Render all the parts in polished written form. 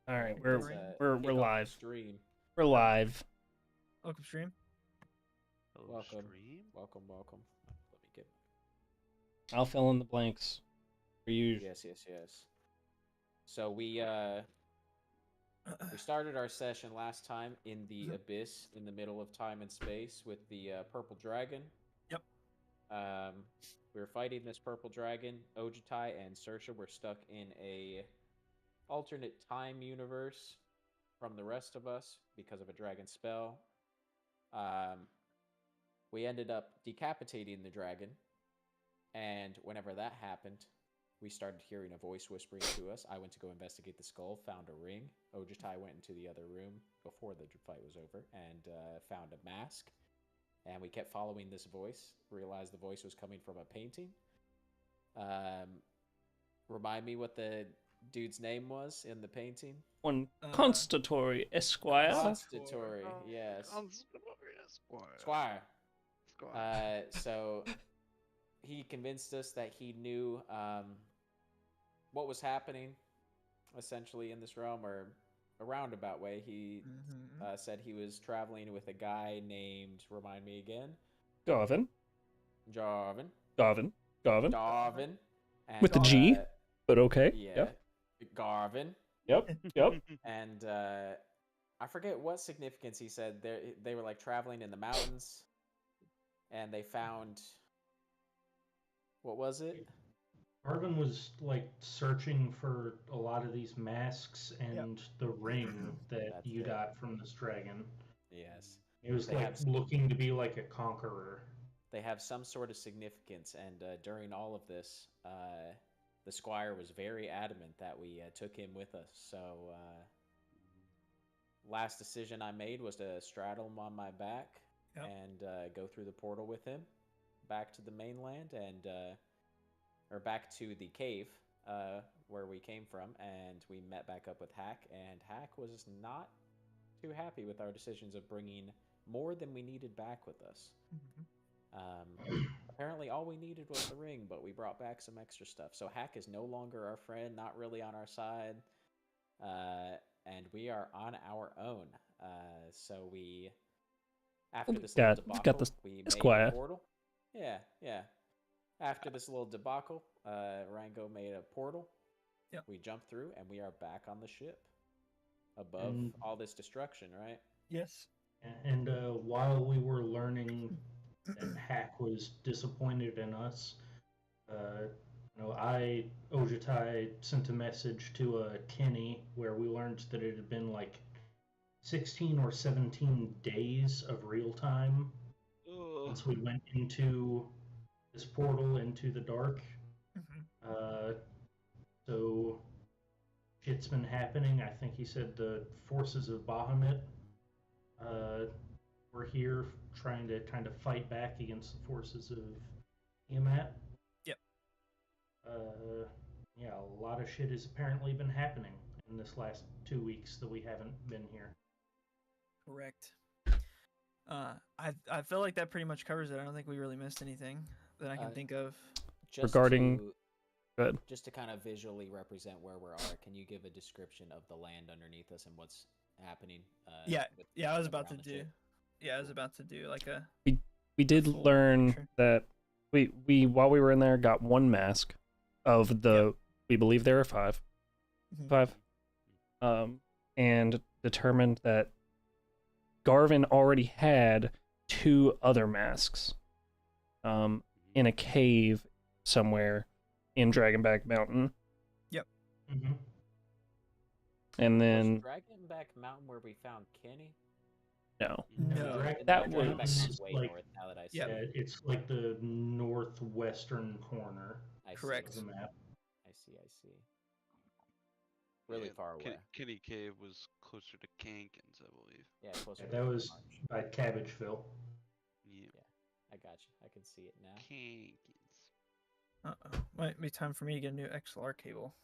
All right, It's we're kick off the live. stream. We're live. Welcome, stream. Hello, Welcome. stream. Welcome. Let me get. I'll fill in the blanks for you. Yes. So we started our session last time in the abyss, in the middle of time and space, with the purple dragon. Yep. We were fighting this purple dragon. Ojutai and Sersha were stuck in a alternate time universe from the rest of us because of a dragon spell. We ended up decapitating the dragon, and whenever that happened, we started hearing a voice whispering to us. I went to go investigate the skull, found a ring. Ojutai went into the other room before the fight was over and found a mask. And we kept following this voice, realized the voice was coming from a painting. Remind me what the dude's name was in the painting? One Constatory Esquire. Constatory, yes. Constatory Squire. So he convinced us that he knew what was happening, essentially, in this realm, or a roundabout way. He said he was traveling with a guy named, remind me again? Garvin. Jarvin. And, With the G, but okay. Yeah. Yep. Garvin. Yep. And I forget what significance he said. They were like traveling in the mountains, and they found, what was it? Arvin was like searching for a lot of these masks and the ring that you got from this dragon. Yes. He was looking to be like a conqueror. They have some sort of significance, and during all of this, the squire was very adamant that we took him with us. So last decision I made was to straddle him on my back and go through the portal with him back to the mainland, and or back to the cave where we came from, and we met back up with Hack, and Hack was not too happy with our decisions of bringing more than we needed back with us. Apparently all we needed was the ring, but we brought back some extra stuff. So Hack is no longer our friend, not really on our side, and we are on our own. So we, after this little debacle, we made a portal. Yeah. After this little debacle, Rango made a portal. Yep. We jumped through, and we are back on the ship above all this destruction, right? Yes. And while we were learning that Hack was disappointed in us, Ojutai sent a message to Kenny where we learned that it had been like 16 or 17 days of real time since we went into this portal into the dark. So shit's been happening. I think he said the forces of Bahamut were here trying to kind of fight back against the forces of Tiamat. Yep. Yeah, a lot of shit has apparently been happening in this last 2 weeks that we haven't been here. Correct. I feel like that pretty much covers it. I don't think we really missed anything that I can think of. Just to kind of visually represent where we are, can you give a description of the land underneath us and what's happening? I was about to do. Yeah, I was about to do like a. We did learn that we while we were in there got one mask of the we believe there are five, and determined that Garvin already had two other masks, in a cave somewhere in Dragonback Mountain. Yep. And then was Dragonback Mountain where we found Kenny? No. That was way like, north. Now that I see it, it's like the northwestern corner. Correct. Of the map. I see. Really far away. Kenny Cave was closer to Kankins, I believe. Yeah, closer. That was by Cabbageville. Yeah, I got you. I can see it now. Kankins. Might be time for me to get a new XLR cable.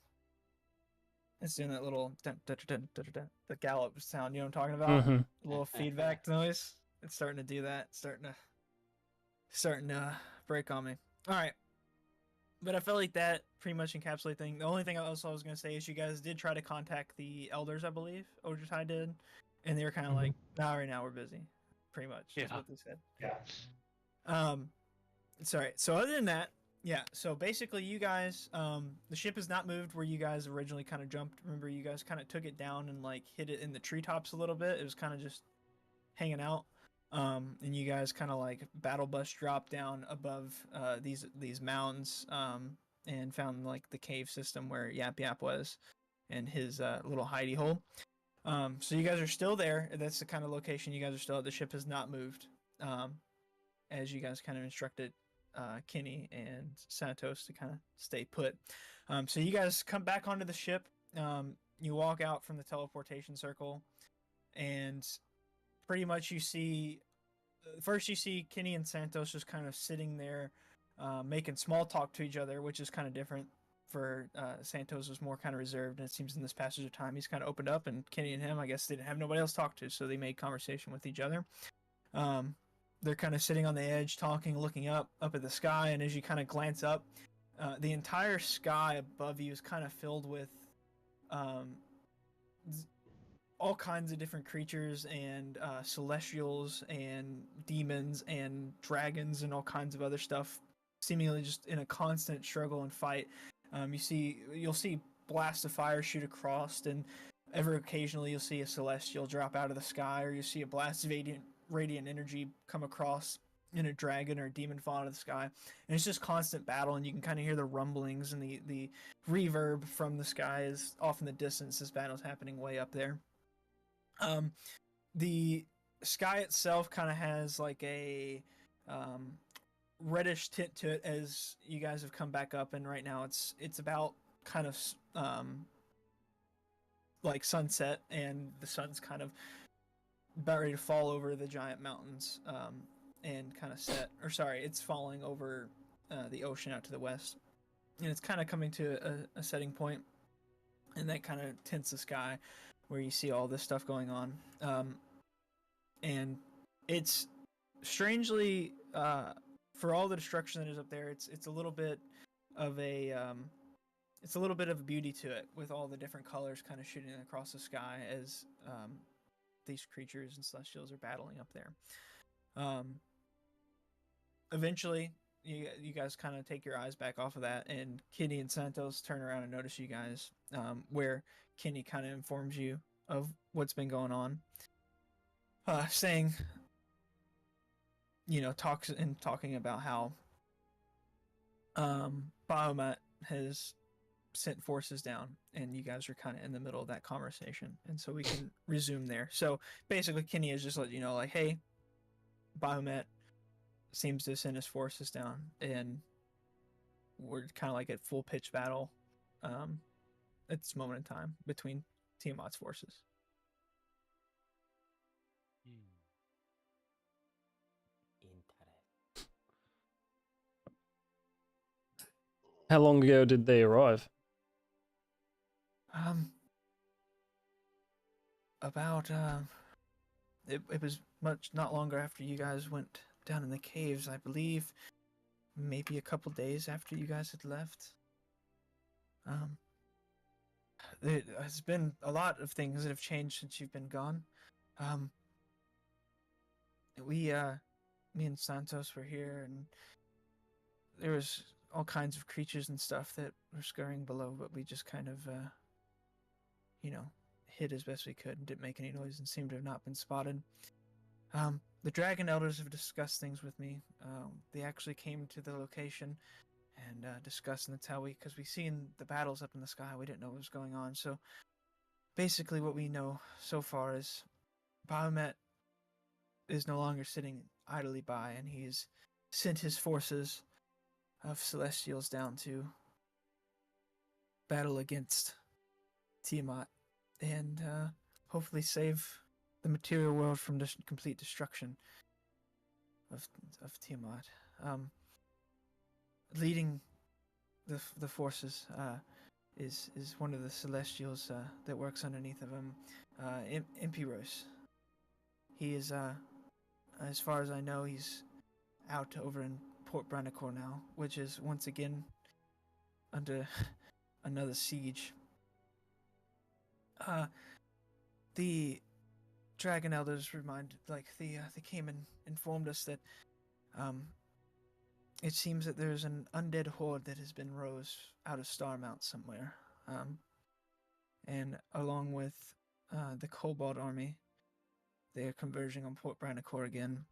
It's doing that little the gallop sound, you know what I'm talking about? A little feedback noise. It's starting to do that. It's starting to break on me. All right. But I felt like that pretty much encapsulated thing. The only thing else I was gonna say is you guys did try to contact the elders, I believe. Ojutai did, and they were kind of like, "Nah, right now we're busy." Pretty much is what they said. Yeah. Sorry. So other than that, yeah. So basically, you guys, the ship has not moved where you guys originally kind of jumped. Remember, you guys kind of took it down and like hit it in the treetops a little bit. It was kind of just hanging out. And you guys kind of like battle bus dropped down above these mountains and found like the cave system where Yap Yap was and his little hidey hole. So you guys are still there. That's the kind of location you guys are still at. The ship has not moved, as you guys kind of instructed Kenny and Santos to kind of stay put. So you guys come back onto the ship. You walk out from the teleportation circle, and pretty much you see first you see Kenny and Santos just kind of sitting there making small talk to each other, which is kind of different. For Santos was more kind of reserved, and it seems in this passage of time he's kind of opened up, and Kenny and him, I guess they didn't have nobody else to talk to, so they made conversation with each other. They're kind of sitting on the edge talking, looking up at the sky, and as you kind of glance up, the entire sky above you is kind of filled with all kinds of different creatures and celestials and demons and dragons and all kinds of other stuff, seemingly just in a constant struggle and fight. You'll see blasts of fire shoot across, and ever occasionally you'll see a celestial drop out of the sky, or you see a blast of radiant energy come across in a dragon or a demon fall out of the sky, and it's just constant battle, and you can kind of hear the rumblings and the reverb from the sky is off in the distance. This battle's happening way up there. The sky itself kind of has like a reddish tint to it as you guys have come back up, and right now it's about kind of like sunset, and the sun's kind of about ready to fall over the giant mountains and kind of set, or sorry, it's falling over the ocean out to the west, and it's kind of coming to a setting point, and that kind of tints the sky where you see all this stuff going on. And it's strangely for all the destruction that is up there, it's a little bit of a beauty to it, with all the different colors kind of shooting across the sky as these creatures and celestials are battling up there. Eventually, you guys kind of take your eyes back off of that, and Kenny and Santos turn around and notice you guys, where Kenny kind of informs you of what's been going on, saying, talking about how Bahamut has sent forces down, and you guys are kind of in the middle of that conversation, and so we can resume there. So basically, Kenny has just let you know, like, hey, Bahamut seems to send his forces down, and we're kind of like at full pitch battle at this moment in time between Tiamat's forces. How long ago did they arrive? About it was not longer after you guys went down in the caves, I believe. Maybe a couple days after you guys had left. There has been a lot of things that have changed since you've been gone. Me and Santos were here, and there was all kinds of creatures and stuff that were scurrying below, but we just kind of, hid as best we could and didn't make any noise and seemed to have not been spotted. The Dragon Elders have discussed things with me. They actually came to the location and discussed, and that's how because we seen the battles up in the sky, we didn't know what was going on. So basically what we know so far is Bahamut is no longer sitting idly by, and he's sent his forces of Celestials down to battle against Tiamat and hopefully save the material world from complete destruction of Tiamat. Leading the forces is one of the Celestials that works underneath of him, Impiros. He is, as far as I know, he's out over in Port Branacor now, which is once again under another siege. The Dragon Elders they came and informed us that it seems that there's an undead horde that has been rose out of Starmount somewhere. And along with the Kobold army, they are converging on Port Brannicore again.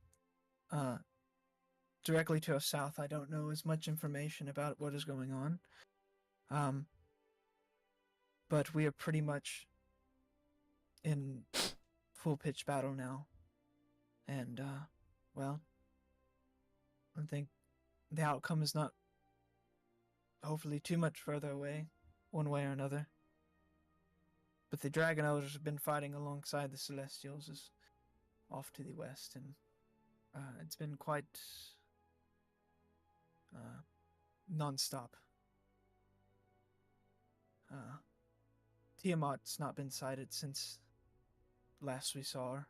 Directly to our south, I don't know as much information about what is going on. But we are pretty much in full pitch battle now. And, well, I think the outcome is not hopefully too much further away, one way or another. But the Dragon Elders have been fighting alongside the Celestials off to the west, and it's been quite non-stop. Tiamat's not been sighted since last we saw her.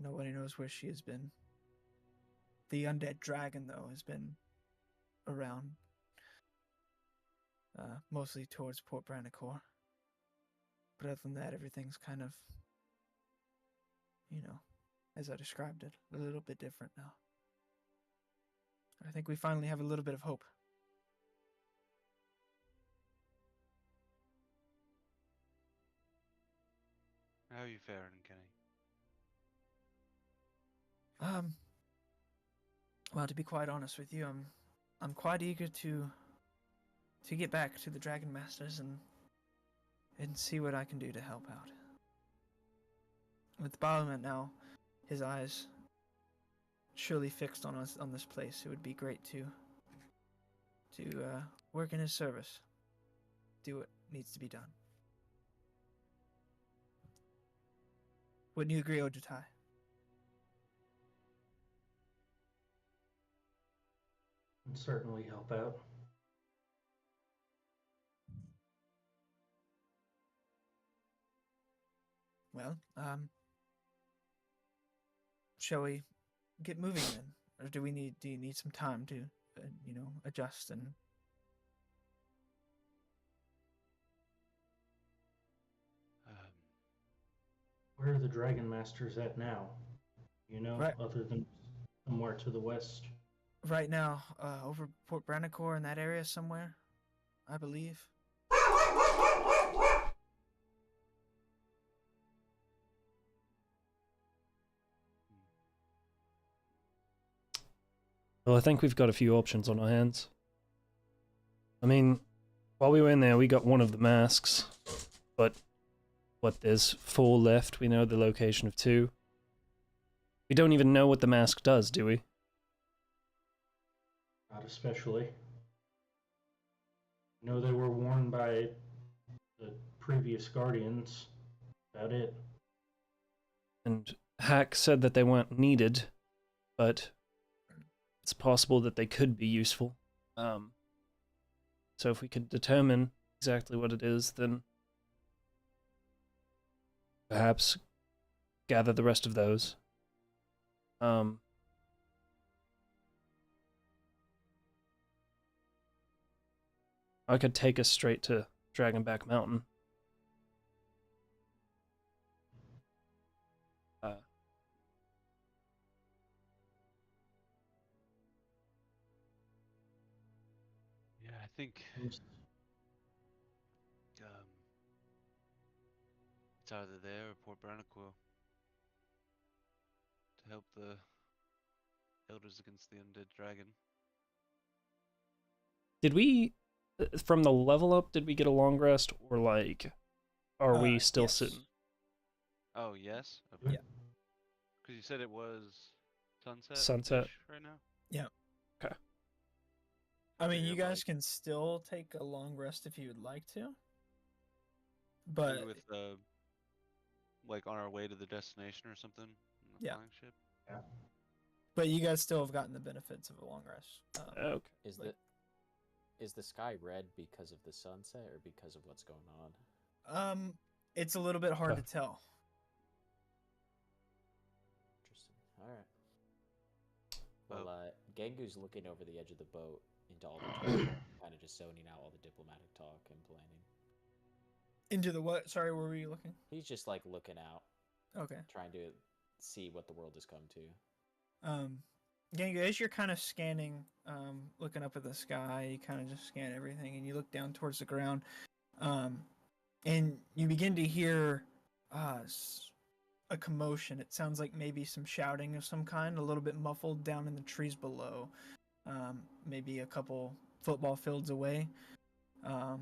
Nobody knows where she has been. The undead dragon, though, has been around, mostly towards Port Brannicore. But other than that, everything's kind of, as I described it, a little bit different now. I think we finally have a little bit of hope. How are you faring, Kenny? Well, to be quite honest with you, I'm quite eager to get back to the Dragon Masters and see what I can do to help out. With Bahamut now, his eyes surely fixed on us on this place, it would be great to work in his service, do what needs to be done. Wouldn't you agree, Ojutai? Can certainly help out. Well, shall we get moving then, or do you need some time to, adjust and? Where are the Dragon Masters at now? Right. Other than somewhere to the west. Right now, over Port Brannicore in that area somewhere, I believe. Well, I think we've got a few options on our hands. I mean, while we were in there, we got one of the masks, but there's 4 left. We know the location of 2. We don't even know what the mask does, do we? Not especially. They were worn by the previous Guardians. About it. And Hack said that they weren't needed, but it's possible that they could be useful. So if we could determine exactly what it is, then perhaps gather the rest of those. I could take us straight to Dragonback Mountain. Yeah, I think it's either there or Port Brannicore to help the elders against the undead dragon. Did we, from the level up, did we get a long rest, or are we still yes. sitting? Oh, yes? Okay. Yeah. Because you said it was sunset right now? Yeah. Okay. I mean, Yeah, you guys can still take a long rest if you would like to. But with on our way to the destination or something? On the Yeah. flying ship? Yeah. But you guys still have gotten the benefits of a long rest. Okay. Is the sky red because of the sunset or because of what's going on? It's a little bit hard to tell. Interesting. All right. Well, Gengu's looking over the edge of the boat, into all the turmoil, kind of just zoning out all the diplomatic talk and planning. Into the what? Sorry, where were you looking? He's just like looking out, Okay. trying to see what the world has come to. Gangu, as you're kind of scanning, looking up at the sky, you kind of just scan everything, and you look down towards the ground, and you begin to hear a commotion. It sounds like maybe some shouting of some kind, a little bit muffled down in the trees below, maybe a couple football fields away, a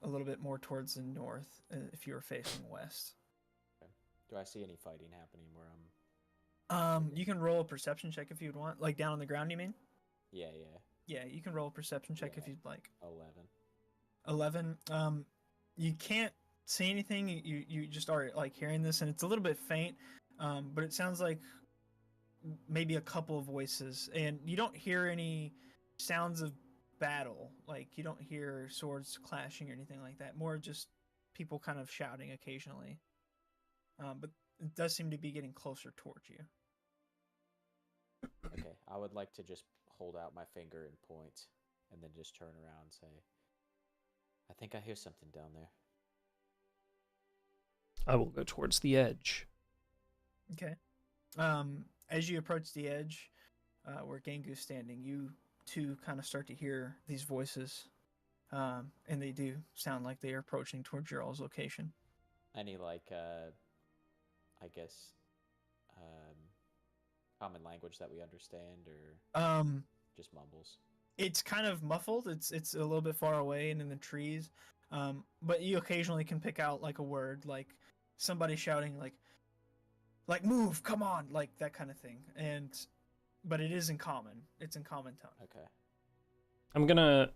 little bit more towards the north if you were facing west. Okay. Do I see any fighting happening where I'm? You can roll a perception check if you'd want, like down on the ground. You mean? Yeah. Yeah, you can roll a perception check if Yeah. you'd like. 11. 11. You can't see anything. You just are like hearing this, and it's a little bit faint, but it sounds like maybe a couple of voices, and you don't hear any sounds of battle. Like you don't hear swords clashing or anything like that. More just people kind of shouting occasionally. But it does seem to be getting closer towards you. Okay, I would like to just hold out my finger and point, and then just turn around and say, I think I hear something down there. I will go towards the edge. Okay. As you approach the edge, where Gangu's standing, you two kind of start to hear these voices, and they do sound like they are approaching towards your all's location. Any like, I guess, common language that we understand, or just mumbles? It's kind of muffled. It's a little bit far away and in the trees, but you occasionally can pick out like a word, like somebody shouting, like move, come on, like that kind of thing. But it is in common. It's in common tongue. Okay. I'm gonna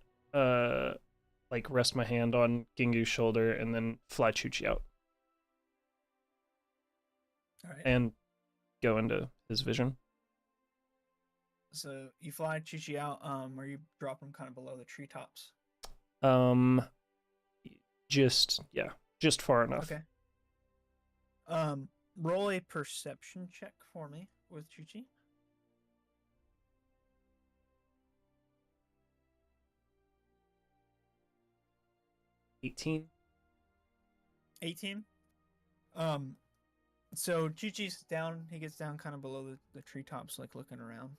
like rest my hand on Gingu's shoulder and then fly Chuchi out All right. and go into his vision. So you fly Chi-Chi out, or you drop him kind of below the treetops. Just far enough. Okay. Roll a perception check for me with Chi-Chi. $18. 18. So Chi-Chi's down. He gets down kind of below the treetops, like looking around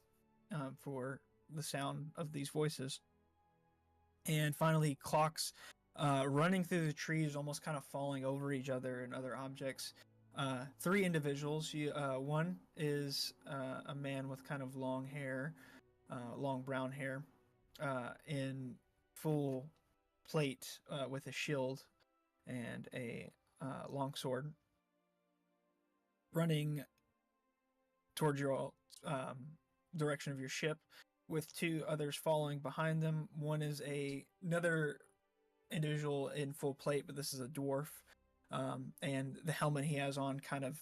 for the sound of these voices. And finally he clocks running through the trees, almost kind of falling over each other and other objects. 3 individuals. One is a man with kind of long hair, long brown hair, in full plate with a shield and a long sword, running towards your direction of your ship, with 2 others following behind them. One is another individual in full plate, but this is a dwarf, and the helmet he has on kind of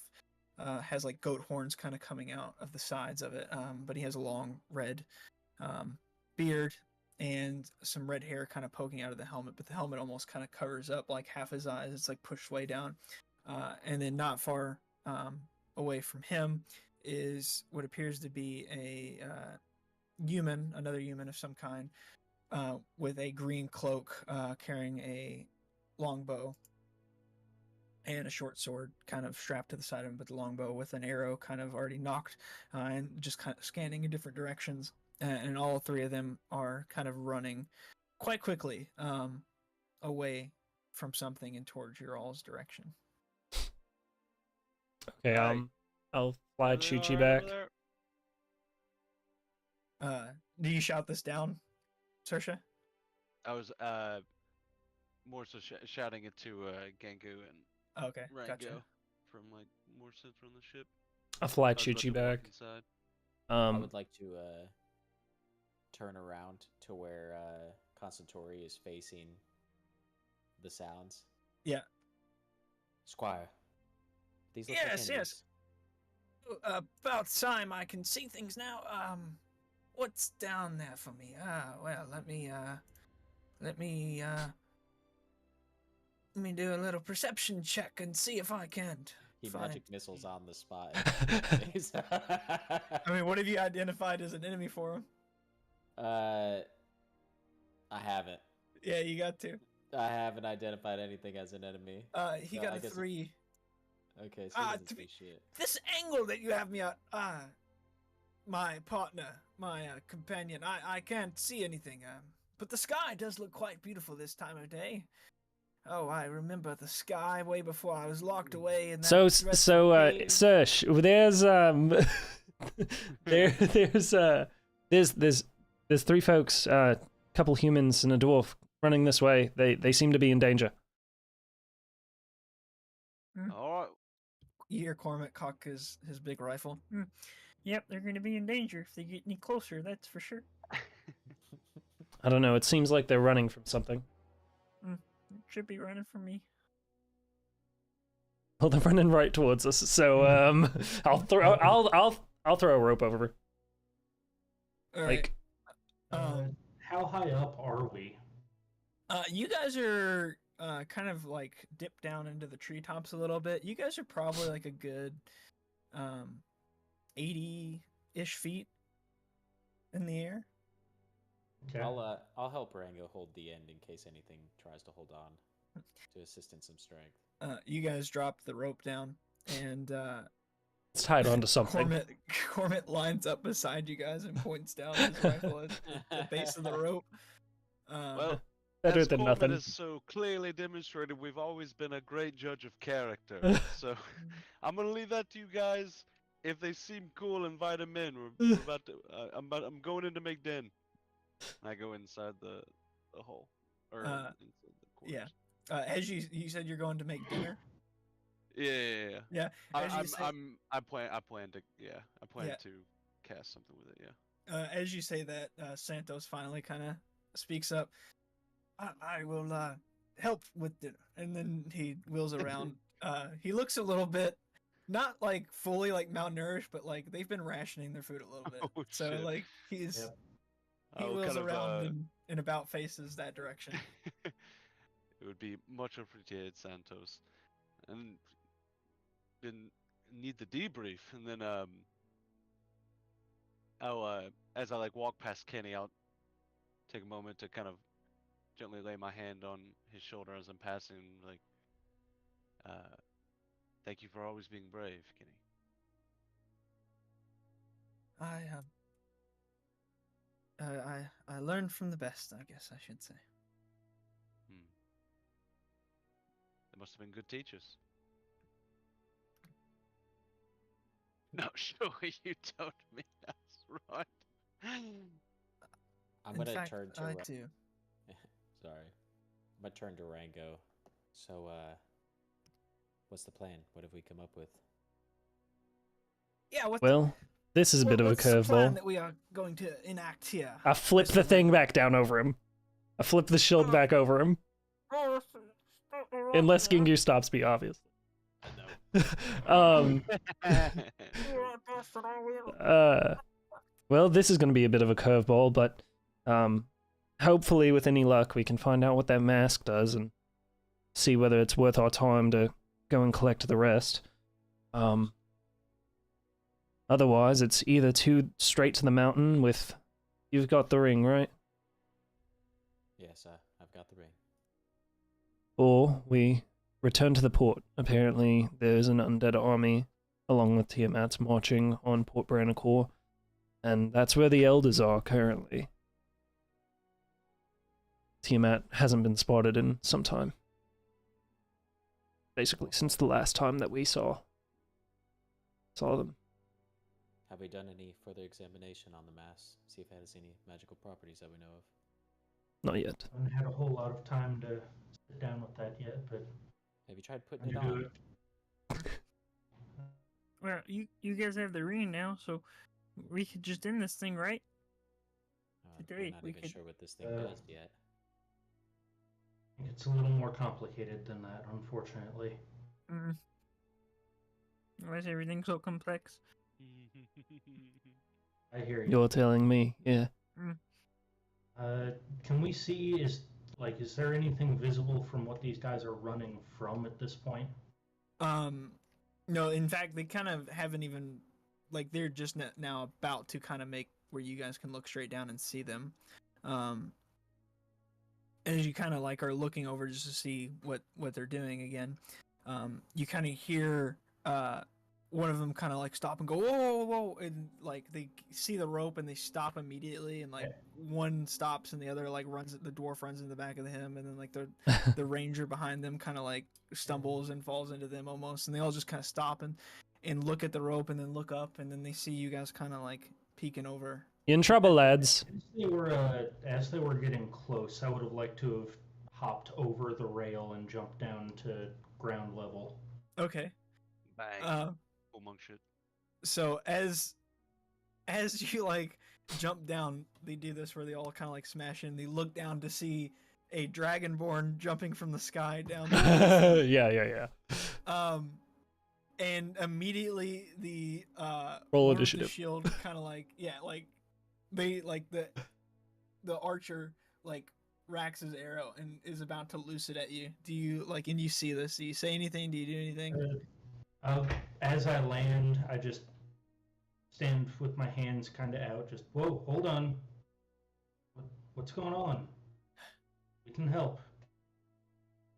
has like goat horns kind of coming out of the sides of it, but he has a long red beard and some red hair kind of poking out of the helmet, but the helmet almost kind of covers up like half his eyes. It's like pushed way down, and then not far away from him is what appears to be a human, another human of some kind, with a green cloak, carrying a longbow and a short sword kind of strapped to the side of him, but the longbow with an arrow kind of already knocked, and just kind of scanning in different directions. And all 3 of them are kind of running quite quickly away from something and towards your all's direction. Okay, Hi. I'll fly Are they Chuchi alright back. over there? Do you shout this down, Saoirse? I was more so shouting it to Gengu and Oh, okay, Rango gotcha. from like more central on the ship. I'll fly I was about Chuchi to walk back. inside. I would like to turn around to where Constantori is facing the sounds. Yeah. Squire, these look Yes, like yes. enemies. About time I can see things now. What's down there for me? Well, let me do a little perception check and see if I can. He find- magic missiles on the spot. I mean, what have you identified as an enemy for him? I haven't. Yeah, you got to. I haven't identified anything as an enemy. He So got I a guess 3. Okay, so he doesn't to see be, shit. this angle that you have me at, my partner, my companion, I can't see anything. But the sky does look quite beautiful this time of day. Oh, I remember the sky way before I was locked away in that dreadful cave. Serge, there's there's 3 folks, couple humans and a dwarf running this way. They seem to be in danger. All right. You hear Cormac cock his big rifle. Yep, they're going to be in danger if they get any closer, that's for sure. I don't know. It seems like they're running from something. Should be running from me. Well, they're running right towards us. So I'll throw a rope over her. All Like, right. How high up are we? You guys are kind of like dipped down into the treetops a little bit. You guys are probably like a good 80-ish feet in the air. Okay. I'll help Rango hold the end in case anything tries to hold on to assist in some strength. You guys drop the rope down, and it's tied onto something. Cormac lines up beside you guys and points down his rifle at the base of the rope. Well, Better as than Corbin nothing. has so clearly demonstrated, we've always been a great judge of character. So I'm gonna leave that to you guys. If they seem cool, invite them in. We're about to. I'm going in to make din. I go inside the hole, or inside the quarters. Yeah. As you said, you're going to make dinner. Yeah. Yeah. I As you plan to cast something with it. Yeah. As you say that, Santos finally kind of speaks up. I will help with dinner, and then he wheels around. He looks a little bit, not like fully like malnourished, but like they've been rationing their food a little bit. Oh, so shit. like he I'll wheels kind of, around and about faces that direction. It would be much appreciated, Santos, and then need the debrief, and then I'll as I like walk past Kenny, I'll take a moment to kind of gently lay my hand on his shoulder as I'm passing, like, thank you for always being brave, Kenny. I learned from the best, I guess I should say. They must have been good teachers. No, surely you told me that's right. I'm In gonna fact, turn to I do. Sorry. I'm gonna turn to Rango. So, what's the plan? What have we come up with? Yeah. Well, this is a bit of a what's the plan curveball. that we are going to enact here? I flip the thing back down over him. I flip the shield back over him. Unless Gingu stops me, obviously. No. Well, this is going to be a bit of a curveball, but hopefully with any luck we can find out what that mask does and see whether it's worth our time to go and collect the rest. Otherwise, it's either straight to the mountain with... You've got the ring, right? Yes, I've got the ring. Or we return to the port. Apparently, there's an undead army along with Tiamat's marching on Port Branacor, and that's where the elders are currently. Tiamat hasn't been spotted in some time. Basically, since the last time that we saw them. Have we done any further examination on the mass? See if it has any magical properties that we know of? Not yet. I haven't had a whole lot of time to sit down with that yet, but Have you tried putting I'm it gonna on? do it. Well, you guys have the ring now, so we could just end this thing, right? We're Today, not we even could- sure what this thing does yet. I think it's a little more complicated than that, unfortunately. Why is everything so complex? I hear you. You're telling me, yeah. Can we see, is there anything visible from what these guys are running from at this point? No, in fact, they kind of haven't even, like, they're just now about to kind of make where you guys can look straight down and see them. as you kind of like are looking over just to see what they're doing again, you kind of hear one of them kind of like stop and go, whoa, whoa, whoa, and like they see the rope and they stop immediately, and like one stops and the other like runs. The dwarf runs in the back of him, and then like the ranger behind them kind of like stumbles and falls into them almost, and they all just kind of stop and look at the rope and then look up, and then they see you guys kind of like peeking over. In trouble, lads. As they were getting close, I would have liked to have hopped over the rail and jumped down to ground level. Okay. Bang. Full monk shit. So as you like jump down, they do this where they all kind of like smash in. They look down to see a dragonborn jumping from the sky down. Yeah. And immediately the roll one with initiative. the shield kind of like they like the archer like racks his arrow and is about to loose it at you. Do you like, and you see this? Do you say anything? Do you do anything? As I land, I just stand with my hands kind of out. Just whoa, hold on. What's going on? We can help.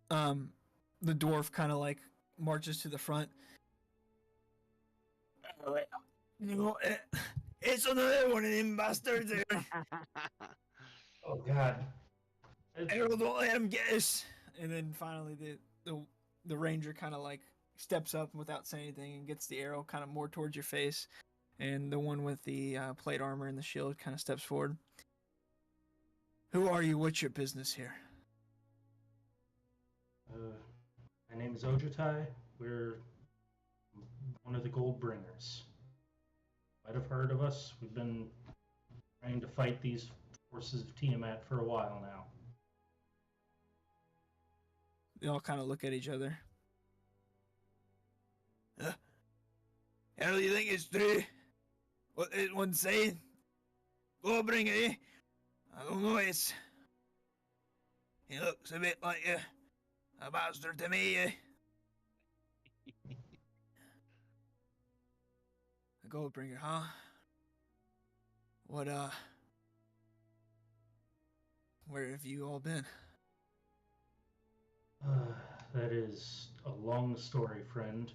The dwarf kind of like marches to the front. It's another one of them bastards there. Oh God. Errol, don't let him get us. And then finally the ranger kind of like steps up without saying anything and gets the arrow kind of more towards your face. And the one with the plate armor and the shield kind of steps forward. Who are you? What's your business here? My name is Ojutai. We're one of the gold bringers. Might have heard of us. We've been trying to fight these forces of Tiamat for a while now. They all kind of look at each other. How do you think it's true? What is one saying? Go bring it, eh? I don't know, he looks a bit like a bastard to me, eh? A gold bringer, huh? What, where have you all been? That is a long story, friend.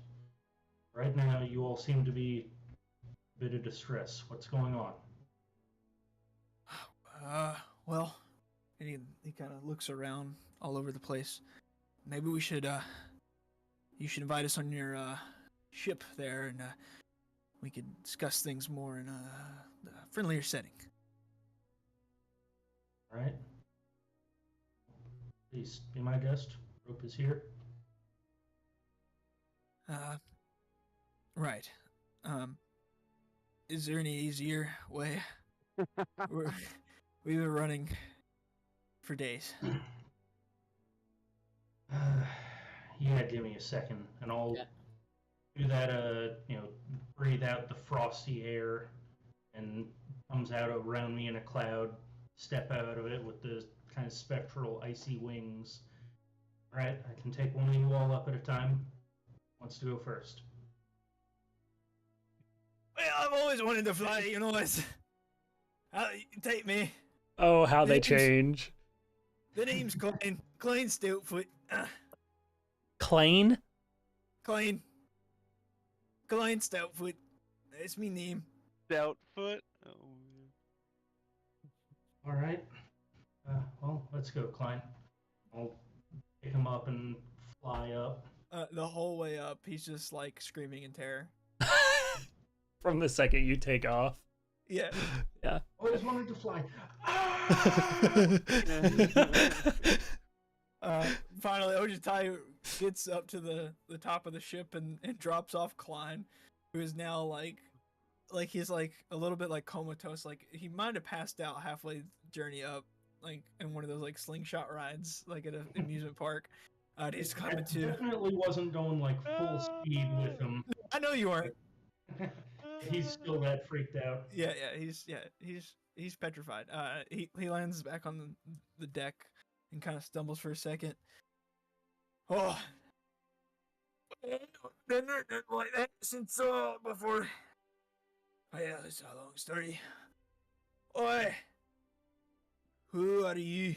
Right now, you all seem to be a bit of distress. What's going on? Well, and he kind of looks around all over the place. Maybe we should, you should invite us on your, ship there, and, we could discuss things more in a friendlier setting. All right. Please be my guest. Rope is here. Right. Is there any easier way? We've been running for days. Yeah, give me a second, and I'll do that. Breathe out the frosty air, and comes out around me in a cloud. Step out of it with the kind of spectral, icy wings. All right, I can take one of you all up at a time. Wants to go first? Well, I've always wanted to fly, you know. Take me. Oh, how they change. The name's Klein. Klein Stoutfoot. Klein? Klein. Klein Stoutfoot. That's me name. Stoutfoot? Oh, All right. Well, let's go, Klein. I'll pick him up and fly up. The whole way up, he's just like screaming in terror. From the second you take off. Yeah. Yeah. Always wanted to fly. Finally, Ojutai gets up to the top of the ship and drops off Klein, who is now like he's like a little bit like comatose. Like he might have passed out halfway journey up, like in one of those like slingshot rides, like at an amusement park. He's coming to. Definitely wasn't going like full speed with him. I know you aren't. He's still that freaked out. Yeah, he's petrified. He lands back on the deck and kind of stumbles for a second. Oh, been like that since before. Oh yeah, it's a long story. Oi, who are you?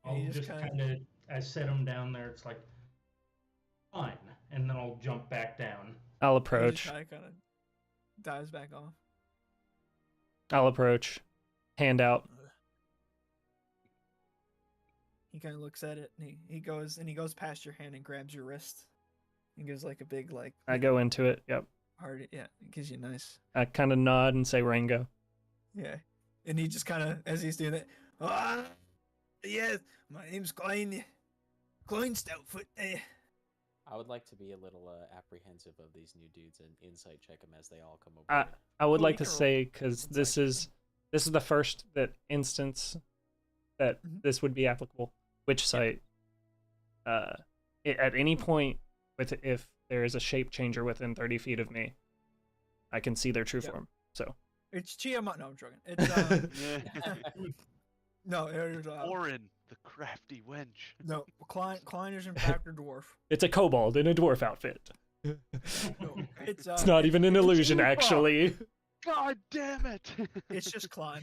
And you I'll just kind of, I set him down there. It's like, fine. And then I'll jump back down. I'll approach. Kind of dives back off. I'll approach. Hand out. He kind of looks at it, and he goes past your hand and grabs your wrist. He gives like a big like. I go into it. Yep. Hard, yeah. It gives you a nice. I kind of nod and say Rango. Yeah, and he just kind of, as he's doing that, yes, my name's Klein Stoutfoot. I would like to be a little apprehensive of these new dudes and insight check them as they all come over. I would like to say, because this is the first instance that this would be applicable. Which site? At any point, if there is a shape changer within 30 feet of me, I can see their true form. So it's Chiamata. No, I'm joking. It's no, it's Orin, the crafty wench. No, Klein is in fact a dwarf. It's a kobold in a dwarf outfit. No, it's not even an illusion, actually. God damn it! It's just Klein.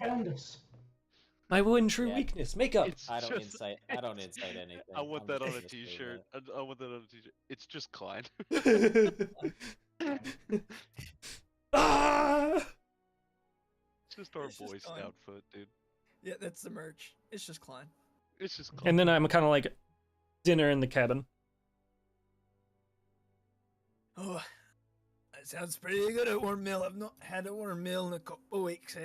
My one true weakness, makeup. I don't insight anything. I want that on a t-shirt. I want that on a t-shirt. It's just Klein. Ah! It's just our Boy Scout foot, dude. Yeah, that's the merch. It's just Klein. It's just Klein. And then I'm kind of like dinner in the cabin. Oh, that sounds pretty good at warm meal. I've not had a warm meal in a couple of weeks,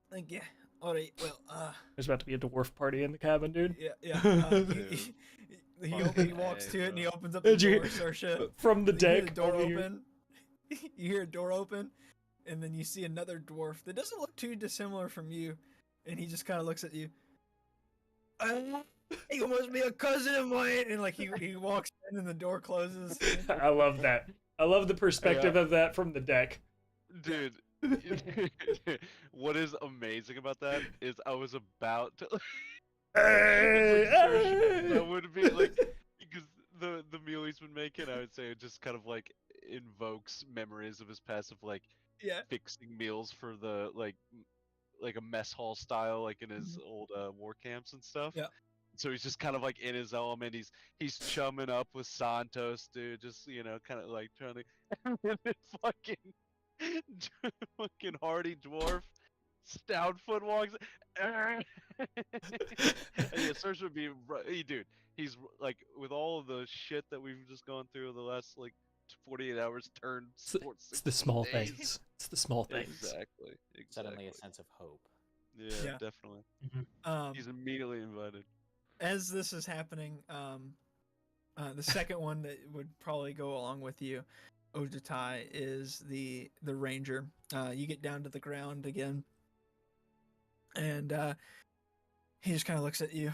Thank you. Alright, well, There's about to be a dwarf party in the cabin, dude. Yeah. He walks to it and he opens up the door, Saoirse. From the deck. You hear the door open. You hear a door open, and then you see another dwarf that doesn't look too dissimilar from you, and he just kind of looks at you. He must be a cousin of mine, and like he walks in and the door closes. I love that. I love the perspective of that from the deck. Dude. What is amazing about that is I was about to that would be like, because the meal he's been making, I would say it just kind of like invokes memories of his past of like fixing meals for the like a mess hall style, like in his old war camps and stuff. Yeah. So he's just kind of like in his element. He's chumming up with Santos, dude. Just kind of like trying to and then fucking hardy dwarf Stoutfoot walks. Yeah, Serge would be hey, dude. He's like, with all of the shit that we've just gone through the last like 48 hours, turned sports. It's the small things. It's the small things. Exactly. Suddenly a sense of hope. Yeah. Definitely. He's immediately invited. As this is happening, the second one that would probably go along with you, Ojutai, is the ranger. You get down to the ground again, and he just kind of looks at you.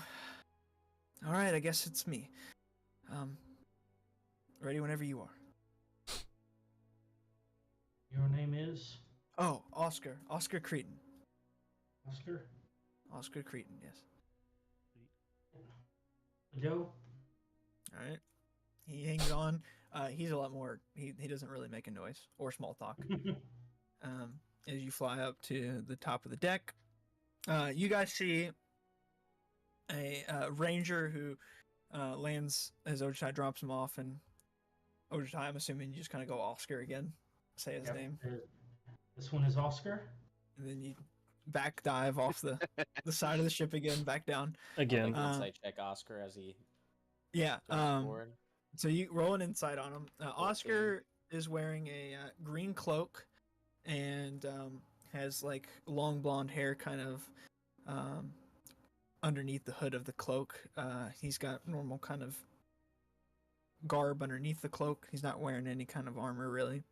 All right, I guess it's me. Ready whenever you are. Your name is? Oh, Oscar. Oscar Cretan. Oscar? Oscar Cretan, yes. Joe? All right. He hangs on. He's a lot more. He doesn't really make a noise or small talk. As you fly up to the top of the deck, you guys see a ranger who lands as Ojutai drops him off, and Ojutai, I'm assuming you just kind of go Oscar again, say his name. This one is Oscar. And then you back dive off the side of the ship again, back down. Again. Insight check Oscar as he. Yeah. So you roll an insight on him. Oscar is wearing a green cloak and has like long blonde hair kind of underneath the hood of the cloak. He's got normal kind of garb underneath the cloak. He's not wearing any kind of armor really.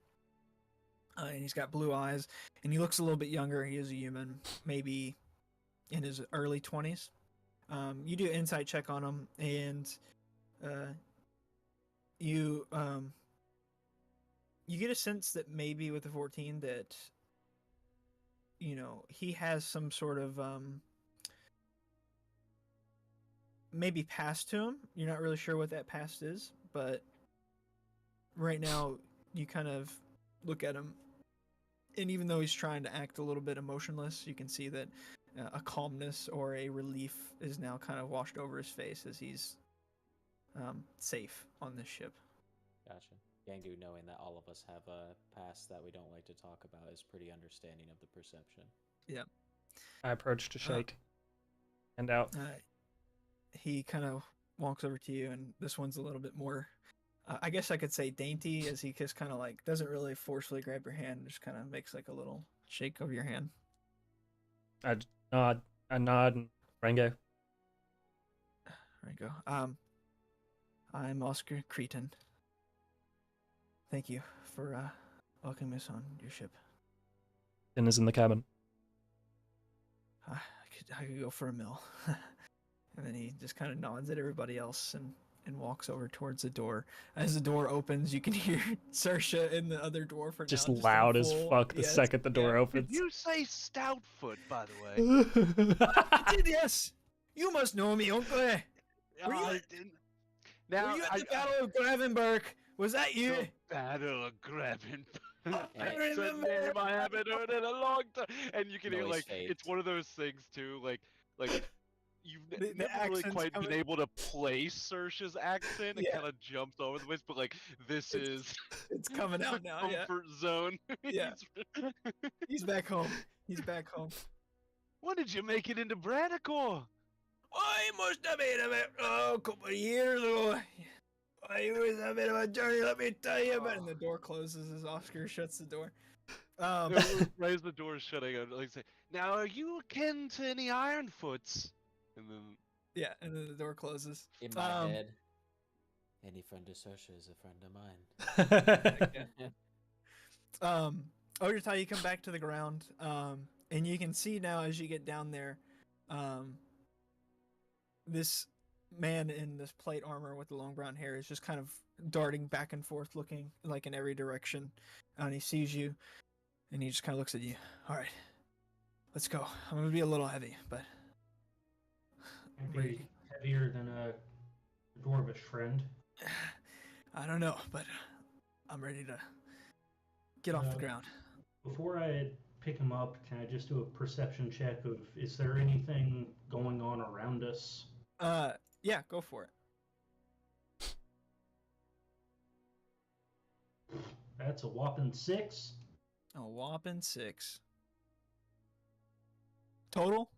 And he's got blue eyes, and he looks a little bit younger. He is a human, maybe in his early 20s. You do an insight check on him, and you get a sense that maybe with the 14 that he has some sort of maybe past to him. You're not really sure what that past is, but right now you kind of look at him, and even though he's trying to act a little bit emotionless, you can see that a calmness or a relief is now kind of washed over his face as he's safe on this ship. Gotcha. Gangu, knowing that all of us have a past that we don't like to talk about, is pretty understanding of the perception. Yep. I approach to shake and out. He kind of walks over to you, and this one's a little bit more, I guess I could say dainty, as he just kind of like doesn't really forcefully grab your hand, just kind of makes like a little shake of your hand. I nod and Rango. Rango. I'm Oscar Cretan. Thank you for welcoming us on your ship. Dinner's in the cabin. I could go for a meal. And then he just kind of nods at everybody else and walks over towards the door. As the door opens, you can hear Saoirse and the other dwarf are Just now loud as full, fuck the second the door opens. Did you say Stoutfoot, by the way? I did, yes. You must know me, Uncle. Were you I at- didn't. Now, Were you at the Battle of Gravenberg? Was that you? The Battle of Gravenberg. I That's a remember. name I haven't heard in a long time. And you can hear, Noise like, fades. it's one of those things, too, like you've The never really accent's quite coming. been able to place Saoirse's accent. It Yeah. kind of jumps over the place, but, like, this is It's coming out the now, yeah. comfort zone. Yeah. He's back home. He's back home. When did you make it into Brannicore? I must have been about a couple of years ago. It was a bit of a journey, let me tell you. But and the door closes as Oscar shuts the door. Right as the door's shutting, I'd like to say, now are you akin to any Ironfoots? And then Yeah, and then the door closes. In my head, any friend of Saoirse is a friend of mine. Over time you come back to the ground, and you can see now as you get down there, this man in this plate armor with the long brown hair is just kind of darting back and forth, looking like in every direction, and he sees you, and he just kind of looks at you. All right, let's go. I'm gonna be a little heavy, but Maybe heavier than a dwarvish friend. I don't know, but I'm ready to get off the ground. Before I pick him up, can I just do a perception check of is there anything going on around us? Yeah, go for it. That's a whopping 6. A whopping 6. Total?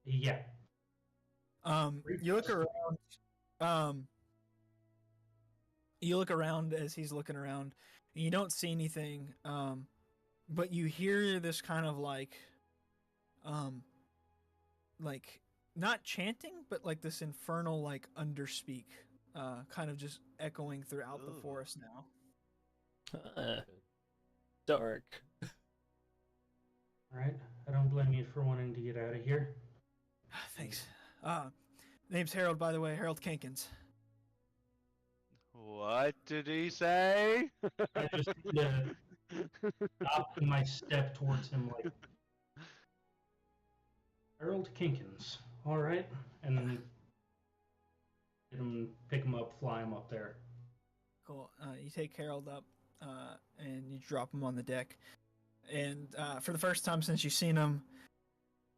Yeah. You look around. You look around as he's looking around, and you don't see anything. But you hear this kind of like not chanting, but like this infernal like underspeak, kind of just echoing throughout the forest now. Dark. Alright. I don't blame you for wanting to get out of here. Thanks. Name's Harold, by the way, Harold Kenkins. what did he say? I just stop in my step towards him like Harold Kinkins. Alright. And then pick him up, fly him up there. Cool. You take Harold up, and you drop him on the deck. And for the first time since you've seen him,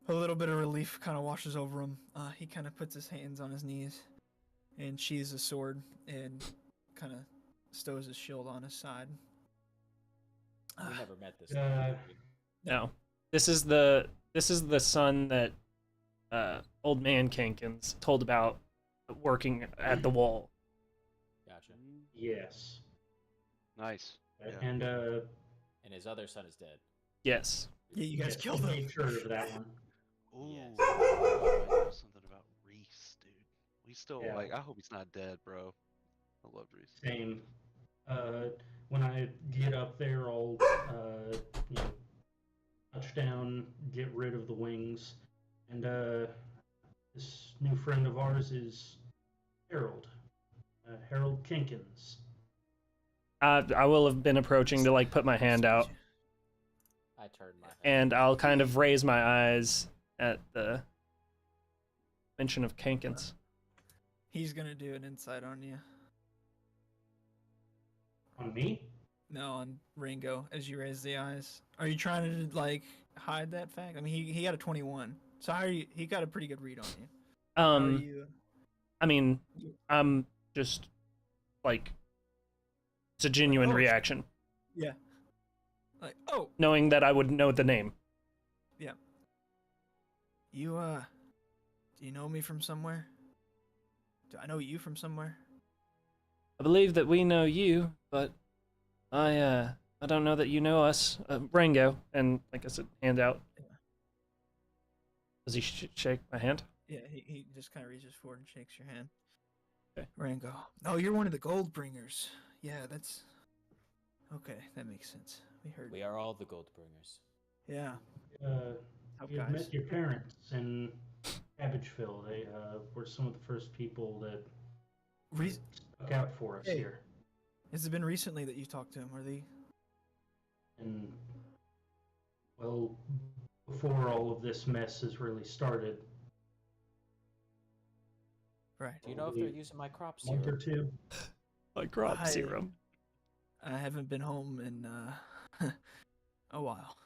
a little bit of relief kind of washes over him. He kind of puts his hands on his knees and sheathes his sword and kind of stows his shield on his side. We never met this. No. This is the son that old man Kenkins told about working at the wall. Gotcha. Yes. Nice. Yeah. And And his other son is dead. Yes. Yeah, you guys yes, killed him. make sure of that one. Ooh. Yes. I know something about Reese, dude. We still Yeah. like. I hope he's not dead, bro. I love Reese. Same. When I get up there, I'll touch down, get rid of the wings, and this new friend of ours is Harold. Harold Kinkins. I will have been approaching to like put my hand out, I turned my head. and I'll kind of raise my eyes at the mention of Kenkins. He's gonna do an insight on you. On me? No, on Ringo as you raise the eyes. Are you trying to like hide that fact? I mean, he got a 21. So how are you? He got a pretty good read on you. How are you? I mean, I'm just like, it's a genuine reaction. Yeah. Like, oh. Knowing that I would know the name. Yeah. You, do you know me from somewhere? Do I know you from somewhere? I believe that we know you, but I don't know that you know us. Rango, and like I said, hand out. Yeah. Does he shake my hand? Yeah, he just kind of reaches forward and shakes your hand. Okay. Rango. Oh, you're one of the gold bringers. Yeah, that's... Okay, that makes sense. We heard. We are all the gold bringers. Yeah. You've met your parents in Cabbageville. They were some of the first people that stuck out for us here. Has it been recently that you talked to him? Are they? And, well, before all of this mess has really started. Right. Do you know if they're using my crop A month or serum? two. My crop serum. I haven't been home in a while.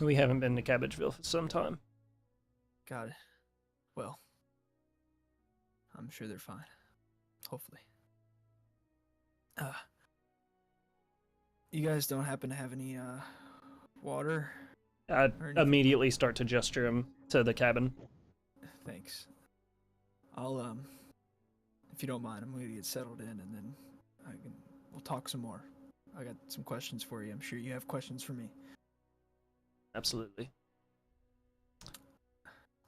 We haven't been to Cabbageville for some time. Got it. Well, I'm sure they're fine. Hopefully. You guys don't happen to have any water? I'd immediately start to gesture him to the cabin. Thanks. I'll if you don't mind, I'm gonna get settled in, and then we'll talk some more. I got some questions for you. I'm sure you have questions for me. Absolutely.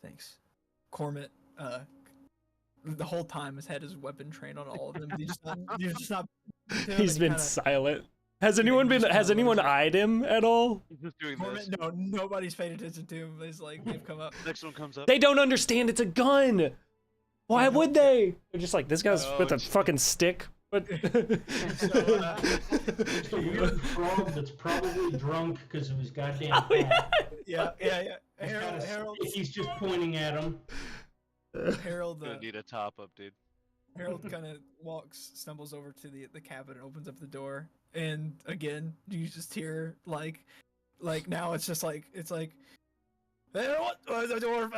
Thanks. Cormit, the whole time has had his weapon trained on all of them. He's been silent. Has anyone eyed him at all? He's just doing Cormit, this. no, nobody's paid attention to him. It's like they've come up. Next one comes up. They don't understand it's a gun. Why would they? They're just like, this guy's with a fucking stick. But It's a weird frog that's probably drunk because of his goddamn fat. Yeah. Harold, He's just pointing at him. Harold, Gonna need a top up, dude. Harold kind of stumbles over to the cabin and opens up the door, and again you just hear like now it's like hey, what the door?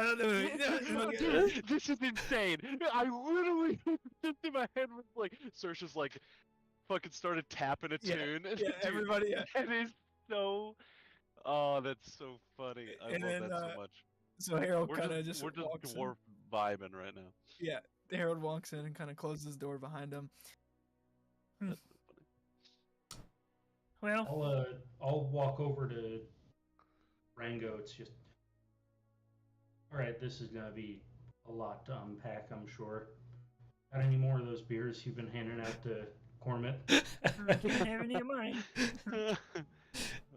This is insane. I literally just in my head was like, Search just like fucking started tapping a tune. Yeah, everybody. Yeah. That is so. Oh, that's so funny. I And love then, that so much. So Harold We're kind of just walks dwarf vibing right now. in. Yeah, Harold walks in and kind of closes his door behind him. That's so funny. Well, I'll walk over to Rango. It's just, all right. This is gonna be a lot to unpack, I'm sure. Got any more of those beers you've been handing out to Cormit? I can't have any of mine. I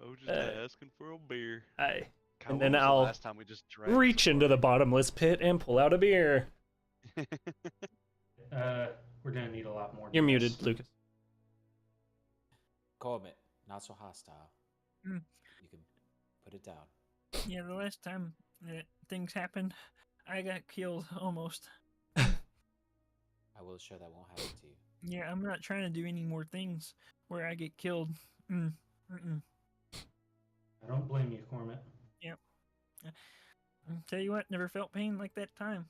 was just asking for a beer. Aye. God, And when then was the I'll last time we just drank reach into the bottomless pit and pull out a beer. We're gonna need a lot more. You're than muted, this. Lucas. Corbett, not so hostile. Mm. You can put it down. Yeah, the last time that things happened, I got killed almost. I will show that won't happen to you. Yeah, I'm not trying to do any more things where I get killed. I don't blame you, Cormit. Yep. Tell you what, never felt pain like that time.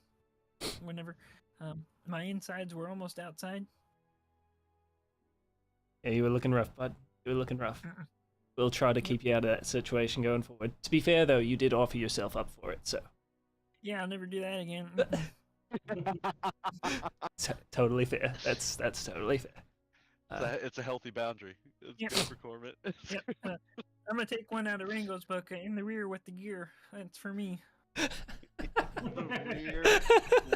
Whenever my insides were almost outside. Yeah, you were looking rough, bud. You were looking rough. We'll try to keep you out of that situation going forward. To be fair, though, you did offer yourself up for it, so. Yeah, I'll never do that again. Totally fair. That's totally fair. It's a healthy boundary. It's Yeah. good for Corbett. Yep. I'm gonna take one out of Rango's book in the rear with the gear. That's for me.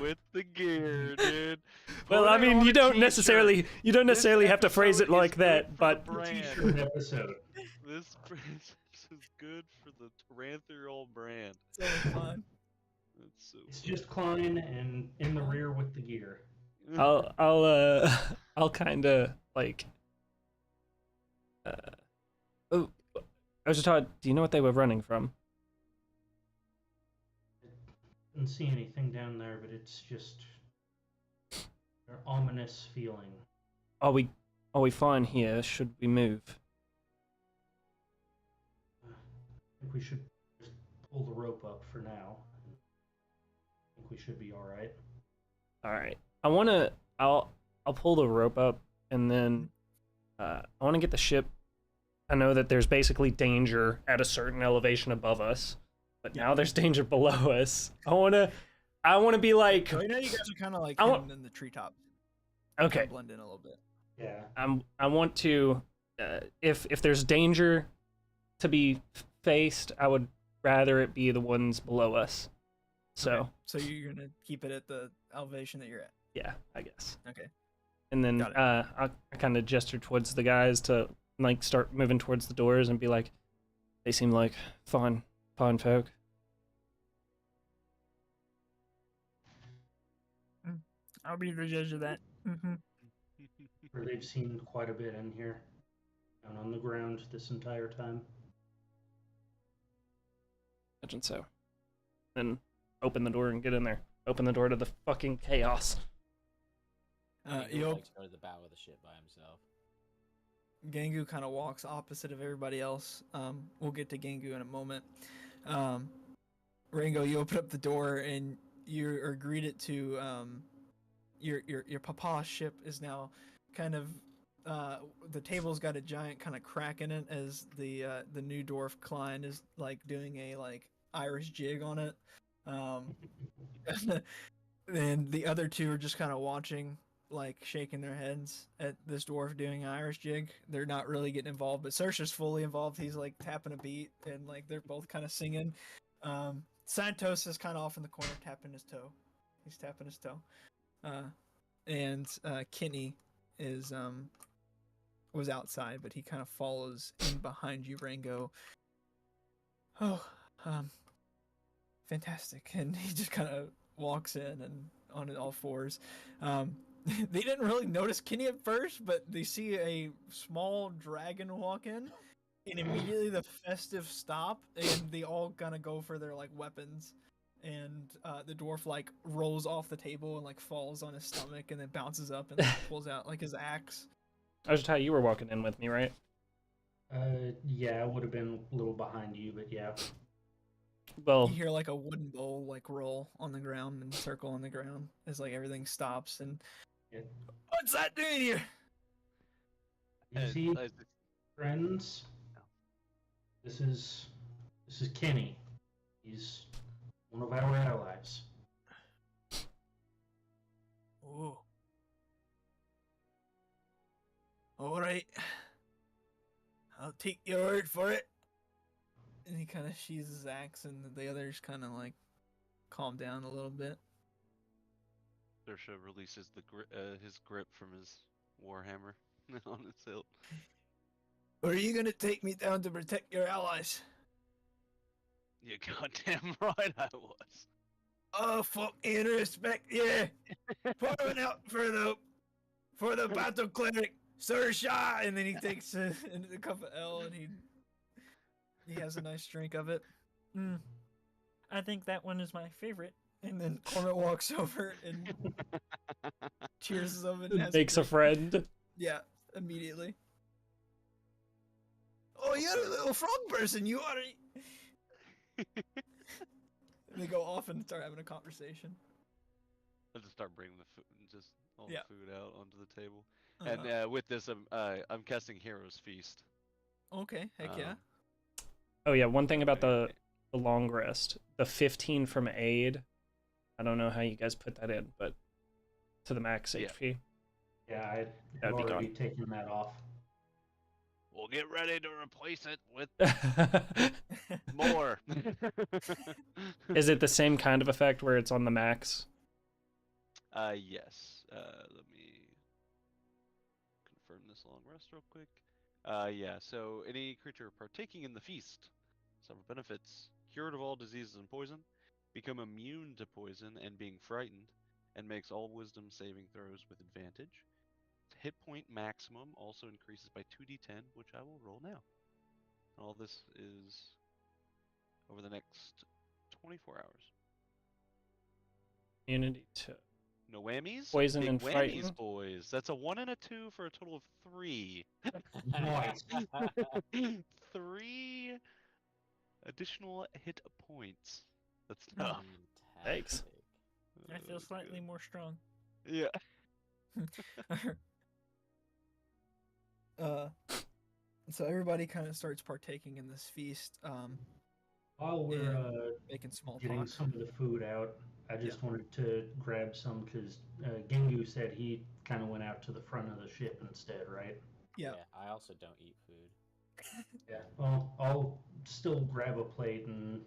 With the gear, dude. Well, Put I it mean, on you a don't t-shirt. necessarily have to phrase it episode like is that, good for but the brand. T-shirt episode. This is good for the Terranthrial brand. So fun. That's so It's just Klein and in the rear with the gear. I'll kind of like. Oh, I was just talking. Do you know what they were running from? Didn't see anything down there, but it's just an ominous feeling. Are we fine here? Should we move? I think we should just pull the rope up for now. I think we should be all right. All right. I'll pull the rope up, and then I want to get the ship. I know that there's basically danger at a certain elevation above us, but now there's danger below us. I want to be like. So you know, you guys are kind of like I hidden in the treetop. Okay. Blend in a little bit. Yeah. I want to. If there's danger to be faced, I would rather it be the ones below us. So. Okay. So you're gonna keep it at the elevation that you're at. Yeah, I guess. Okay. And then I kind of gesture towards the guys to like start moving towards the doors and be like, they seem like fine folk. I'll be the judge of that. Mm-hmm. Or they've seen quite a bit in here, down on the ground this entire time. Imagine so. Then open the door and get in there. Open the door to the fucking chaos. He would like to go to the bow of the ship by himself. Gangu kind of walks opposite of everybody else. We'll get to Gangu in a moment. Rango, you open up the door and you are greeted to your papa's ship is now kind of the table's got a giant kind of crack in it as the new dwarf Klein is like doing a like Irish jig on it. And the other two are just kind of watching, like shaking their heads at this dwarf doing an Irish jig. They're not really getting involved, but Saoirse's fully involved. He's like tapping a beat and like they're both kind of singing. Santos is kind of off in the corner tapping his toe. He's tapping his toe. And Kenny is was outside, but he kind of follows in behind you, Rango. Oh, fantastic. And he just kind of walks in and on all fours. They didn't really notice Kenny at first, but they see a small dragon walk in, and immediately the festive stop, and they all kind of go for their like weapons. And the dwarf like rolls off the table and like falls on his stomach, and then bounces up and like, pulls out like his axe. That was just how you were walking in with me, right? Yeah, I would have been a little behind you, but yeah. Well, You hear like a wooden bowl like roll on the ground and circle on the ground as like everything stops. And Yeah. what's that doing here? You see, friends, this is Kenny. He's one of our allies. Oh. All right. I'll take your word for it. And he kind of sheathes his axe, and the others kind of like calm down a little bit. Saoirse releases his grip from his warhammer on its hilt. Or are you gonna take me down to protect your allies? You goddamn right I was. Oh, fucking respect, yeah. Pouring out for the battle cleric, Sir Shah, and then he takes a cup of ale and he has a nice drink of it. I think that one is my favorite. And then Cormit walks over and cheers him and has makes a friend. Yeah, immediately. Oh, you're a little frog person. You are. And they go off and start having a conversation. I'll just start bringing the food, just all Yeah. the food out onto the table. And with this, I'm casting Hero's Feast. Okay, heck yeah. Oh yeah, one thing about the long rest, the 15 from aid. I don't know how you guys put that in, but to the max HP. Yeah, That'd I've be already gone. taken that off. We'll get ready to replace it with more. Is it the same kind of effect where it's on the max? Yes. Let me confirm this long rest real quick. Yeah, so any creature partaking in the feast, several benefits: cured of all diseases and poison, become immune to poison and being frightened, and makes all wisdom saving throws with advantage. Hit point maximum also increases by 2d10, which I will roll now. All this is over the next 24 hours. Immunity to No whammies? poison Big and whammies, frighten. boys. That's a 1 and a 2 for a total of 3. Nice. 3 Additional hit points. That's tough. Thanks. Fantastic. I feel slightly more strong. Yeah. So everybody kind of starts partaking in this feast. While we're And making small getting talk. some of the food out, I just wanted to grab some because Gingu said he kind of went out to the front of the ship instead, right? Yeah. I also don't eat food. Yeah. Well, I'll still grab a plate and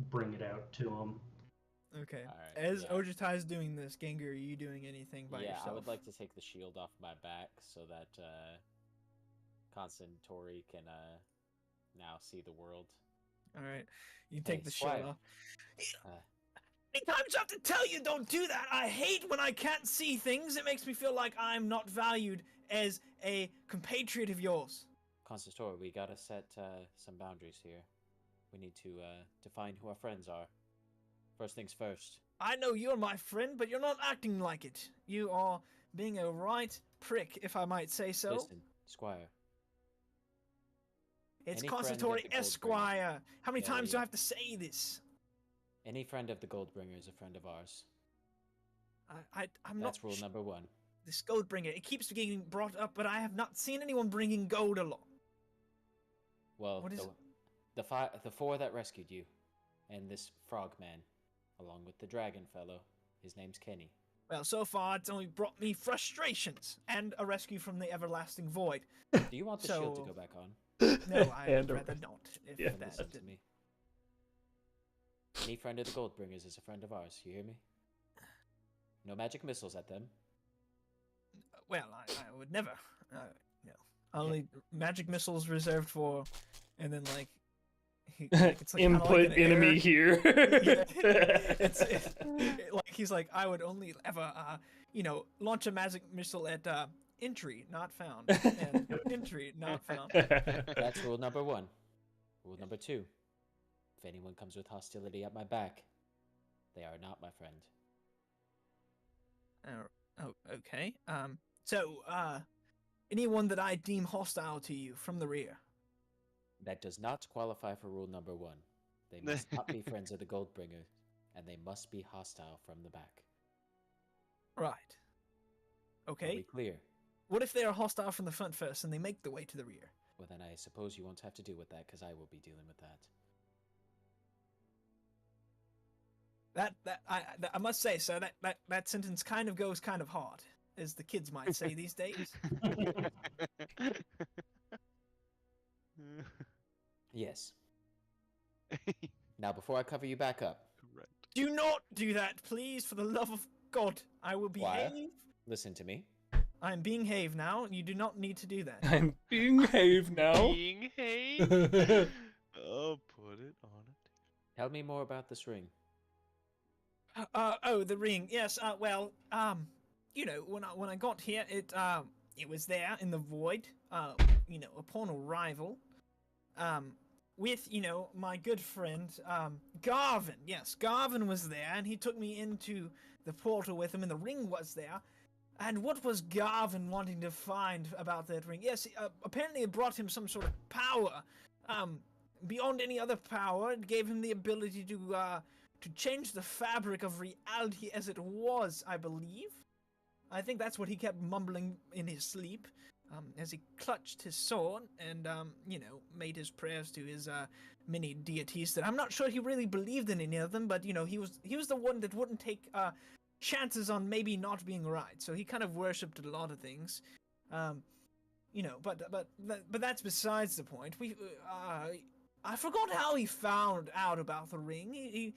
bring it out to him. Okay. Alright, As yeah. Ojitai is doing this, Gengar, are you doing anything by yourself? I would like to take the shield off my back so that Constant Tori can now see the world. All right. You take Hey, the shield Squire. off. Uh, Many times I have to tell you don't do that. I hate when I can't see things. It makes me feel like I'm not valued as a compatriot of yours. Constant Tori, we gotta set some boundaries here. We need to define who our friends are. First things first. I know you're my friend, but you're not acting like it. You are being a right prick, if I might say so. Listen, Squire. It's Any friend of Consultory the Goldbringer. Esquire. How many Yeah, times do I yeah. have to say this? Any friend of the Goldbringer is a friend of ours. I'm not. That's rule number one. This gold bringer. It keeps getting brought up, but I have not seen anyone bringing gold along. Well, What is the four that rescued you, and this frogman, along with the dragon fellow. His name's Kenny. Well, so far it's only brought me frustrations and a rescue from the everlasting void. Do you want the shield to So- go back on? No, I'd And a rather res- not. If Yeah. Then that listen to me. Any friend of the Goldbringers is a friend of ours. You hear me? No magic missiles at them. Well, I would never. No. Only magic missiles reserved for, and then like, it's like kinda like Input an enemy error. here. It's like he's like, I would only ever, launch a magic missile at entry not found, and entry not found. That's rule number one. Rule number two. If anyone comes with hostility at my back, they are not my friend. Okay. So, anyone that I deem hostile to you from the rear. That does not qualify for rule number one. They must not be friends of the Goldbringer, and they must be hostile from the back. Right. Are Okay. we clear? What if they are hostile from the front first and they make the way to the rear? Well, then I suppose you won't have to deal with that, because I will be dealing with that. I must say, sir, that sentence kind of goes kind of hard, as the kids might say these days. Yes. Now, before I cover you back up, Correct. Do not do that, please, for the love of God. I will Why? behave. listen to me. I am being have now. You do not need to do that. I'm being have now. Being hay. Oh, put it on it. Tell me more about this ring. The ring. Yes. When I got here, it was there in the void. Upon arrival, with my good friend Garvin. Yes, Garvin was there, and he took me into the portal with him, and the ring was there. And what was Garvin wanting to find about that ring? Yes, apparently it brought him some sort of power. Beyond any other power, it gave him the ability to change the fabric of reality as it was, I believe. I think that's what he kept mumbling in his sleep, as he clutched his sword and, made his prayers to his many deities that I'm not sure he really believed in any of them, but, he was the one that wouldn't take chances on maybe not being right. So he kind of worshipped a lot of things. But that's besides the point. I forgot how he found out about the ring. He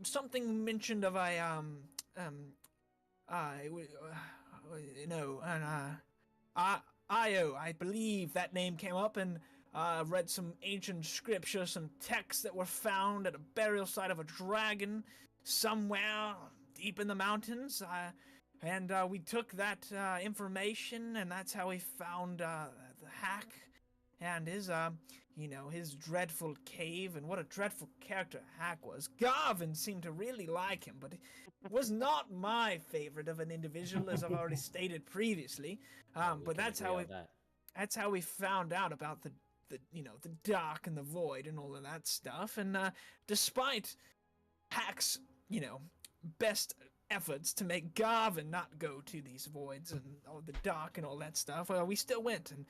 something mentioned of I believe that name came up, and read some ancient scripture, some texts that were found at a burial site of a dragon somewhere deep in the mountains. And we took that information, and that's how we found the hack and his dreadful cave, and what a dreadful character Hack was. Garvin seemed to really like him, but he was not my favorite of an individual, as I've already stated previously. We But can that's agree how on that. that's how we found out about the the dark and the void and all of that stuff. And despite Hack's, best efforts to make Garvin not go to these voids and all the dark and all that stuff, we still went. And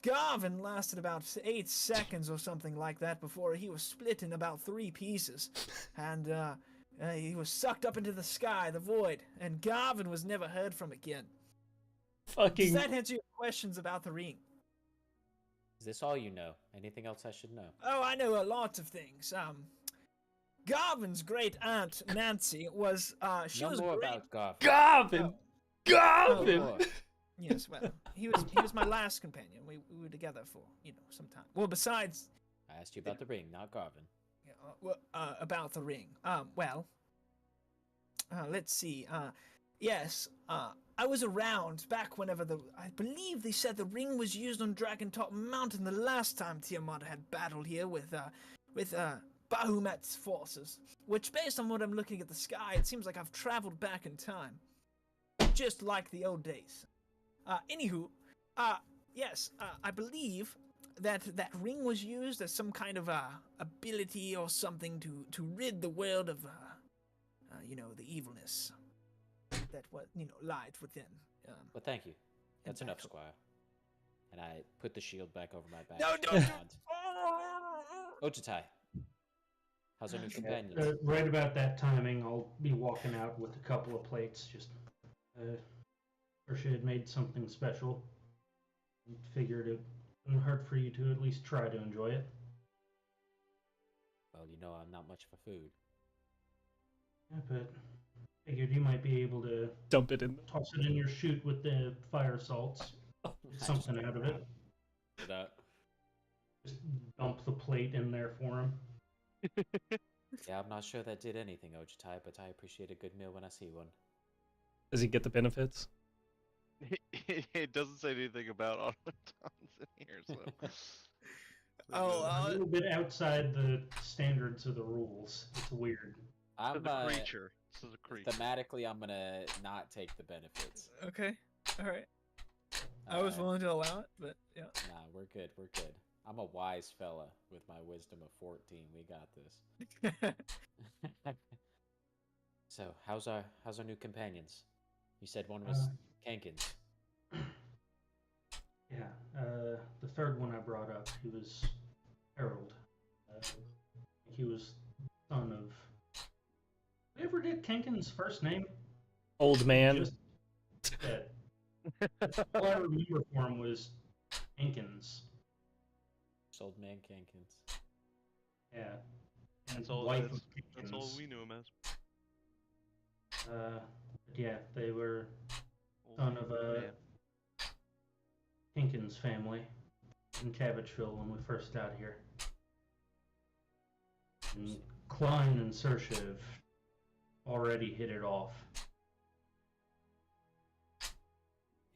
Garvin lasted about 8 seconds or something like that before he was split in about 3 pieces. And he was sucked up into the sky, the void, and Garvin was never heard from again. Fucking. Does that answer your questions about the ring? Is this all you know? Anything else I should know? Oh, I know a lot of things. Garvin's great aunt Nancy was she No was more great. about Garvin. Garvin! Garvin! Oh, Yes, well, he was my last companion. We were together for some time. Well, besides I asked you about the ring, not Garvin. about the ring. Let's see. Yes. I was around back whenever I believe they said the ring was used on Dragon Top Mountain the last time Tiamat had battled here with Bahumet's forces. Which, based on what I'm looking at the sky, it seems like I've traveled back in time, just like the old days. Anywho, yes, I believe that ring was used as some kind of ability or something to rid the world of the evilness that lied within. Well, thank you. That's enough, Squire. And I put the shield back over my back. No, don't. Otatai, how's our new companions? Right about that timing, I'll be walking out with a couple of plates. Just, Ursha had made something special. Figured it wouldn't hurt for you to at least try to enjoy it. Well, I'm not much for food. Yeah, but figured you might be able to Dump it in. toss it in your chute with the fire salts. Get something out of it. That. Just dump the plate in there for him. Yeah, I'm not sure that did anything, Otatai, but I appreciate a good meal when I see one. Does he get the benefits? It doesn't say anything about automatons in here, so. A little bit outside the standards of the rules. It's weird. I'm the creature. This is a creature. Thematically, I'm gonna not take the benefits. Okay, all right. I was willing to allow it, but yeah. Nah, we're good. We're good. I'm a wise fella with my wisdom of 14. We got this. So, how's our new companions? You said one was Kankins. Yeah, the third one I brought up, he was Harold. He was son of. We ever did Kenkin's first name? Old man. Just dead. All I remember for him was Jenkins. Old man Kankins. Yeah. And That's all. wife of That's all we knew him as. Yeah, they were Old son of a man. Jenkins family in Cabbageville when we first got here. And Klein and Saoirse have already hit it off.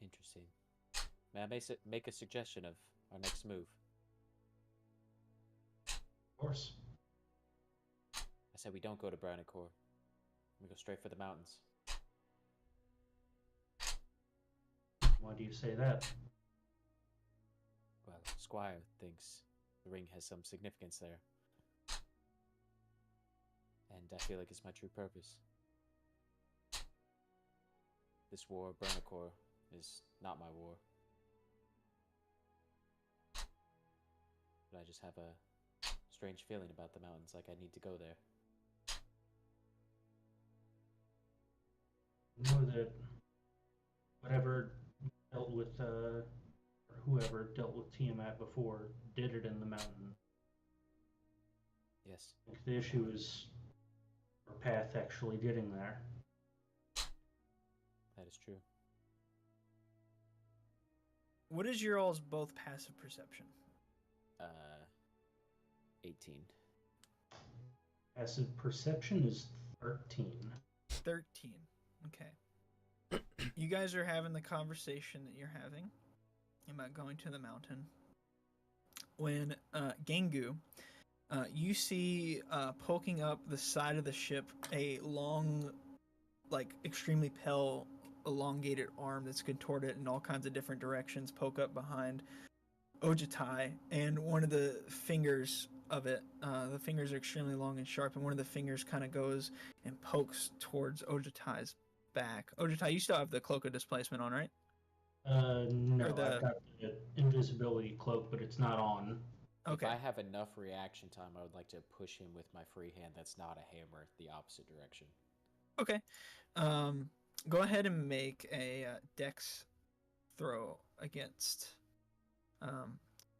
Interesting. May I make a suggestion of our next move? Of course. I said we don't go to Brownicore. We go straight for the mountains. Why do you say that? Well, Squire thinks the ring has some significance there. And I feel like it's my true purpose. This war of Brownicore is not my war. But I just have a strange feeling about the mountains, like I need to go there. You know that whatever dealt with, or whoever dealt with Tiamat before did it in the mountain. Yes. I think the issue is our path actually getting there. That is true. What is your all's both passive perception? 18. Passive perception is 13. 13. Okay. You guys are having the conversation that you're having about going to the mountain. When Gengu, you see poking up the side of the ship a long, like extremely pale, elongated arm that's contorted in all kinds of different directions poke up behind Ojitai, and one of the fingers of it, the fingers are extremely long and sharp, and one of the fingers kind of goes and pokes towards Ojitai's back. Ojitai, you still have the cloak of displacement on, right? No, Or the- I've got the invisibility cloak, but it's not on. If Okay. I have enough reaction time, I would like to push him with my free hand that's not a hammer the opposite direction. Okay. Go ahead and make a dex throw against,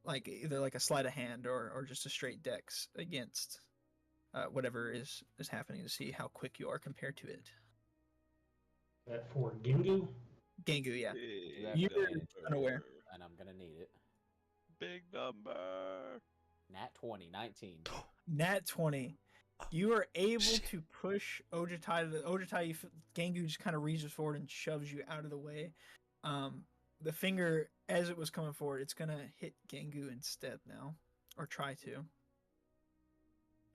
like either like a sleight of hand or just a straight dex against whatever is happening to see how quick you are compared to it. That for Gingu? Gengu, yeah. You have You're advantage, unaware. and I'm gonna need it. Big number. Nat 20, 19. Nat 20. You are able to push Ojitai. Ojitai, Gengu just kind of reaches forward and shoves you out of the way. The finger, as it was coming forward, it's gonna hit Gengu instead now, or try to.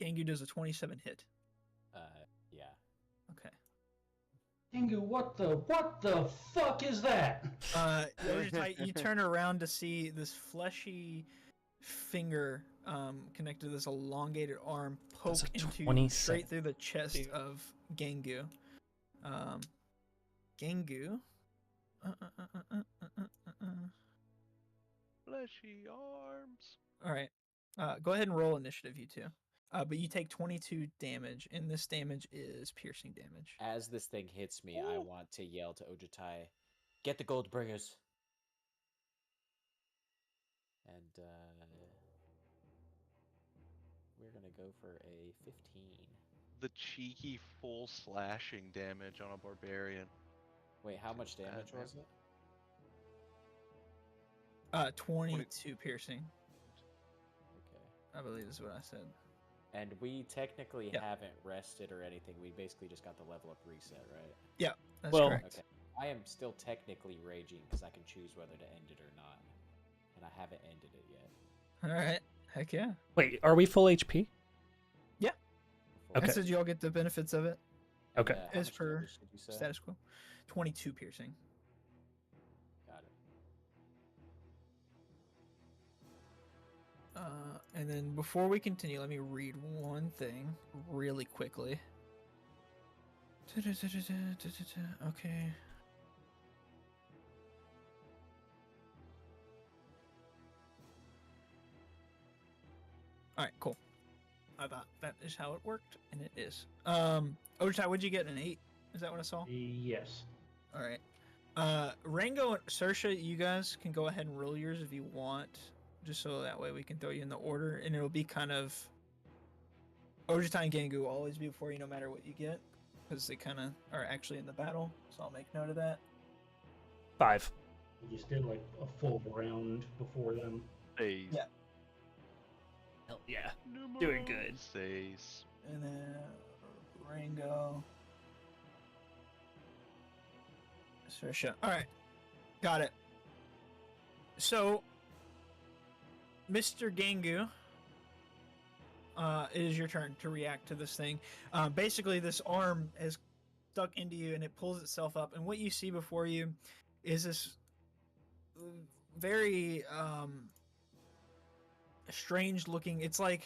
Gengu does a 27 hit. Yeah. Okay. Gingu, what the fuck is that? Ojitai, you turn around to see this fleshy finger connected to this elongated arm poke That's a into 27. straight through the chest of Gengu. Gengu. Fleshy arms. All right. Go ahead and roll initiative, you two. But you take 22 damage, and this damage is piercing damage. As this thing hits me, I want to yell to Ojitai, "Get the gold bringers!" And we're gonna go for a 15. The cheeky full slashing damage on a barbarian. Wait, how much Bad, damage man. was it? 22 piercing, Okay. I believe is what I said. And we technically Yeah. haven't rested or anything. We basically just got the level up reset, right? That's Well- correct. Okay. I am still technically raging because I can choose whether to end it or not. And I haven't ended it yet. All right. Heck yeah. Wait, are we full HP? I Okay. said you all get the benefits of it. Okay. How As much per damage did you say? Status quo. 22 piercing. Got it. And then before we continue, let me read one thing really quickly. Okay. All right, cool. I thought that is how it worked, and it is. Ojitai, what'd you get? An 8? Is that what I saw? Yes. All right. Rango and Saoirse, you guys can go ahead and roll yours if you want, just so that way we can throw you in the order, and it'll be kind of Ojitai and Gengu will always be before you, no matter what you get, because they kind of are actually in the battle. So I'll make note of that. 5. We just did like a full round before them. Seis. Yeah. Hell yeah. Numero Doing good. Seis. And then Rango, Saoirse. All right, got it. So, Mr. Gengu, it is your turn to react to this thing. Basically, this arm has stuck into you and it pulls itself up. And what you see before you is this very strange looking. It's like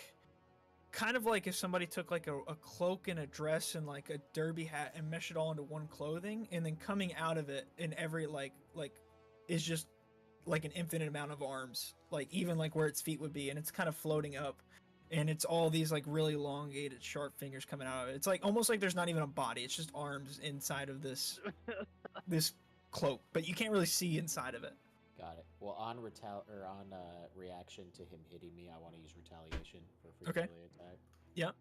kind of like if somebody took like a cloak and a dress and like a derby hat and meshed it all into one clothing, and then coming out of it in every like is just like an infinite amount of arms, like even like where its feet would be, and it's kind of floating up, and it's all these like really elongated sharp fingers coming out of it. It's like almost like there's not even a body, it's just arms inside of this this cloak, but you can't really see inside of it. Got it. Well, on reaction to him hitting me, I want to use retaliation for a free Okay. melee attack. Yep.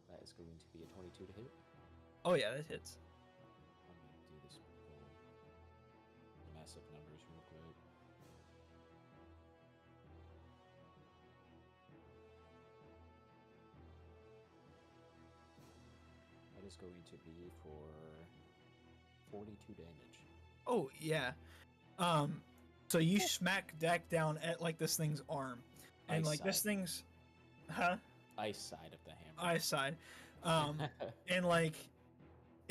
That is going to be a 22 to hit. Oh yeah, that hits. I'm going to do this full mess up numbers real quick. That is going to be for 42 damage. Oh yeah. So you smack Dak down at like this thing's arm, and Ice like this side. thing's, huh? Ice side of the hammer. Eye side, and like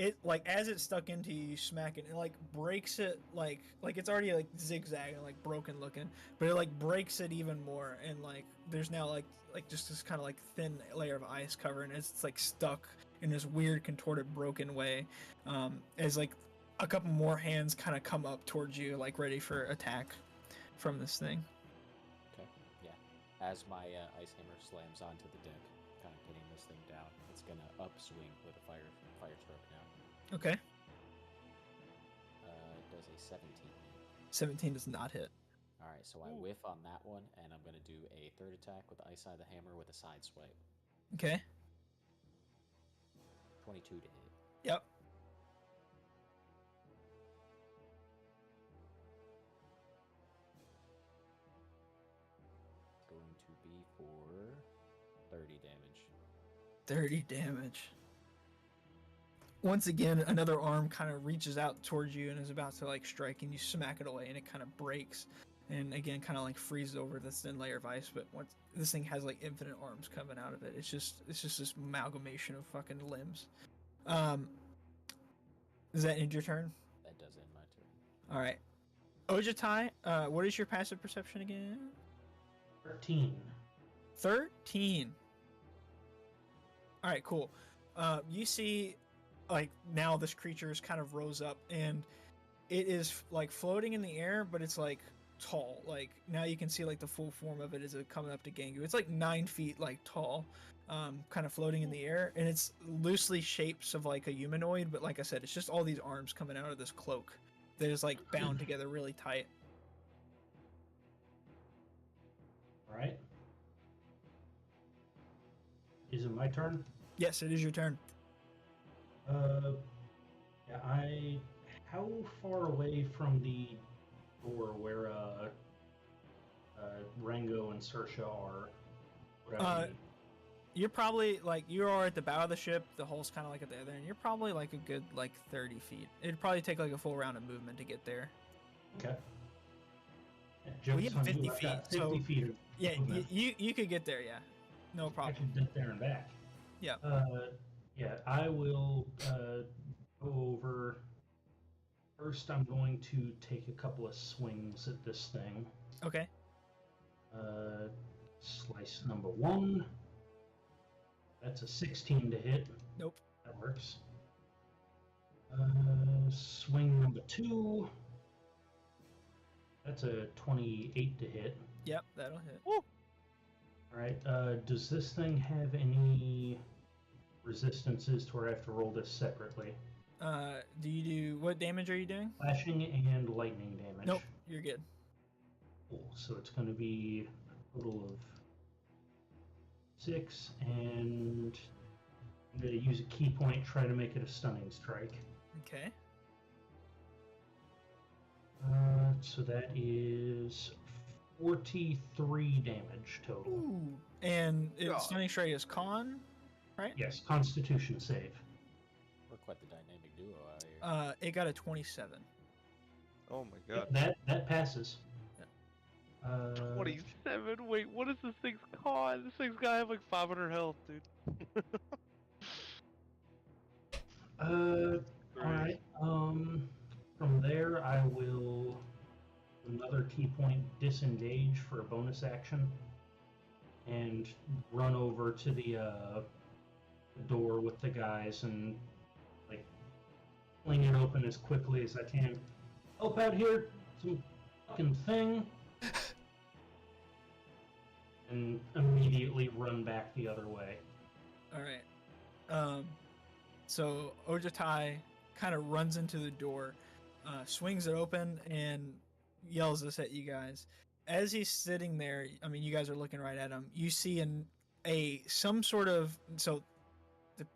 it like as it's stuck into you, you smack it and it like breaks it like it's already like zigzag and like broken looking, but it like breaks it even more, and like there's now like just this kind of like thin layer of ice cover, and it's like stuck in this weird contorted broken way, as like a couple more hands kind of come up towards you like ready for attack from this thing. Okay. Yeah. As my ice hammer slams onto the deck, kind of pinning this thing down, it's gonna upswing with a fire stroke now. Okay. Does a 17. 17 does not hit. All right, so I whiff on that one, and I'm gonna do a third attack with the ice side of the hammer with a side swipe. Okay. 22 to hit. Yep. Going to be for 30 damage. 30 damage. Once again, another arm kind of reaches out towards you and is about to like strike, and you smack it away, and it kind of breaks, and again kind of like freezes over this thin layer of ice. But once this thing has like infinite arms coming out of it, it's just this amalgamation of fucking limbs. Does that end your turn? That does end my turn. All right. Ojitai, what is your passive perception again? 13. 13. All right, cool. You see, like, now this creature is kind of rose up, and it is like floating in the air, but it's like tall. Like now you can see like the full form of it as it coming up to Gangu. It's like 9 feet like tall, kind of floating in the air, and it's loosely shapes of like a humanoid, but like I said, it's just all these arms coming out of this cloak that is like bound together really tight. All right. Is it my turn? Yes, it is your turn. Yeah, how far away from the door where Rango and Saoirse are? would I be? You're probably like you are at the bow of the ship. The hull's kind of like at the other end. You're probably like a good like 30 feet. It'd probably take like a full round of movement to get there. Okay. Well, you Joke's have on 50 you, I've got feet, so- 50 feet of Yeah, movement. you could get there. Yeah, no I problem. can get there and back. Yeah. Yeah, I will go over. First, I'm going to take a couple of swings at this thing. Okay. Slice number 1. That's a 16 to hit. Nope. That works. Swing number 2. That's a 28 to hit. Yep, that'll hit. All right. Does this thing have any resistances to where I have to roll this separately? What damage are you doing? Slashing and lightning damage. Nope, you're good. Cool. So it's going to be a total of 6, and I'm going to use a key point, try to make it a stunning strike. Okay. So that is 43 damage total. Ooh. And stunning strike is con, right? Yes, Constitution save. We're quite the dynamic duo out here. It got a 27. Oh my god. That passes. Yeah. 27? Wait, what is this thing's con? This thing's gotta have like 500 health, dude. Alright. From there, I will another key point disengage for a bonus action and run over to the door with the guys and like fling it open as quickly as I can. Help out here, some fucking thing. And immediately run back the other way. All right. So Ojitai kind of runs into the door, swings it open, and yells this at you guys. As he's sitting there, I mean, you guys are looking right at him. You see some sort of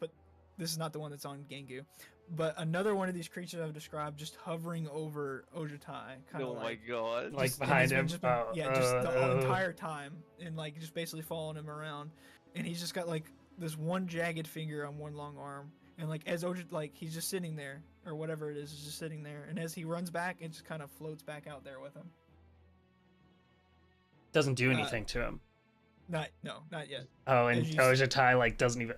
but this is not the one that's on Gangu, but another one of these creatures I've described just hovering over Ojitai, kind of Oh my god. Like just- and behind it's been him. just been- just the whole entire time, and like just basically following him around, and he's just got like this one jagged finger on one long arm, and like as he's just sitting there or whatever it is just sitting there, and as he runs back, it just kind of floats back out there with him. Doesn't do anything to him. Not yet. Oh, and As you Ojatai like doesn't even.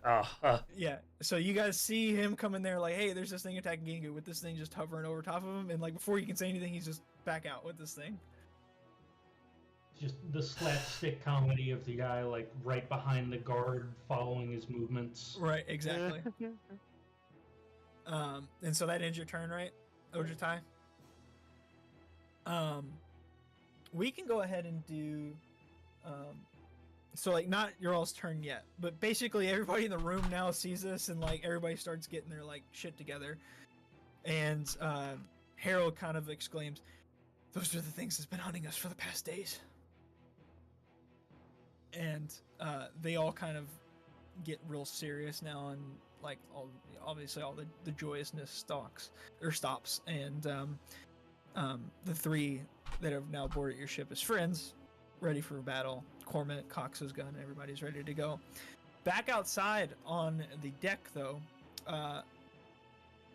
Yeah. So you guys see him come in there like, hey, there's this thing attacking Gingu with this thing just hovering over top of him, and like before you can say anything, he's just back out with this thing. Just the slapstick comedy of the guy like right behind the guard, following his movements. Right. Exactly. And so that ends your turn, right, Ojatai? We can go ahead and do. So like not your all's turn yet, but basically everybody in the room now sees this, and like everybody starts getting their like shit together, and Harold kind of exclaims, "Those are the things that's been hunting us for the past days." And they all kind of get real serious now, and like obviously all the joyousness stops, and the three that have now boarded your ship as friends, ready for battle. Cormit cocks his gun. Everybody's ready to go. Back outside on the deck, though,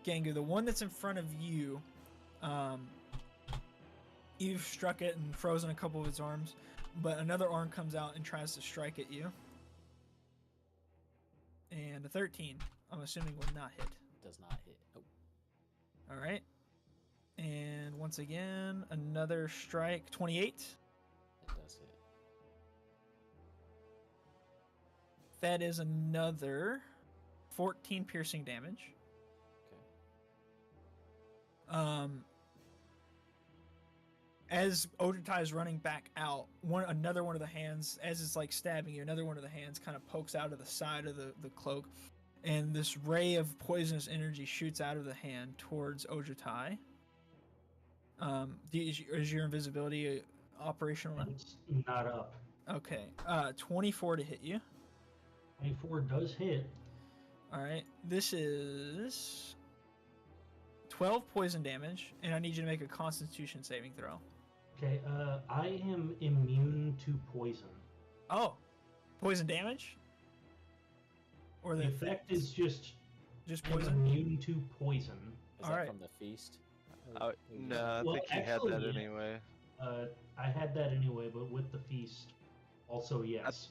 Gangu, the one that's in front of you, you've struck it and frozen a couple of its arms, but another arm comes out and tries to strike at you. And a 13, I'm assuming, will not hit. Does not hit. Nope. All right. And once again, another strike. 28. It does hit. That is another 14 piercing damage. Okay. As Ojatai is running back out, another one of the hands, as it's like stabbing you, another one of the hands kind of pokes out of the side of the cloak, and this ray of poisonous energy shoots out of the hand towards Ojatai. Is your invisibility operational now? It's not up. Okay. 24 to hit you. 24 does hit. All right. This is 12 poison damage, and I need you to make a Constitution saving throw. Okay, I am immune to poison. Oh, poison damage? Or The effect is just I'm poison? immune to poison. Is All that right. from the feast? No, I Well, think he had actually, that yeah. anyway. I had that anyway, but with the feast, also yes.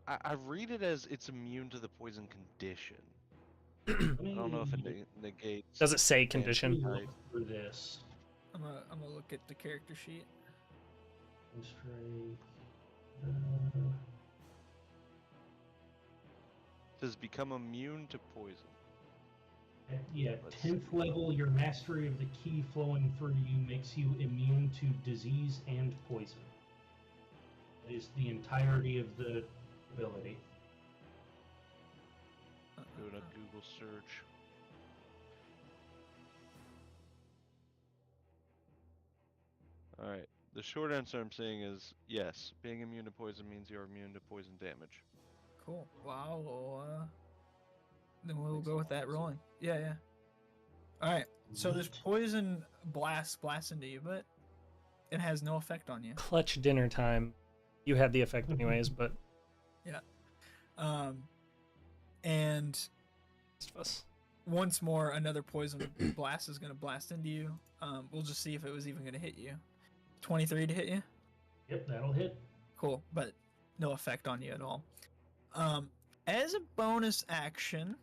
I read it as it's immune to the poison condition. I don't know if it negates. Does it say Let me condition? look through this. I'm gonna look at the character sheet. Straight. Says become immune to poison. Yeah, Let's 10th see. level, your mastery of the key flowing through you makes you immune to disease and poison. That is the entirety of the ability. Doing a Google search. Alright, the short answer I'm saying is yes. Being immune to poison means you're immune to poison damage. Cool. Wow. Then we'll Makes go a with lot that of rolling. Yeah. All right. So this poison blasts into you, but it has no effect on you. Clutch dinner time. You had the effect anyways, but And rest of us. once more, another poison blast is going to blast into you. We'll just see if it was even going to hit you. 23 to hit you? Yep, that'll hit. Cool, but no effect on you at all. As a bonus action,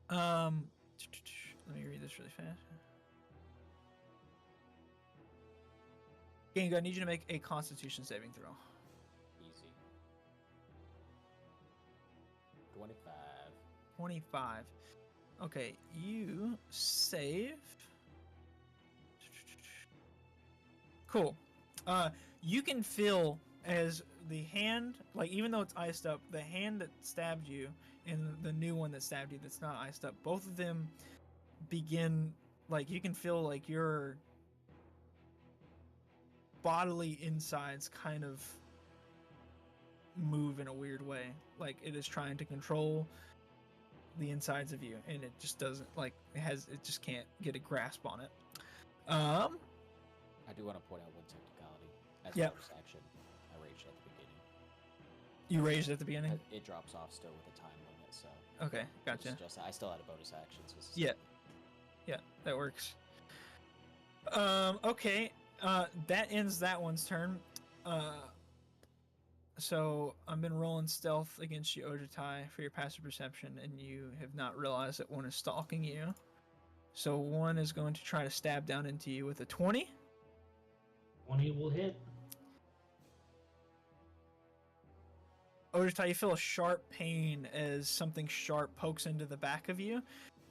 let me read this really fast. Gango, I need you to make a Constitution saving throw. Easy. 25. 25. Okay, you save. Cool. You can feel as the hand, like even though it's iced up, the hand that stabbed you and the new one that stabbed you that's not iced up, both of them begin, like you can feel like your bodily insides kind of move in a weird way. Like it is trying to control the insides of you, and it just doesn't, like it just can't get a grasp on it. I do want to point out one technicality. As Yep. bonus action, I raged at the beginning. You raged at the beginning? It drops off still with a time limit, so. Okay, gotcha. It's just I still had a bonus action, so it's the Yeah. same thing. Yeah, that works. Okay, that ends that one's turn. So I've been rolling stealth against you, Ojitai, for your passive perception, and you have not realized that one is stalking you. So one is going to try to stab down into you with a 20. 20 will hit. Ojitai, you feel a sharp pain as something sharp pokes into the back of you,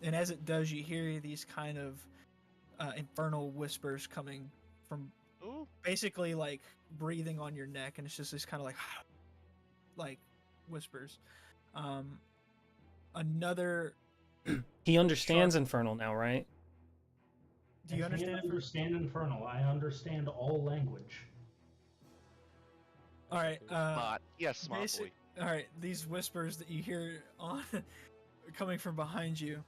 and as it does, you hear these kind of infernal whispers coming from Ooh. basically like breathing on your neck, and it's just this kind of like whispers. Another. He understands Infernal now, right? Do you understand? I understand Infernal. I understand all language. All right. Smart. Yes, smart boy. All right. These whispers that you hear on coming from behind you.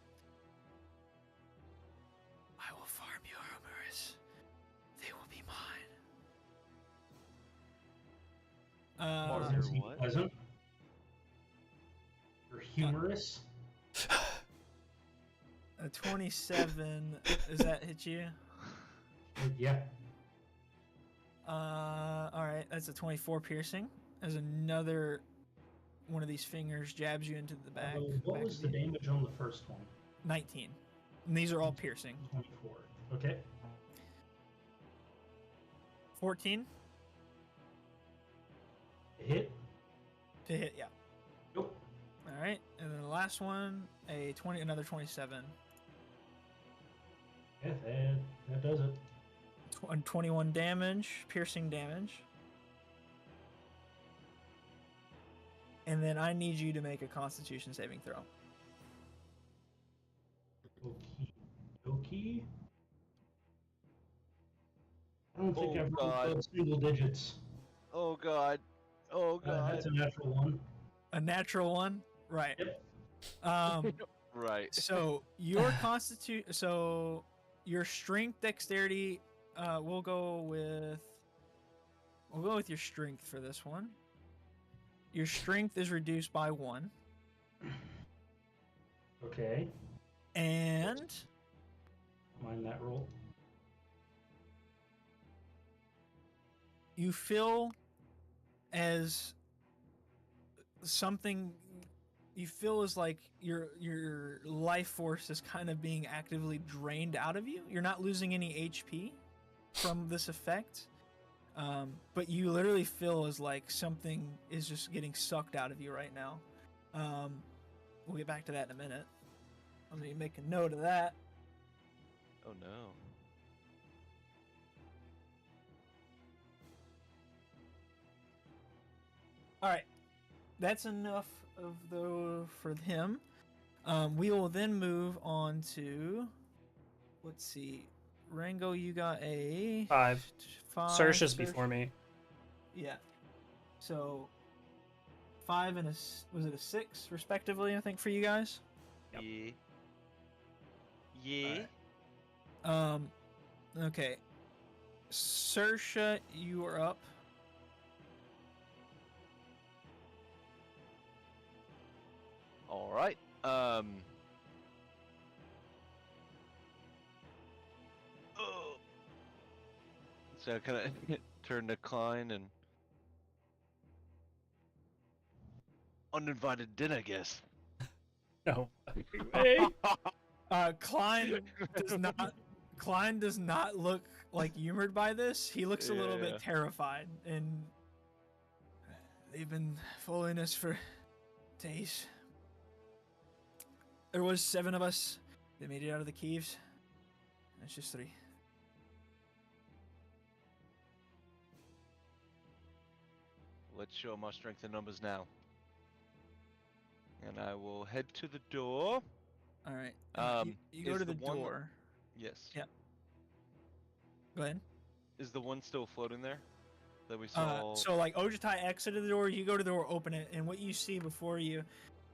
I will farm your rumors. They will be mine. Is he pleasant? Or humorous? A 27. Does that hit you? Yeah. All right. That's a 24 piercing. As another one of these fingers jabs you into the back. What was the damage on the first one? 19. And these are all piercing. 24. Okay. 14 Hit? to hit, yeah. Nope. All right. And then the last one, another 27. Yeah, that does it. 21 damage, piercing damage. And then I need you to make a Constitution saving throw. Okay. I don't think I've God. rolled single digits. Oh god. Oh god. That's a natural one. A natural one? Right. Yep. Right. So your your strength, dexterity, we'll go with your strength for this one. Your strength is reduced by 1. Okay. And Mind that roll. you feel as something you feel as like your life force is kind of being actively drained out of you. You're not losing any HP from this effect, but you literally feel as like something is just getting sucked out of you right now. We'll get back to that in a minute. Let me make a note of that. Oh no. All right, that's enough of those for him. We will then move on to, let's see, Rango, you got a 5. 5. Sersha's before me. Yeah. So 5 and was it a 6 respectively? I think for you guys. Yep. Yeah. Yeah. Right. Okay. Sersha, you are up. All right. So I kind of turn to Klein and uninvited dinner, I guess. No. Hey. Klein does not look like humored by this. He looks a little bit terrified, and they've been following us for days. There was 7 of us that made it out of the caves. It's just 3. Let's show my strength in numbers now. And I will head to the door. All right. You go to the door. Yes. Yeah. Go ahead. Is the one still floating there that we saw? So like Ojitai exited the door, you go to the door, open it, and what you see before you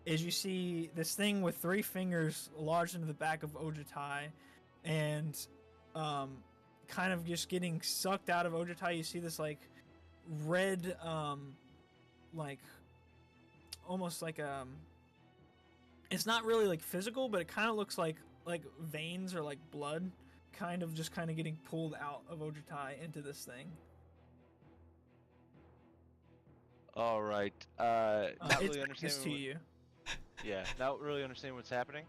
is you see this thing with 3 fingers lodged into the back of Ojitai, and kind of just getting sucked out of Ojitai. You see this like red, like almost like it's not really like physical, but it kind of looks like veins or like blood, kind of getting pulled out of Ojitai into this thing. All right. Not It's really Vegas to understanding. you. Yeah, not really understanding what's happening.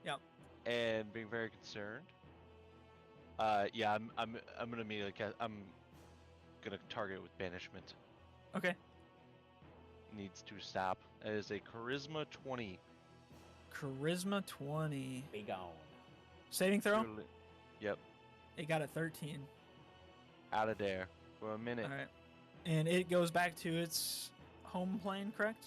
Yep. And being very concerned. Yeah, I'm gonna immediately I'm gonna target with banishment. Okay. Needs to stop. That is a charisma 20. Charisma 20. Be gone. Saving throw? Purely- Yep. It got a 13. Out of there for a minute. All right. And it goes back to its home plane, correct?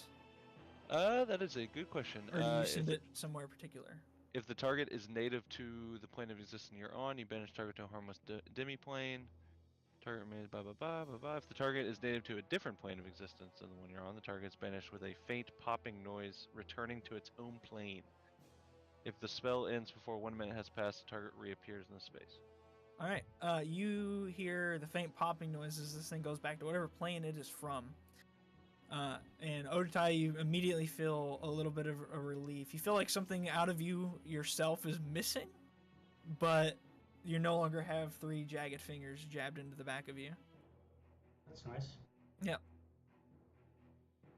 That is a good question. Or do you If send it somewhere particular? If the target is native to the plane of existence you're on, you banish target to a harmless demi-plane. Target remains blah blah blah blah blah. If the target is native to a different plane of existence than the one you're on, the target is banished with a faint popping noise, returning to its own plane. If the spell ends before 1 minute has passed, the target reappears in the space. All right. You hear the faint popping noises. This thing goes back to whatever plane it is from. And Odatai, you immediately feel a little bit of a relief. You feel like something out of you yourself is missing, but you no longer have 3 jagged fingers jabbed into the back of you. That's nice. Yep.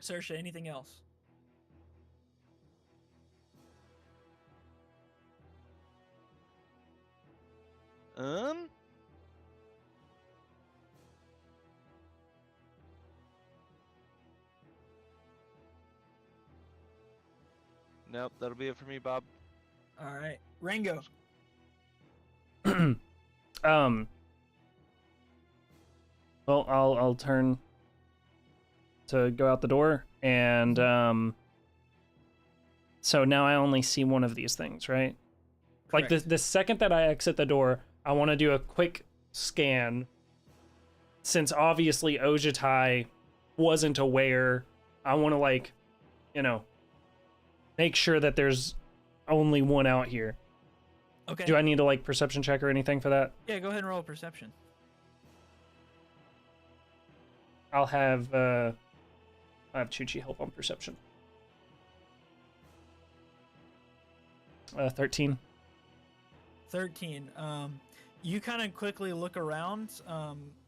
Saoirse, anything else? Nope, that'll be it for me, Bob. All right. Rango. Well, I'll turn to go out the door, and so now I only see one of these things, right? Like Correct. the second that I exit the door, I want to do a quick scan. Since obviously Ojatai wasn't aware, I want to, like, you know, make sure that there's only one out here. Okay. Do I need to, like, perception check or anything for that? Yeah, go ahead and roll a perception. I'll have Chuchi help on perception. 13. 13. You kind of quickly look around,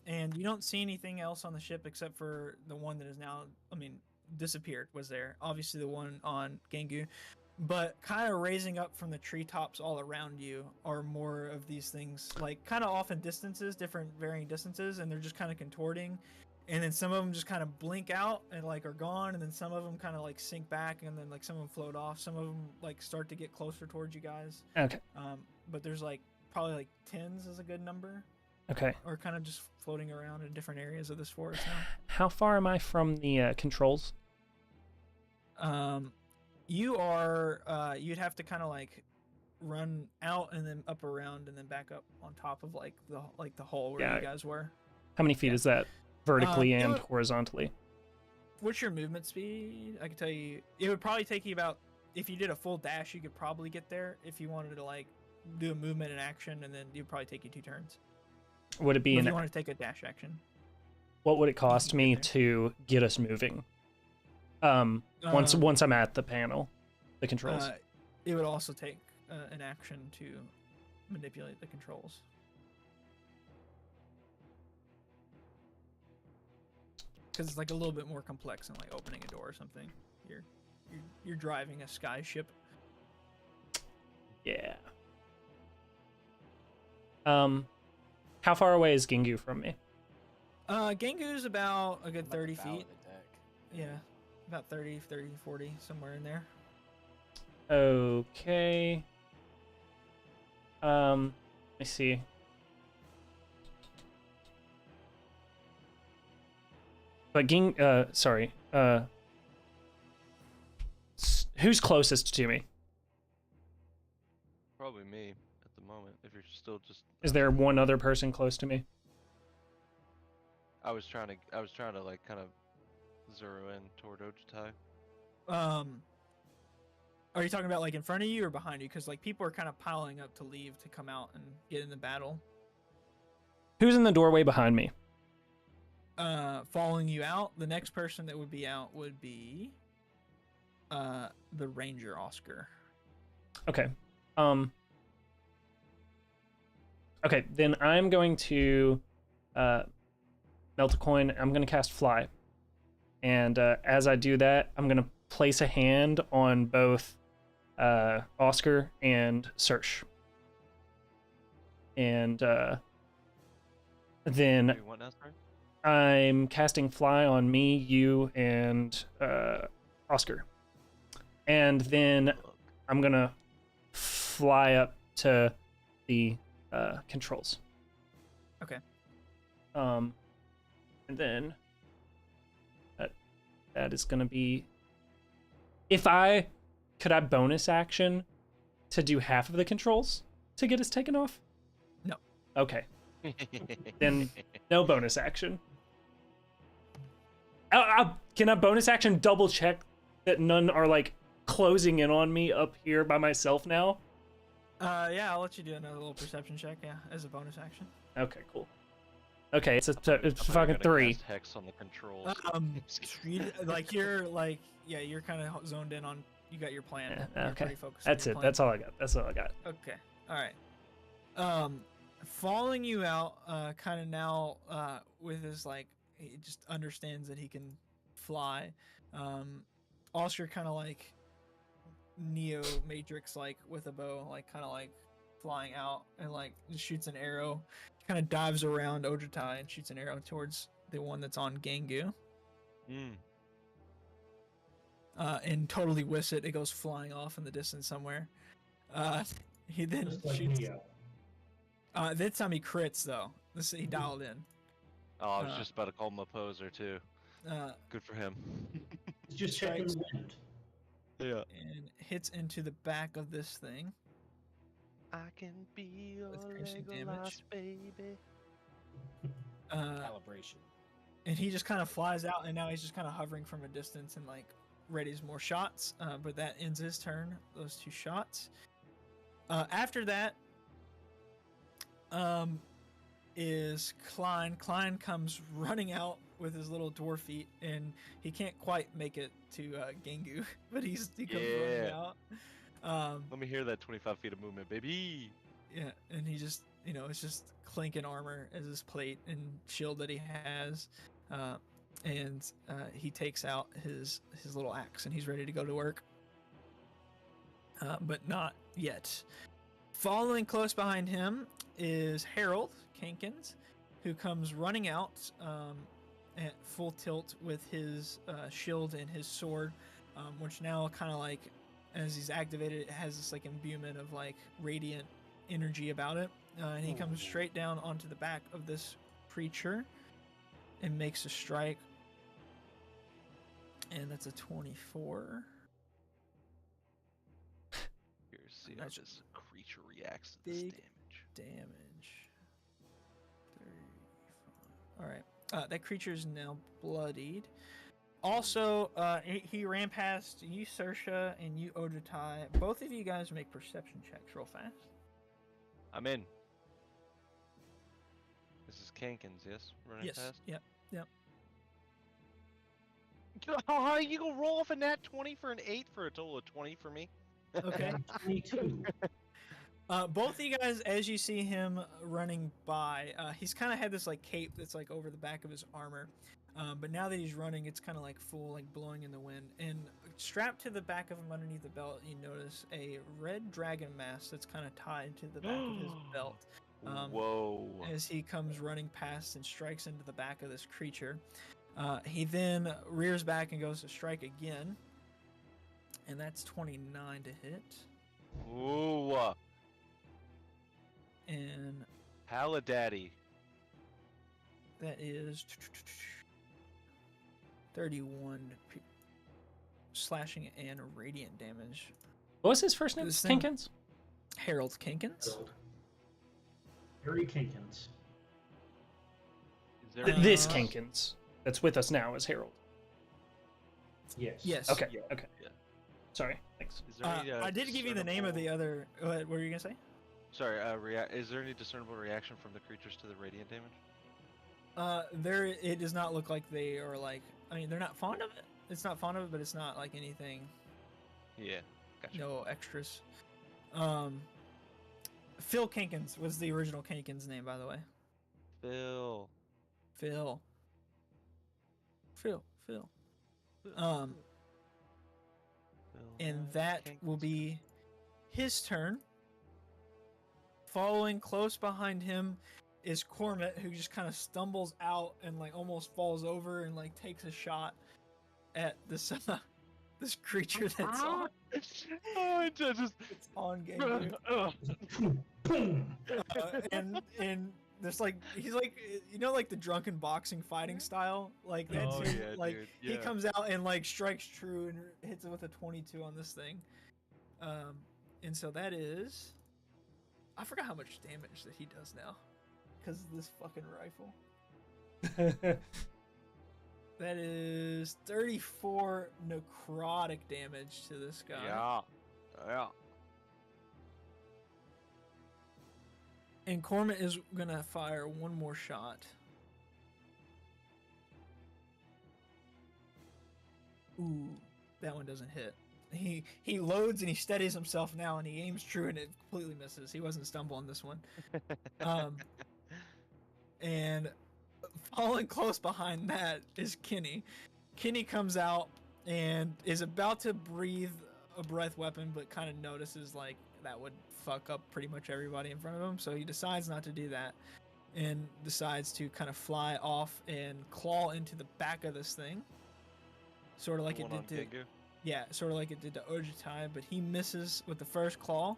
and you don't see anything else on the ship except for the one that is now, disappeared was there. Obviously the one on Gengu. But kind of raising up from the treetops all around you are more of these things, like kind of off in distances, different varying distances, and they're just kind of contorting. And then some of them just kind of blink out and like are gone, and then some of them kind of like sink back, and then like some of them float off. Some of them like start to get closer towards you guys. Okay. But there's like probably like 10s is a good number, Okay. or kind of just floating around in different areas of this forest now. How far am I from the controls? You are you'd have to kind of like run out and then up around and then back up on top of like the hole where Yeah. you guys were. How many feet is that? Vertically it and would- horizontally? What's your movement speed? I can tell you it would probably take you about, if you did a full dash, you could probably get there. If you wanted to like do a movement and action, and then it'd probably take you 2 turns. Would it be If an... you want to take a dash action. What would it cost can me get to get us moving? Once I'm at the panel, the controls. It would also take an action to manipulate the controls. Because it's like a little bit more complex than like opening a door or something. You're driving a sky ship. Yeah. How far away is Gingu from me? Gengu's about a good About the 30 bow feet. of the deck. Yeah, about 30, 40, somewhere in there. Okay. Let me see. But who's closest to me? Probably me at the moment. If you're still just. Is there one other person close to me? I was trying to like kind of zero in toward Ojatai. Are you talking about like in front of you or behind you? Because like people are kind of piling up to leave to come out and get in the battle. Who's in the doorway behind me? Following you out, the next person that would be out would be the Ranger Oscar. Okay. Okay, then I'm going to melt a coin. I'm going to cast Fly. And as I do that, I'm gonna place a hand on both Oscar and Sersh. And then What do you want now, sir? I'm casting Fly on me, you, and Oscar. And then I'm gonna fly up to the controls. Okay. And then that is gonna be. If I could I bonus action to do half of the controls to get us taken off? No. Okay. Then no bonus action. Can I bonus action double check that none are like closing in on me up here by myself now? Yeah, I'll let you do another little perception check. Yeah, as a bonus action. Okay, cool. Okay, it's I'm fucking gonna 3. cast Hex on the controls. You're kind of zoned in on. You got your plan. Yeah, You're okay. pretty focused on That's your it. plan. That's all I got. That's all I got. Okay. All right. Following you out, kind of now, with his like, he just understands that he can fly. Oscar kind of like Neo Matrix, like with a bow, like kind of like flying out and like just shoots an arrow. Kind of dives around Ojutai and shoots an arrow towards the one that's on Gangu. And totally whiffs it. It goes flying off in the distance somewhere. He then Just like shoots. Neo. This time he crits though. He dialed in. Oh, I was just about to call him a poser too. Good for him. It's just checking Strikes. the wind. Yeah. And hits into the back of this thing. I can be your With piercing damage. baby. Calibration. And he just kind of flies out, and now he's just kind of hovering from a distance and like readies more shots. But that ends his turn. Those 2 shots. After that, is Klein. Klein comes running out with his little dwarf feet, and he can't quite make it to Gangu, but he comes running out. Let me hear that 25 feet of movement, baby. Yeah, and he just, it's just clinking armor as his plate and shield that he has, and he takes out his little axe and he's ready to go to work, but not yet. Following close behind him is Harold Kankins, who comes running out at full tilt with his shield and his sword, which now kind of like, as he's activated, it has this like imbuement of like radiant energy about it, and he comes straight down onto the back of this creature and makes a strike, and that's a 24. Here, see how That's this creature reacts to this big damage. Damage. 35. All right. That creature is now bloodied. Also, he ran past you, Saoirse, and you, Ojutai. Both of you guys make perception checks real fast. I'm in. This is Kankins, yes? Running Yes. past? Yep. Oh, you gonna roll off a nat 20 for an 8 for a total of 20 for me? Okay. 22. Both of you guys, as you see him running by, he's kind of had this like cape that's like over the back of his armor. But now that he's running, it's kind of like full, like blowing in the wind. And strapped to the back of him underneath the belt, you notice a red dragon mask that's kind of tied to the back of his belt. Whoa. As he comes running past and strikes into the back of this creature. He then rears back and goes to strike again. And that's 29 to hit. Ooh. And Paladaddy. that is 31 slashing and radiant damage. What was his first name? This thing- Kankins? Harold Kankins. Harold. Harry Kankins. Is there This Uh, Kankins that's with us now is Harold. Yes. Yes. Okay, Yeah. okay. Yeah. Sorry, thanks. Is there any, I did give you the name of the discernible- other. What were you gonna say? Sorry, is there any discernible reaction from the creatures to the radiant damage? It does not look like they are like. I mean, they're not fond of it. It's not fond of it, but it's not like anything. Yeah, gotcha. No extras. Phil Kankins was the original Kankins name, by the way. Phil. Phil. And that will be his turn. Following close behind him is Cormit, who just kind of stumbles out and like almost falls over and like takes a shot at this this creature that's on. Oh, it just It's on Gengu. And there's like he's like like the drunken boxing fighting style like that Oh, too. yeah, Like dude, he yeah. comes out and like strikes true and hits it with a 22 on this thing. And so that is I forgot how much damage that he does now because of this fucking rifle. That is 34 necrotic damage to this guy. Yeah. And Cormit is gonna fire one more shot. Ooh, that one doesn't hit. He loads and he steadies himself now and he aims true and it completely misses. He wasn't stumbling this one. And following close behind that is Kenny. Kenny comes out and is about to breathe a breath weapon, but kind of notices like that would fuck up pretty much everybody in front of him. So he decides not to do that and decides to kind of fly off and claw into the back of this thing. Sort of like it did to Gengu? yeah, sort of like it did to Ojitai, but he misses with the first claw.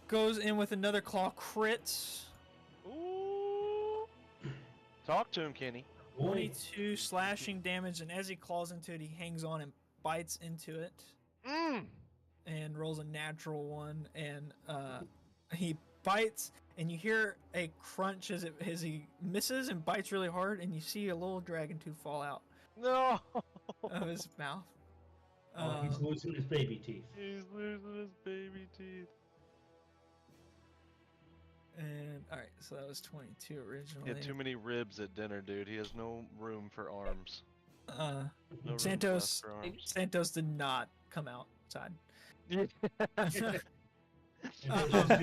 Goes in with another claw, crits. Ooh. Talk to him, Kenny. 22 slashing damage, and as he claws into it, he hangs on and bites into it. And rolls a natural one, and he bites, and you hear a crunch as he misses and bites really hard, and you see a little dragon tooth fall out No. of his mouth. He's losing his baby teeth. He's losing his baby teeth. And all right, so that was 22 He originally. had too many ribs at dinner, dude. He has no room for arms. No room Santos left for arms. Santos did not come outside. And he's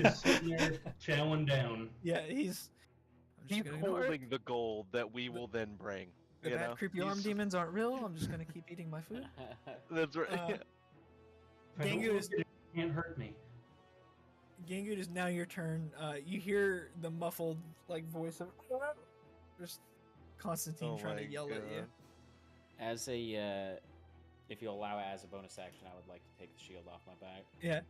just sitting there chowing down. Yeah, he's. I'm just He's gonna ignore it. holding the gold that we will then bring. The you bad know? creepy arm He's- demons aren't real. I'm just gonna keep eating my food. That's right. Uh, If I don't Gengu look is at it, it can't hurt me. Gengu, it is now your turn. You hear the muffled like voice of just Constantine Oh trying to my yell at you. God. As a, if you allow it as a bonus action, I would like to take the shield off my back. Yeah.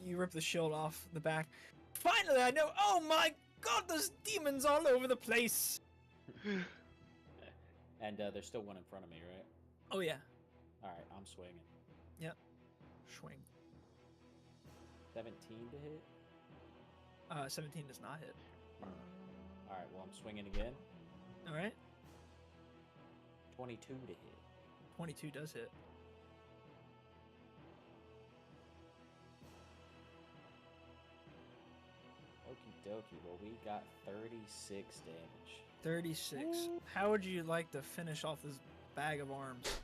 You rip the shield off the back. Finally, I know. Oh my God, there's demons all over the place. And there's still one in front of me, right? Oh yeah. All right, I'm swinging. Swing. 17 to hit. 17 does not hit. All right, well I'm swinging again. All right. 22 to hit. 22 does hit. Okie dokie. Well, we got 36 damage. 36. How would you like to finish off this bag of arms?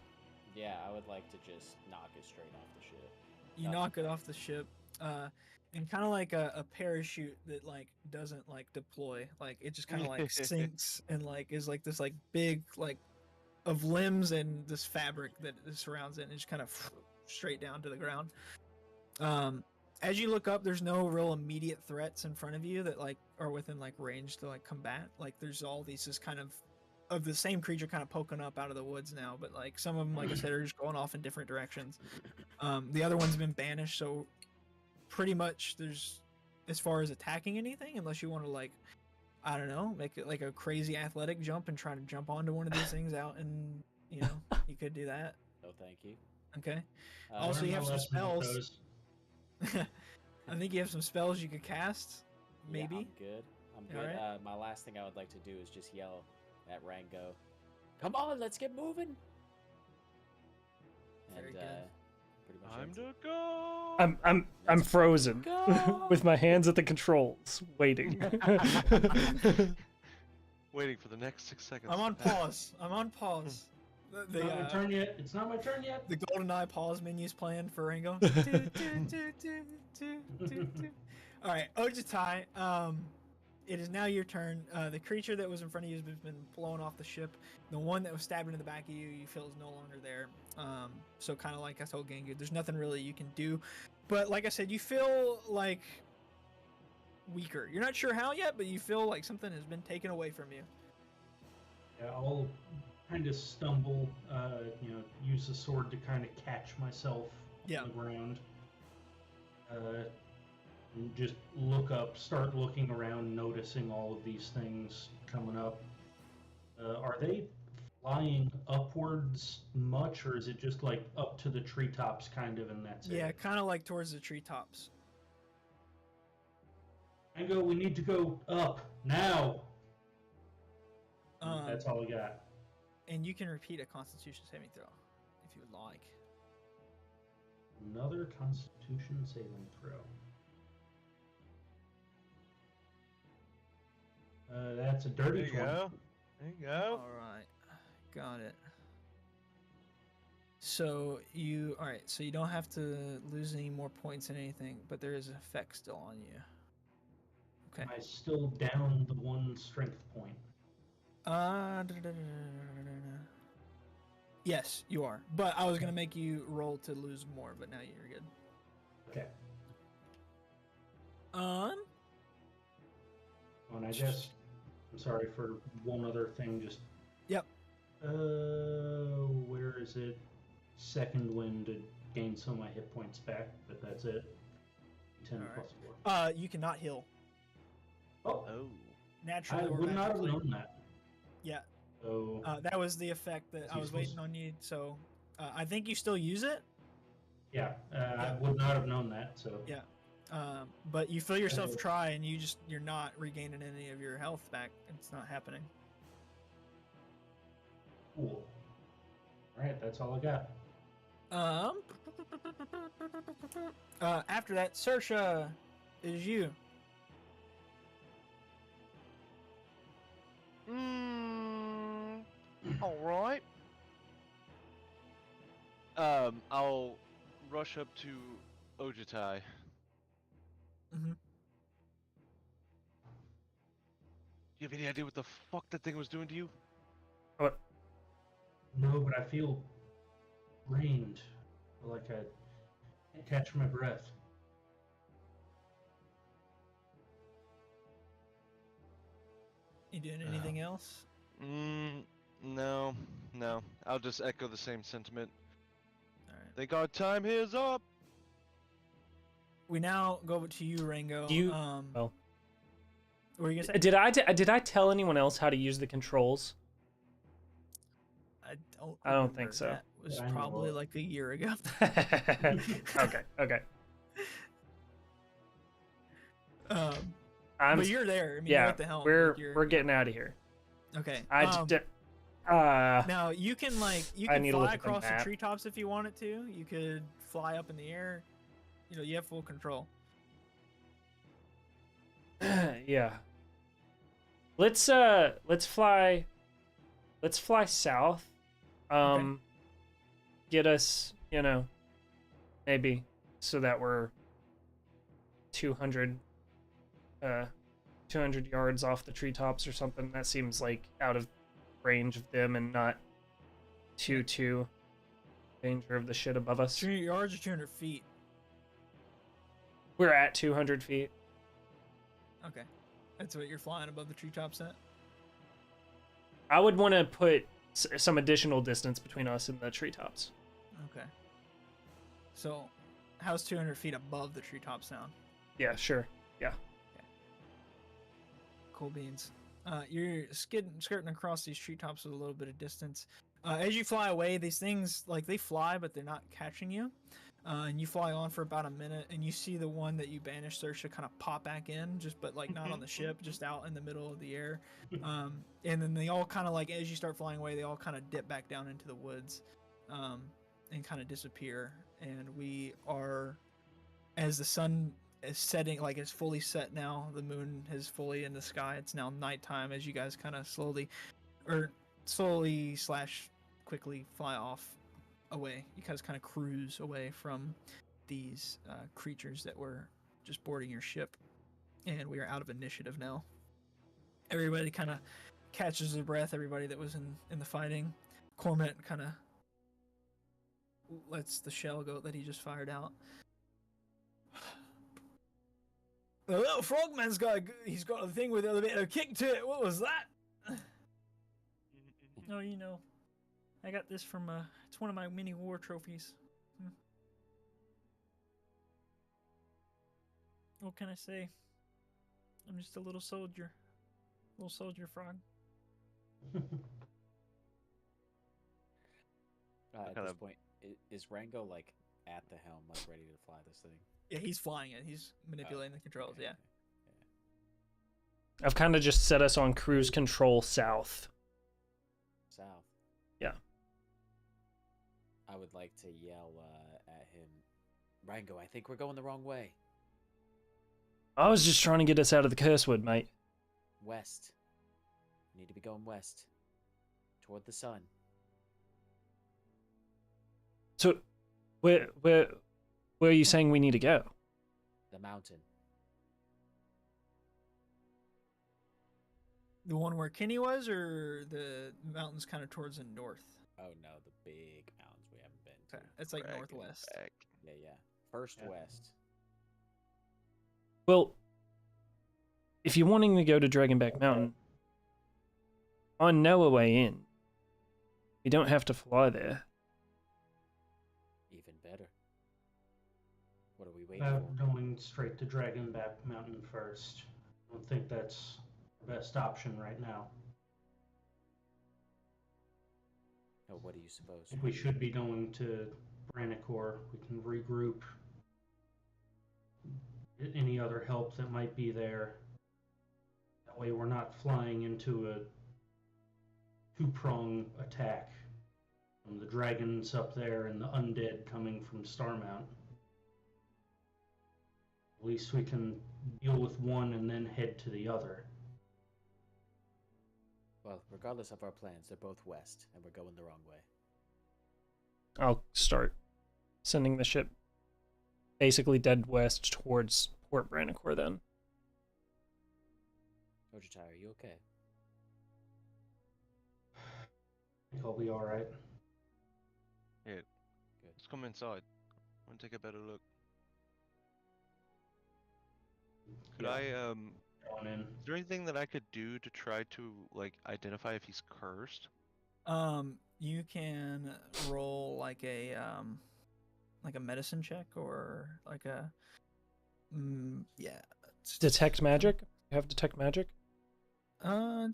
Yeah, I would like to just knock it straight off the ship. You knock it off the ship, and kind of like a parachute that like doesn't like deploy, like it just kind of like sinks and like is like this like big like of limbs and this fabric that surrounds it, and it just kind of straight down to the ground. As you look up, there's no real immediate threats in front of you that like are within like range to like combat. Like there's all these just kind of the same creature kind of poking up out of the woods now, but like some of them, like I said, are just going off in different directions. The other one's been banished, so pretty much there's, as far as attacking anything, unless you want to like, I don't know, make it like a crazy athletic jump and try to jump onto one of these things out, and you know you could do that. No, thank you. Okay. Uh, Also, you Learn have my some lesson with spells. those. I think you have some spells you could cast. Yeah, Maybe. I'm good. I'm good. Alright. My last thing I would like to do is just yell at Rango, "Come on, let's get moving!" Very And good. pretty much Time that's it. to go. I'm frozen Go! with my hands at the controls, waiting. Waiting for the next 6 seconds. I'm on pause. I'm on pause. It's not my turn yet. It's not my turn yet. The golden eye pause menu's playing for Rango. All right, Ojitai. it is now your turn. The creature that was in front of you has been blown off the ship. The one that was stabbed into the back of you, you feel is no longer there. So kind of like I told Gangu, there's nothing really you can do. But like I said, you feel like weaker. You're not sure how yet, but you feel like something has been taken away from you. Yeah, I'll kind of stumble, use the sword to kind of catch myself on the ground. And just look up, start looking around, noticing all of these things coming up. Are they flying upwards much, or is it just like up to the treetops kind of, and that's it? Yeah, kind of like towards the treetops. Mango, we need to go up now. That's all I got. And you can repeat a Constitution saving throw if you would like. Another Constitution saving throw. That's a dirty There you 20. go. There you go. All right, got it. So you So you don't have to lose any more points in anything, but there is an effect still on you. Okay. I still down the one strength point. Yes, you are. But I was gonna make you roll to lose more, but now you're good. Okay. And I guess I'm sorry for one other thing. Just Yep. Where is it? Second wind to gain some of my hit points back, but that's it. 10 All right. plus 4. You cannot heal. Oh, Oh. Naturally I or would not have magically. known that. Yeah. So That was the effect that I was waiting on you. So I think you still use it. yeah, I would not have known that. So Yeah. But you feel yourself try, and you're not regaining any of your health back. It's not happening. cool. All right, that's all I got. After that, Saoirse, is you. All right. I'll rush up to Ojitai. Mm-hmm. You have any idea what the fuck that thing was doing to you? What? No, but I feel drained, like I can't catch my breath. You doing anything else? No. I'll just echo the same sentiment. All right. Think our time here is up. We now go over to you, Rango. Do you? What Well, were you gonna say? did I tell anyone else how to use the controls? I don't. I don't think remember. so. That was I know probably it. like a year ago. Okay. But you're there. I mean, you're Yeah, at the helm. we're getting out of here. Okay. I just Now you can I can need to look fly at the across the map. treetops if you wanted to. You could fly up in the air. You have full control. yeah. Let's fly south. Okay. Get us, maybe so that we're 200 yards off the treetops or something. That seems like out of range of them and not too danger of the shit above us. 200 yards or 200 feet. We're at 200 feet. Okay. That's what you're flying above the treetops at? I would want to put some additional distance between us and the treetops. Okay. So, how's 200 feet above the treetops sound? Yeah, sure. Yeah. Cool beans. You're skirting across these treetops with a little bit of distance. As you fly away, these things, they fly, but they're not catching you. And you fly on for about a minute, and you see the one that you banished, Saoirse, kind of pop back in, but not on the ship, just out in the middle of the air. And then they all kind of as you start flying away, they all kind of dip back down into the woods, and kind of disappear. And we are, as the sun is setting, it's fully set now. The moon is fully in the sky. It's now nighttime as you guys kind of slowly / quickly fly off away. You guys kind of cruise away from these creatures that were just boarding your ship, and we are out of initiative now. Everybody kind of catches their breath. Everybody that was in the fighting. Cormet kind of lets the shell go that he just fired out. The little frogman's he's got a thing with a bit of kick to it. What was that? Oh, you know, I got this from it's one of my mini war trophies. What can I say? I'm just a little soldier frog. At this point, is Rango like at the helm, like ready to fly this thing? Yeah, he's flying it. He's manipulating the controls. Okay, Yeah. okay. I've kind of just set us on cruise control south. South. Yeah. I would like to yell at him, Rango, I think we're going the wrong way. I was just trying to get us out of the Cursewood, mate. West. We need to be going west. Toward the sun. So, where are you saying we need to go? The mountain. The one where Kenny was, or the mountains kind of towards the north? Oh no, the big mountains we haven't been to. Okay. It's like Dragon northwest. back. Yeah. First Yeah. west. Well, if you're wanting to go to Dragonback Mountain, I know a way in. You don't have to fly there. Even better. What are we waiting for? Going straight to Dragonback Mountain first. I don't think that's the best option right now. Oh, what do you suppose? I think we should be going to Brannicore. We can regroup. Any other help that might be there. That way we're not flying into a two-prong attack from the dragons up there and the undead coming from Starmount. At least we can deal with one and then head to the other. Well, regardless of our plans, they're both west, and we're going the wrong way. I'll start sending the ship basically dead west towards Port Brannicore then. Ojitai, are you okay? I think I'll be alright. Yeah. Let's come inside. I want to take a better look. Could I Going in. Is there anything that I could do to try to like identify if he's cursed? You can roll like a medicine check or like a yeah. Detect magic? You have detect magic? I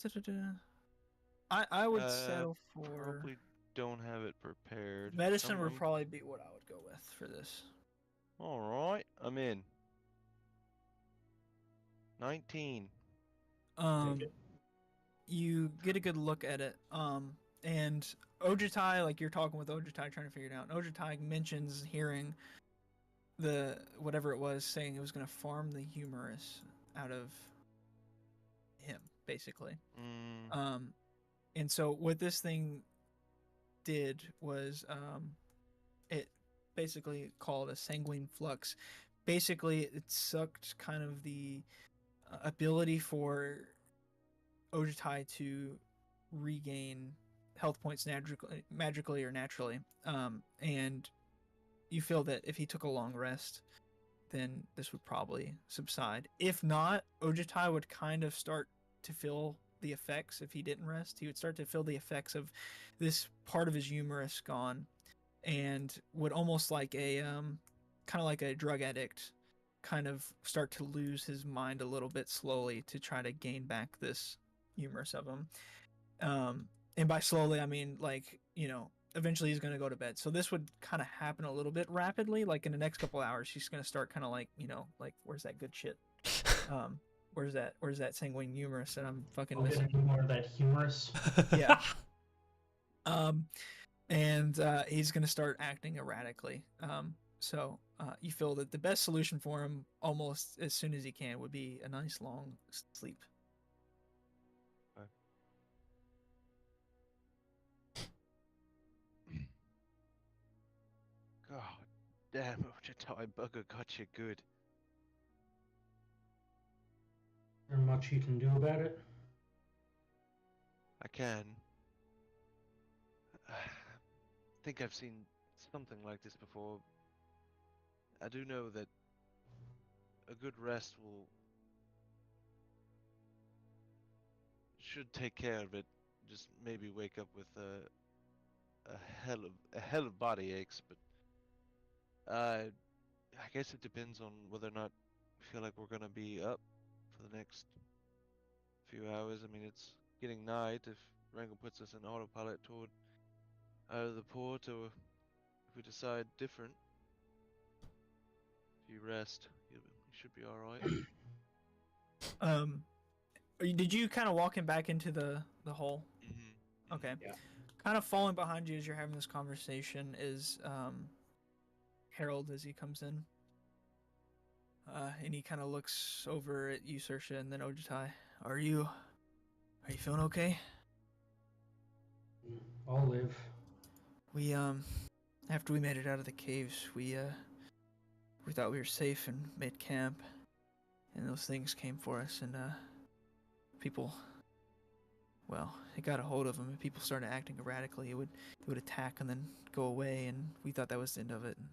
would settle for Probably don't have it prepared. medicine. Would I'm- probably be what I would go with for this. All right, I'm in. 19. You get a good look at it. And Ojitai, like you're talking with Ojitai, trying to figure it out. And Ojitai mentions hearing the whatever it was saying it was going to farm the humerus out of him, basically. And so what this thing did was it basically called a sanguine flux. Basically, it sucked kind of the ability for Ojitai to regain health points magically or naturally. And you feel that if he took a long rest, then this would probably subside. If not, Ojitai would kind of start to feel the effects. If he didn't rest, he would start to feel the effects of this part of his humerus gone, and would almost like a kind of like a drug addict kind of start to lose his mind a little bit slowly to try to gain back this humerus of him. And by slowly, I mean, like, you know, eventually he's going to go to bed. So this would kind of happen a little bit rapidly. Like in the next couple hours, he's going to start kind of like, you know, like, where's that good shit? Where's that sanguine humerus that I'm fucking missing? Getting more of that humorous. Yeah. And he's going to start acting erratically. So you feel that the best solution for him, almost as soon as he can, would be a nice long sleep. God damn, Ojitai bugger got you good. There much you can do about it? I can. I think I've seen something like this before. I do know that a good rest should take care of it. Just maybe wake up with a hell of body aches, but I guess it depends on whether or not we feel like we're gonna be up for the next few hours. I mean, it's getting night. If Rango puts us in autopilot toward either the port, or if we decide different, if you rest, you should be all right. Did you kind of walk him back into the hole? Mm-hmm. Okay. Yeah. Kind of following behind you as you're having this conversation is Harold as he comes in. And he kind of looks over at you, Saoirse, and then Ojitai. Are you feeling okay? I'll live. We after we made it out of the caves, we thought we were safe and made camp, and those things came for us, and people, well, it got a hold of them, and people started acting erratically. They would attack and then go away, and we thought that was the end of it. And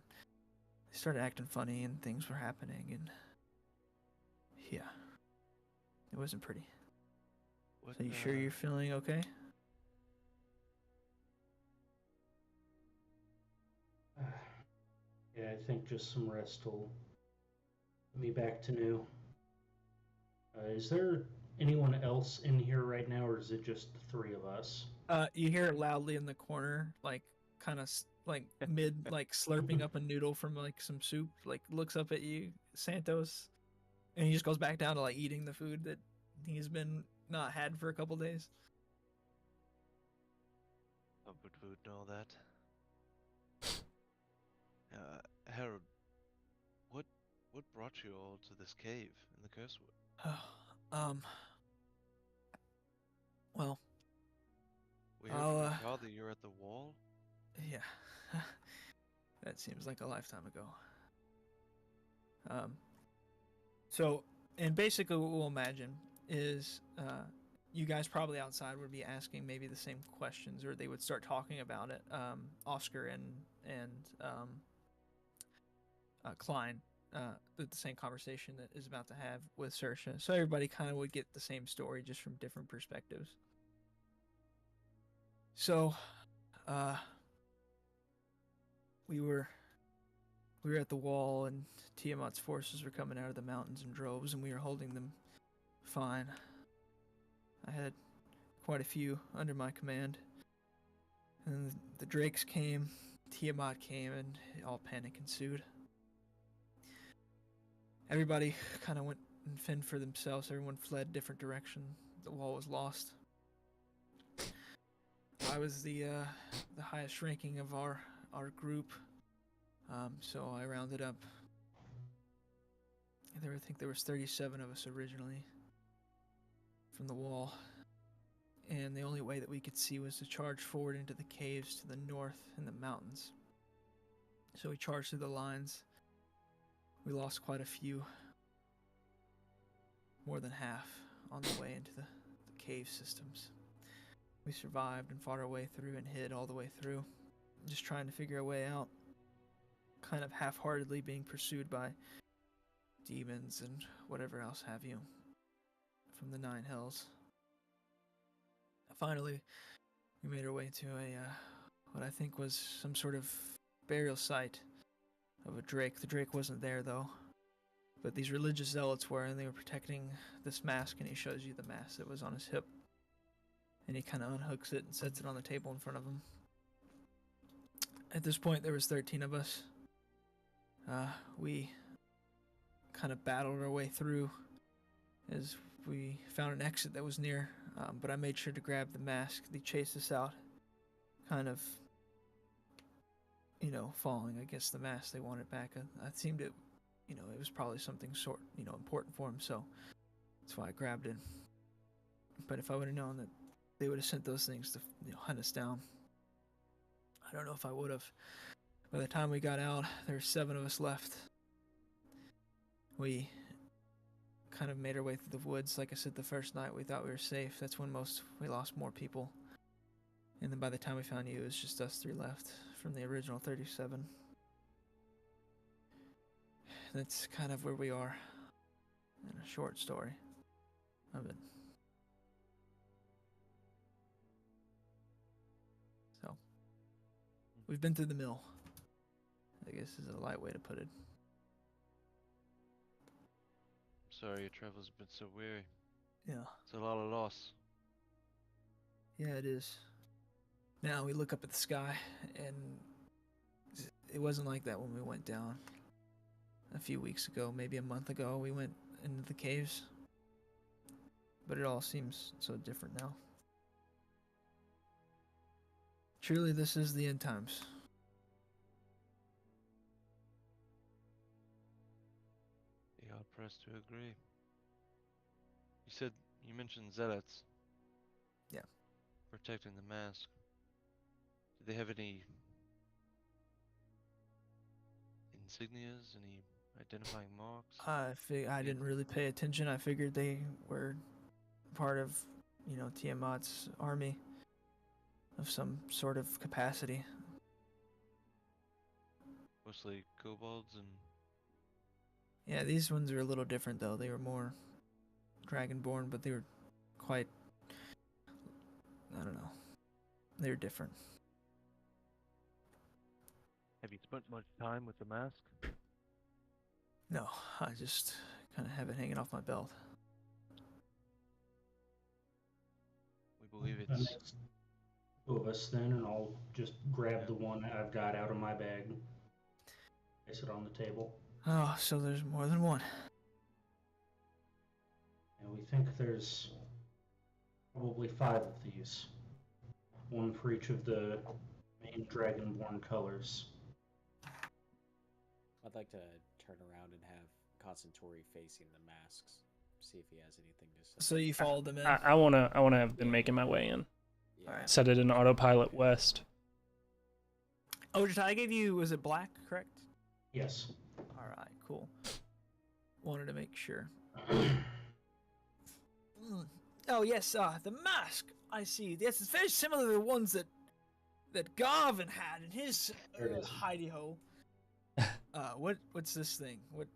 they started acting funny, and things were happening, and yeah, it wasn't pretty. So you sure you're feeling okay? Yeah, I think just some rest will get me back to new. Is there anyone else in here right now, or is it just the three of us? You hear it loudly in the corner, like kind of like mid, like slurping up a noodle from like some soup. Like looks up at you, Santos, and he just goes back down to like eating the food that he's been not had for a couple days. Comfort food and all that. Harold, what brought you all to this cave in the Cursewood? Well, We heard from your father you're at the wall. yeah, that seems like a lifetime ago. So, and basically what we'll imagine is, you guys probably outside would be asking maybe the same questions, or they would start talking about it. Oscar and Klein, the same conversation that is about to have with Saoirse. So everybody kind of would get the same story, just from different perspectives. So, we were at the wall, and Tiamat's forces were coming out of the mountains in droves, and we were holding them fine. I had quite a few under my command. And the Drakes came, Tiamat came, and all panic ensued. Everybody kind of went and fend for themselves. Everyone fled different direction. The wall was lost. I was the highest ranking of our group, so I rounded up. I think there was 37 of us originally from the wall, and the only way that we could see was to charge forward into the caves to the north in the mountains. So we charged through the lines. We lost quite a few, more than half, on the way into the cave systems. We survived and fought our way through and hid all the way through, just trying to figure a way out, kind of half-heartedly being pursued by demons and whatever else have you from the Nine Hells. Finally, we made our way to what I think was some sort of burial site of a Drake. The Drake wasn't there though, but these religious zealots were, and they were protecting this mask, and he shows you the mask that was on his hip. And he kind of unhooks it and sets it on the table in front of him. At this point, there was 13 of us. We kind of battled our way through as we found an exit that was near, but I made sure to grab the mask. They chased us out, kind of, falling. I guess the mask, they wanted back. I seemed it, it was probably something important for him, so that's why I grabbed it. But if I would have known that they would have sent those things to hunt us down, I don't know if I would have. By the time we got out, there were 7 of us left. We kind of made our way through the woods. Like I said, the first night we thought we were safe. That's when we lost more people. And then by the time we found you, it was just us 3 left from the original 37. That's kind of where we are in a short story of it. So, we've been through the mill, I guess is a light way to put it. Sorry your travel's been so weary. Yeah. It's a lot of loss. Yeah, it is. Now we look up at the sky, and it wasn't like that when we went down a few weeks ago, maybe a month ago. We went into the caves, but it all seems so different now. Truly, this is the end times. The hard pressed to agree. You mentioned zealots. Yeah. Protecting the mask. Do they have any insignias, any identifying marks? I didn't really pay attention. I figured they were part of, Tiamat's army of some sort of capacity. Mostly kobolds and... Yeah, these ones are a little different though. They were more dragonborn, but they were quite, I don't know. They were different. Have you spent much time with the mask? No, I just kind of have it hanging off my belt. We believe That it's... makes 2 of us then, and I'll just grab the one I've got out of my bag. Place it on the table. Oh, so there's more than one. And we think there's probably 5 of these. 1 for each of the main dragonborn colors. I'd like to turn around and have Constantori facing the masks. See if he has anything to say. So you followed them in? I wanna have been making my way in. Yeah. Alright. Set it in autopilot west. Oh, I gave you, was it black, correct? Yes. Alright, cool. Wanted to make sure. Oh, yes, the mask. I see. Yes, it's very similar to the ones that Garvin had in his There it is. hidey-hole. What's this thing? What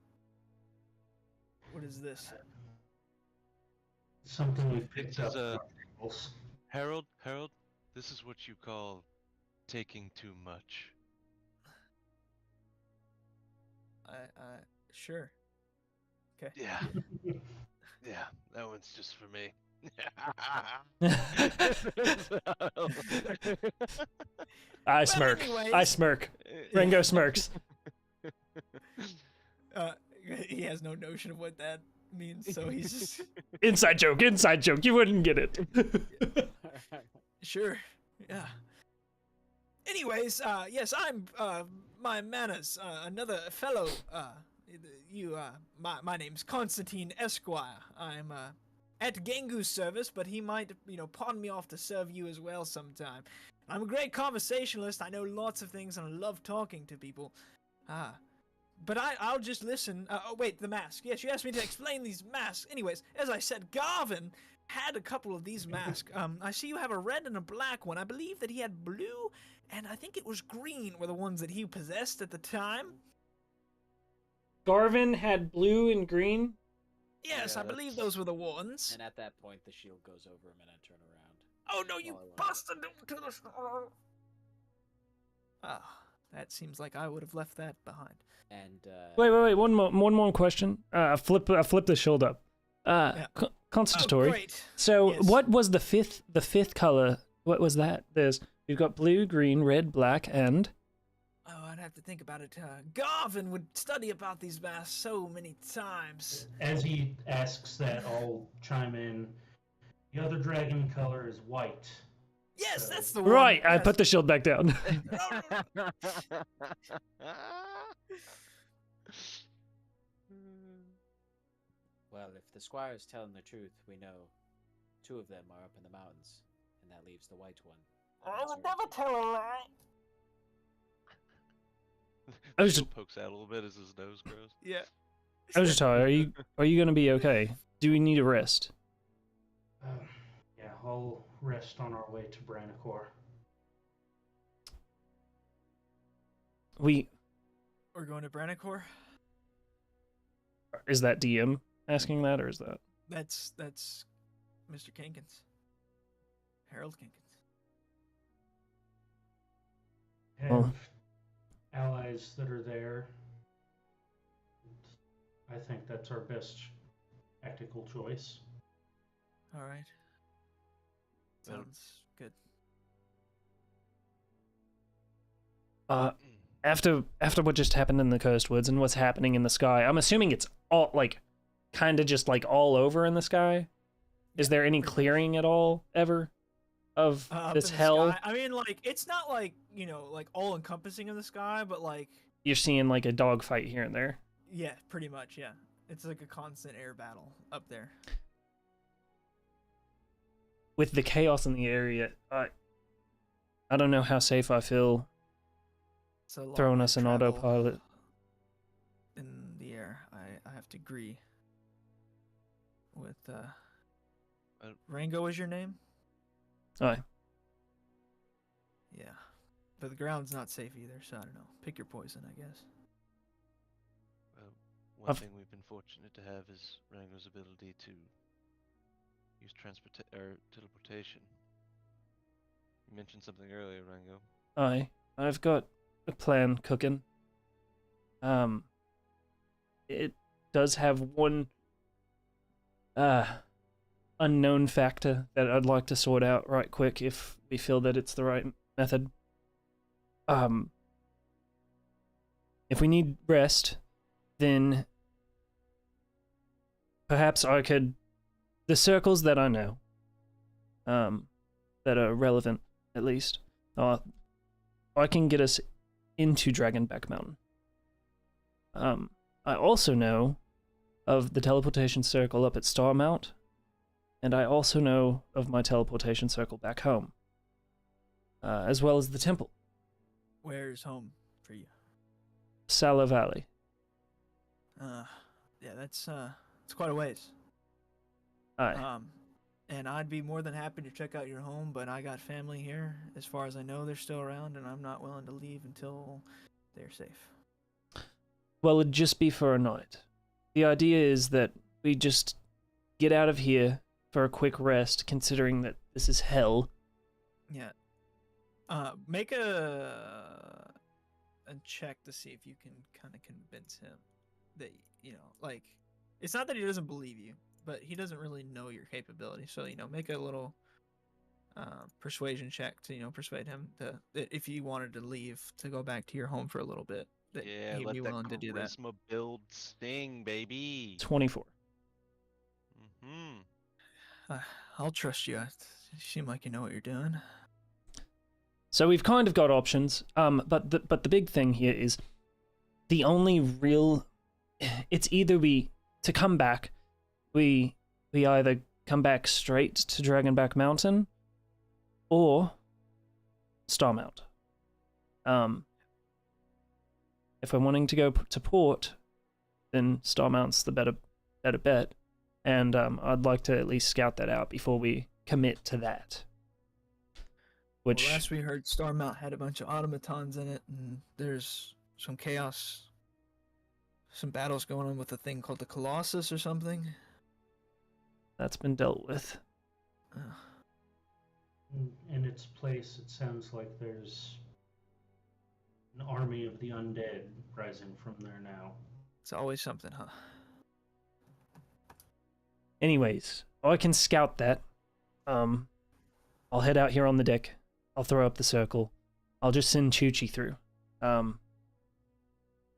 is this? Something we picked It's up. a- from our tables. Harold, this is what you call taking too much. Sure. Okay. Yeah. Yeah, that one's just for me. I smirk. I anyways. smirk. Rango smirks. He has no notion of what that means, so he's just Inside joke. Inside joke. You wouldn't get it. sure. Yeah. Anyways, yes, I'm my manners, another fellow. My name's Constantine Esquire. I'm at Gengu's service, but he might, pawn me off to serve you as well sometime. I'm a great conversationalist. I know lots of things, and I love talking to people. But I'll just listen. Oh, wait, the mask. Yes, you asked me to explain these masks. Anyways, as I said, Garvin had a couple of these masks. I see you have a red and a black one. I believe that he had blue, and I think it was green were the ones that he possessed at the time. Garvin had blue and green. Yes, Yeah, I believe that's- those were the ones. And at that point, the shield goes over him, and I turn around. Oh no, you Well, I won't. bastard! Ah, that seems like I would have left that behind. And Wait. One more question. Flip the shield up. Yeah. Constatory. Oh, great. So Yes. what was the fifth color? What was that? We've got blue, green, red, black, and Oh, I'd have to think about it. Garvin would study about these masks so many times. As he asks that, I'll chime in. The other dragon color is white. Yes, So- that's the one. right. I yes. put the shield back down. well, if the squire is telling the truth, we know 2 of them are up in the mountains, and that leaves the white one. I would never tell a lie. I was Still pokes out a little bit as his nose grows. Yeah. Ojitai, are you gonna be okay? Do we need a rest? Yeah, I'll rest on our way to Branacor. We're going to Branacor. Is that DM asking that, or is that? That's Mr. Kinkins. Harold Kinkins. Have Well, allies that are there. I think that's our best tactical choice. All right. Sounds good. After what just happened in the Coastwoods and what's happening in the sky, I'm assuming it's all like, kind of just like all over in the sky. Is there any clearing at all ever of this hell? Sky. I mean, like it's not like like all encompassing in the sky, but like You're seeing like a dogfight here and there. yeah, pretty much. Yeah, it's like a constant air battle up there. With the chaos in the area, I don't know how safe I feel throwing us in autopilot. In the air, I have to agree with Rango is your name? Aye. Yeah. But the ground's not safe either, so I don't know. Pick your poison, I guess. One thing we've been fortunate to have is Rango's ability to use teleportation. You mentioned something earlier, Rango. Aye. I've got a plan cooking. It does have one unknown factor that I'd like to sort out right quick if we feel that it's the right method. If we need rest, then perhaps I could... The circles that I know, that are relevant, at least, I can get us into Dragonback Mountain. I also know of the teleportation circle up at Starmount, and I also know of my teleportation circle back home, as well as the temple. Where's home for you? Sala Valley. Yeah, it's quite a ways. Aye. And I'd be more than happy to check out your home, but I got family here. As far as I know, they're still around, and I'm not willing to leave until they're safe. Well, it'd just be for a night. The idea is that we just get out of here for a quick rest, considering that this is hell. Yeah. Make a check to see if you can kind of convince him that, like, it's not that he doesn't believe you, but he doesn't really know your capability. So, make a little persuasion check to, persuade him that if you wanted to leave to go back to your home for a little bit, that Yeah, he'd let be that willing to do that. charisma build sting, baby. 24. I'll trust you. You seem like you know what you're doing. So we've kind of got options, but the big thing here is the only real... It's either to come back, we either come back straight to Dragonback Mountain, or Starmount. If we're wanting to go to port, then Starmount's the better bet, and I'd like to at least scout that out before we commit to that. Which, well, last we heard, Starmount had a bunch of automatons in it, and there's some chaos, some battles going on with a thing called the Colossus or something. that's been dealt with. In its place, it sounds like there's an army of the undead rising from there now. It's always something, huh? Anyways, I can scout that. I'll head out here on the deck. I'll throw up the circle. I'll just send Chuchi through. And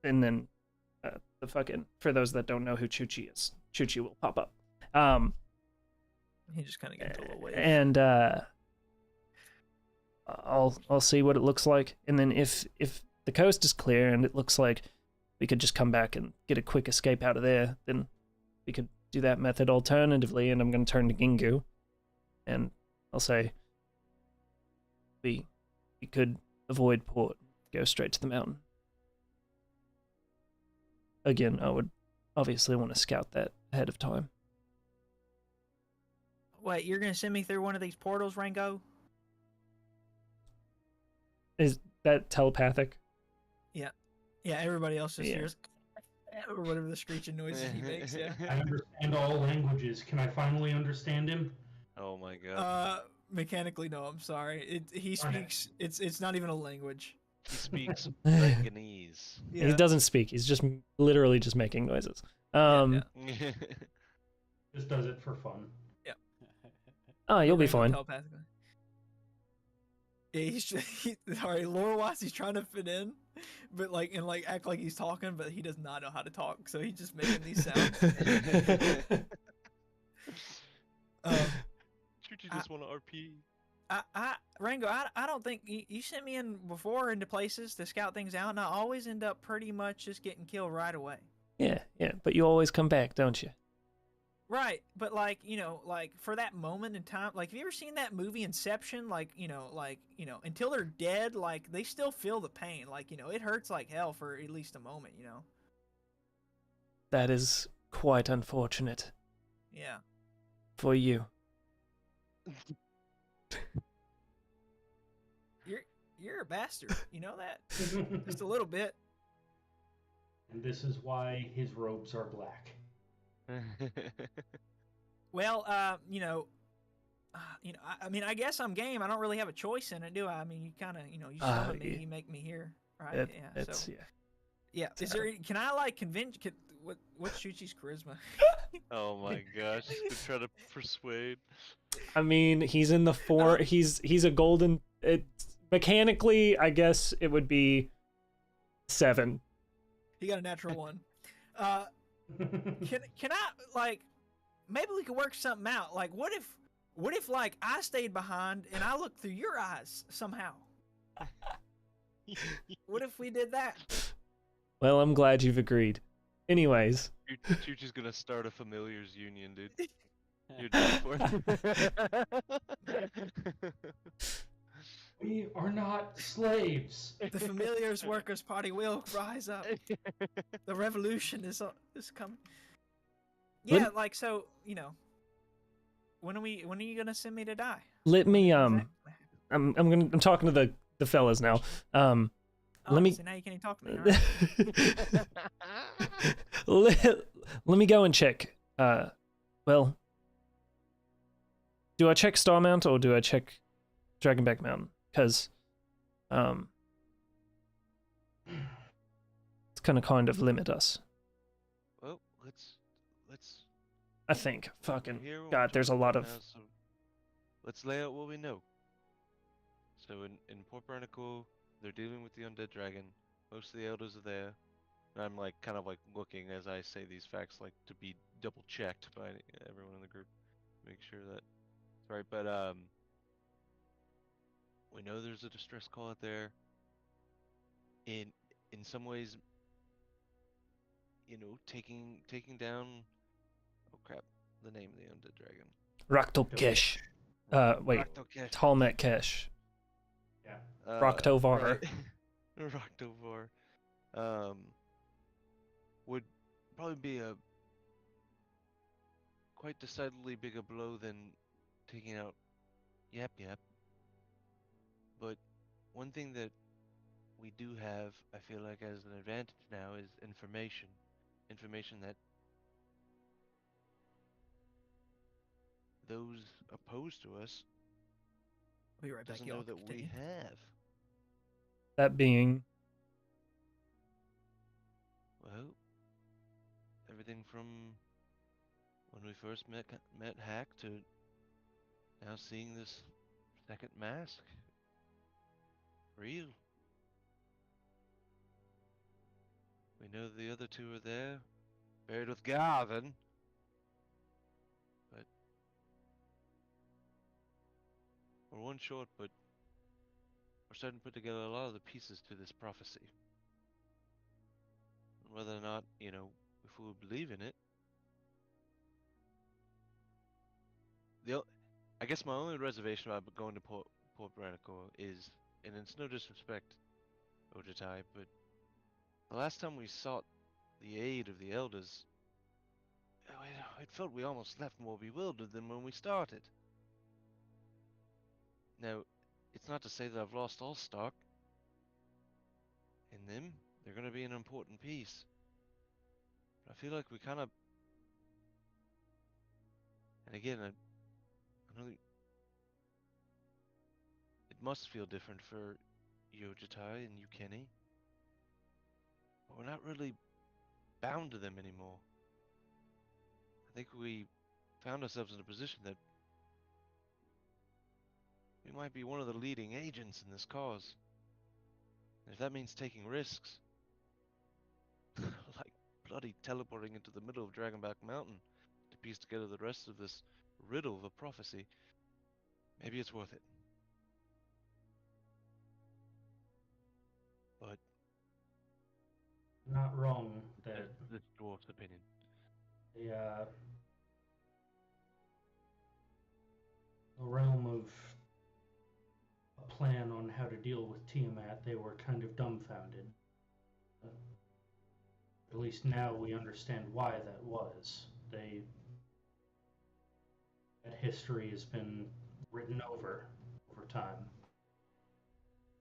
then for those that don't know who Chuchi is, Chuchi will pop up. He just kind of gets a little wave. And I'll see what it looks like, and then if the coast is clear and it looks like we could just come back and get a quick escape out of there, then we could do that method alternatively. And I'm going to turn to Gingu, and I'll say we could avoid port, go straight to the mountain. Again, I would obviously want to scout that ahead of time. Wait, you're gonna send me through one of these portals, Rango? Is that telepathic? Yeah, everybody else just Yeah. hears or whatever the screeching noises he makes. Yeah. I understand all languages. Can I finally understand him? Oh my god. Mechanically, no. I'm sorry. He Darn it. speaks. It's not even a language. He speaks Ranganese. Yeah. He doesn't speak. He's just literally just making noises. Yeah. Just does it for fun. Oh, you'll be Rango fine. telepathically. Yeah, sorry, lore-wise, he's trying to fit in, but act like he's talking, but he does not know how to talk, so he's just making these sounds. Chuchi just want to RP. Rango, I don't think you sent me in before into places to scout things out, and I always end up pretty much just getting killed right away. Yeah, but you always come back, don't you? Right, but for that moment in time, have you ever seen that movie Inception? Until they're dead, they still feel the pain. It hurts like hell for at least a moment. That is quite unfortunate Yeah. for you. You're a bastard. You know that? Just a little bit. And this is why his robes are black. Well, I mean, I guess I'm game. I don't really have a choice in it, do I? I mean, you kind of, you summon me, you make me here, right? Yeah. Is there? Can I convince? What's Shuchi's charisma? Oh my gosh, to try to persuade. I mean, he's in the four. He's a golden. Mechanically, I guess it would be 7. He got a natural 1. Can I maybe we could work something out? What if I stayed behind and I looked through your eyes somehow? What if we did that? Well, I'm glad you've agreed. Anyways. Chuchi's gonna start a familiars union, dude. You're down for it. We are not slaves. The Familiars Workers' Party will rise up. The revolution is coming. Yeah, when are you gonna send me to die? Let me I'm talking to the fellas now. Let me. So now you can't even talk to me. Right? let me go and check. Well, do I check Starmount or do I check Dragonback Mountain? Because it's gonna kind of limit us. Well, let's. I think. Fucking Here God, there's a lot of. now, so let's lay out what we know. So in Port Barnacle, they're dealing with the undead dragon. Most of the elders are there. And I'm kind of looking as I say these facts, to be double checked by everyone in the group, make sure that it's right. But we know there's a distress call out there. In some ways, taking down. Oh crap! The name of the undead dragon. Raktokesh. Wait. Raktokesh. Talmetkesh. Yeah. Raktovar. Right. Raktovar. Would probably be a quite decidedly bigger blow than taking out Yap. But one thing that we do have, I feel like, as an advantage now is information. Information that those opposed to us I'll be right back. doesn't Y'all know that we continue. have. That being. Well, everything from when we first met Hack to now seeing this second mask. Real. We know the other two are there, buried with Garvin. But we're one short, but we're starting to put together a lot of the pieces to this prophecy. Whether or not, if we would believe in it. I guess my only reservation about going to Port Barnacle is, and it's no disrespect, Ojatai, but the last time we sought the aid of the elders, it felt we almost left more bewildered than when we started. Now, it's not to say that I've lost all stock in them. They're going to be an important piece. But I feel like we kind of... And again, I know it must feel different for you, Jatai, and you, Kenny. But we're not really bound to them anymore. I think we found ourselves in a position that we might be one of the leading agents in this cause. And if that means taking risks, like bloody teleporting into the middle of Dragonback Mountain to piece together the rest of this riddle of a prophecy, maybe it's worth it. But Not wrong that this dwarf's opinion. the realm of a plan on how to deal with Tiamat, they were kind of dumbfounded. At least now we understand why that was. That history has been written over time.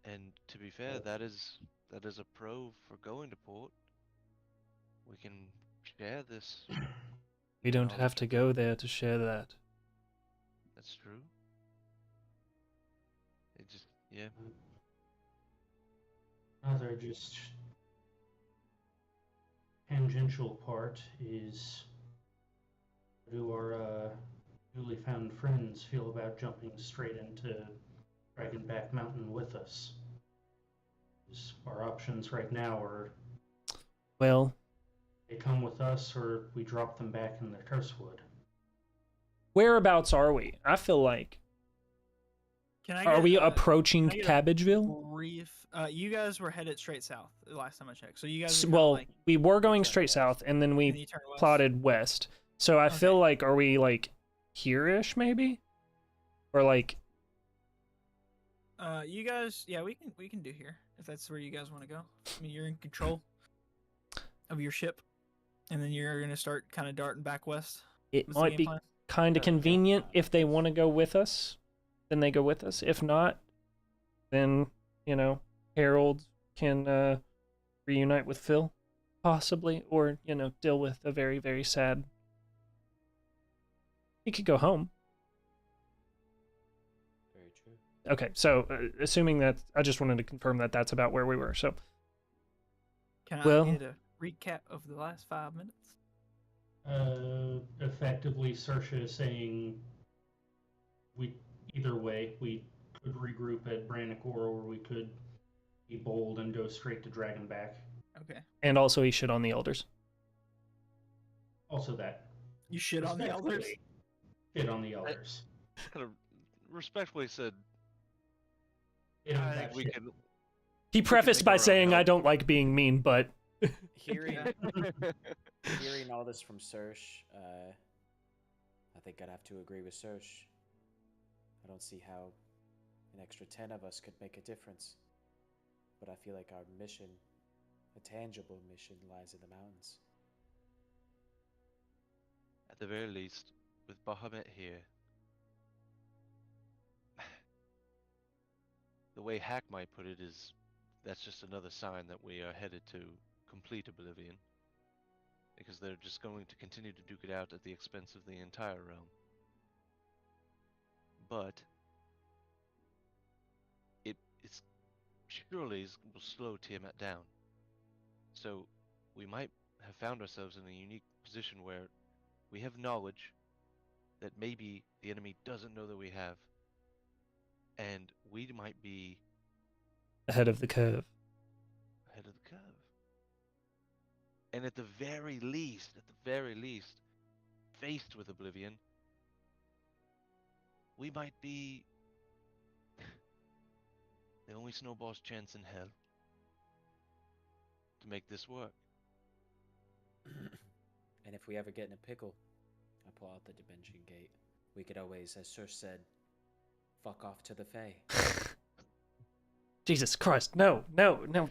And to be fair, that is a pro for going to port. We can share this. We don't have to go there to share that. That's true. It just, yeah. Another just tangential part is, how do our newly found friends feel about jumping straight into Dragonback Mountain with us? Our options right now are, Well, they come with us or we drop them back in the Cursewood. whereabouts are we? I feel like... Are we approaching Cabbageville? Brief. You guys were headed straight south the last time I checked. So you guys. Well, like, we were going straight south, and then and we you turn west. plotted west. So I feel like, are we like here-ish maybe, or like? You guys, yeah, we can do here if that's where you guys want to go. I mean, you're in control of your ship, and then you're gonna start kind of darting back west. It What's the might game be plan? kind of convenient if they want to go with us, then they go with us. If not, then Harold can reunite with Phil, possibly, or deal with a very, very sad. He could go home. Very true. Okay, so assuming that, I just wanted to confirm that that's about where we were. So, Can I well, get a recap of the last 5 minutes? Effectively, Saoirse is saying either way, we could regroup at Brannicore, or we could be bold and go straight to Dragonback. Okay. And also he shit on the elders. Also that. You shit on the elders? Shit on the elders. Kind of respectfully said, They don't I have think we shit. can... He prefaced make by our own saying, help. I don't like being mean, but... Hearing all this from Serge, I think I'd have to agree with Serge. I don't see how an extra 10 of us could make a difference. But I feel like our mission, a tangible mission, lies in the mountains. At the very least, with Bahamut here, the way Hack might put it is, that's just another sign that we are headed to complete oblivion. Because they're just going to continue to duke it out at the expense of the entire realm. But it's surely will slow Tiamat down. So we might have found ourselves in a unique position where we have knowledge that maybe the enemy doesn't know that we have. And we might be ahead of the curve. ahead of the curve. And at the very least, faced with oblivion, we might be the only snowball's chance in hell to make this work. And if we ever get in a pickle, I pull out the dimension gate. We could always, as Serge said, fuck off to the Fae. Jesus Christ, no,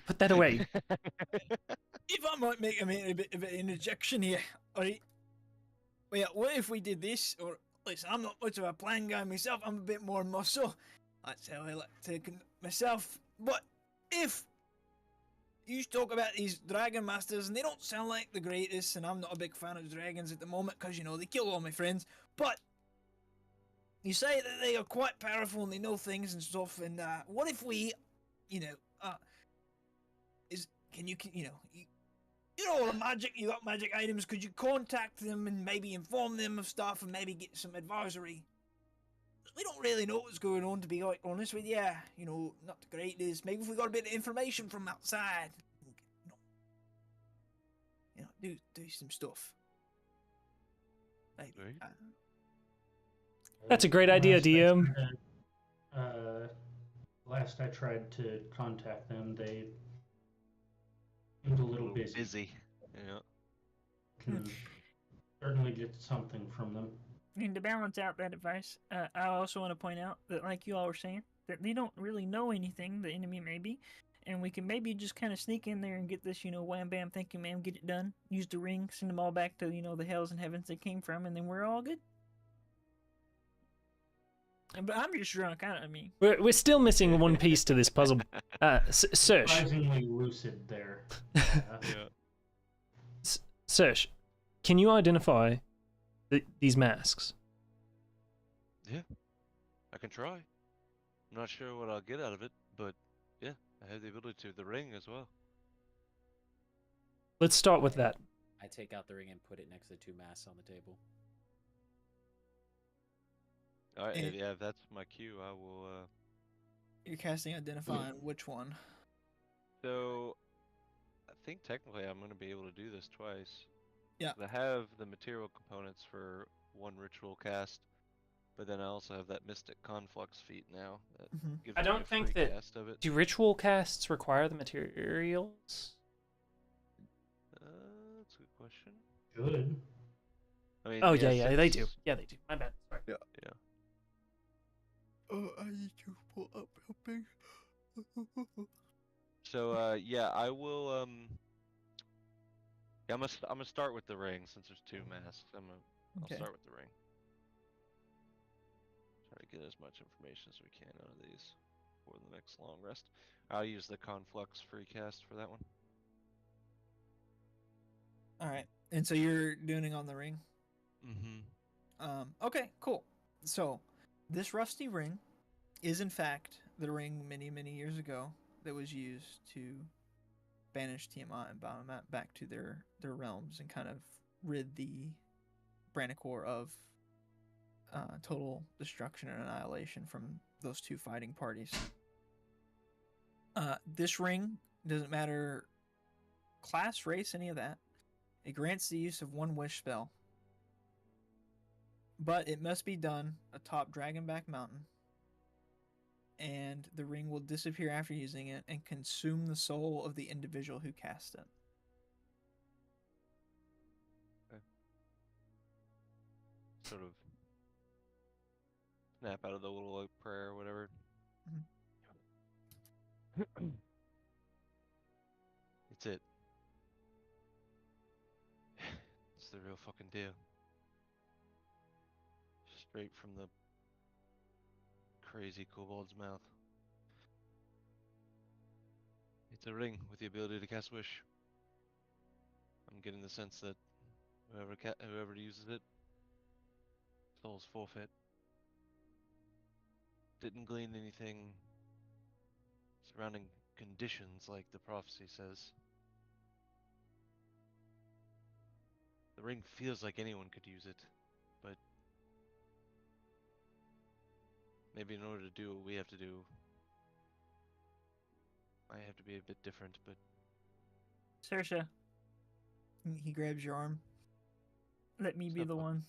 put that away. If I might make a bit of an interjection here, alright? well, what if we did this? Or listen, I'm not much of a plan guy myself. I'm a bit more muscle. That's how I like to myself. But if you talk about these dragon masters, and they don't sound like the greatest, and I'm not a big fan of dragons at the moment because they kill all my friends. But you say that they are quite powerful and they know things and stuff. And what if we, all the magic, you got magic items, could you contact them and maybe inform them of stuff and maybe get some advisory? We don't really know what's going on, to be quite honest with you. Not the greatest. Maybe if we got a bit of information from outside, do some stuff. Like, Right. That's a great idea, DM. Last I tried to contact them, they seemed a little busy. Yeah. Can certainly get something from them. And to balance out that advice, I also want to point out that, like you all were saying, that they don't really know anything, the enemy maybe, and we can maybe just kind of sneak in there and get this, wham bam, thank you ma'am, get it done, use the ring, send them all back to, the hells and heavens they came from, and then we're all good. But I'm just drunk, I mean. We're still missing one piece to this puzzle. Serge. Surprisingly lucid there. Yeah. Serge, can you identify these masks? Yeah. I can try. I'm not sure what I'll get out of it, but yeah, I have the ability to. The ring as well. Let's start with that. I take out the ring and put it next to the two masks on the table. Alright, yeah, if that's my cue, I will, You're casting Identify on which one? So, I think technically I'm going to be able to do this twice. Yeah. I have the material components for one ritual cast, but then I also have that Mystic Conflux feat now. That gives I me don't a think free that- cast of it. Do ritual casts require the materials? That's a good question. Good. I mean, Oh, yes, yeah, they do. it's- Yeah, they do. My bad. Sorry. Yeah. Oh, I need to pull up helping. So, yeah, I will, yeah, I'm gonna start with the ring since there's two masks. I'll Okay. start with the ring. Try to get as much information as we can out of these for the next long rest. I'll use the Conflux free cast for that one. Alright, and so you're doing it on the ring? Mm-hmm. Okay, cool. So, this rusty ring is in fact the ring many, many years ago that was used to banish Tiamat and Bahamut back to their realms and kind of rid the Brannicore of total destruction and annihilation from those two fighting parties. This ring doesn't matter class, race, any of that. It grants the use of one wish spell. But it must be done atop Dragonback Mountain. And the ring will disappear after using it and consume the soul of the individual who cast it. Okay. Sort of snap out of the little like, prayer or whatever. It's it. It's the real fucking deal. Straight from the crazy kobold's mouth. It's a ring with the ability to cast wish. I'm getting the sense that whoever uses it, soul's forfeit. Didn't glean anything surrounding conditions like the prophecy says. The ring feels like anyone could use it, but maybe in order to do what we have to do, I have to be a bit different, but... Saoirse, He grabs your arm. let me be Stop the on. one.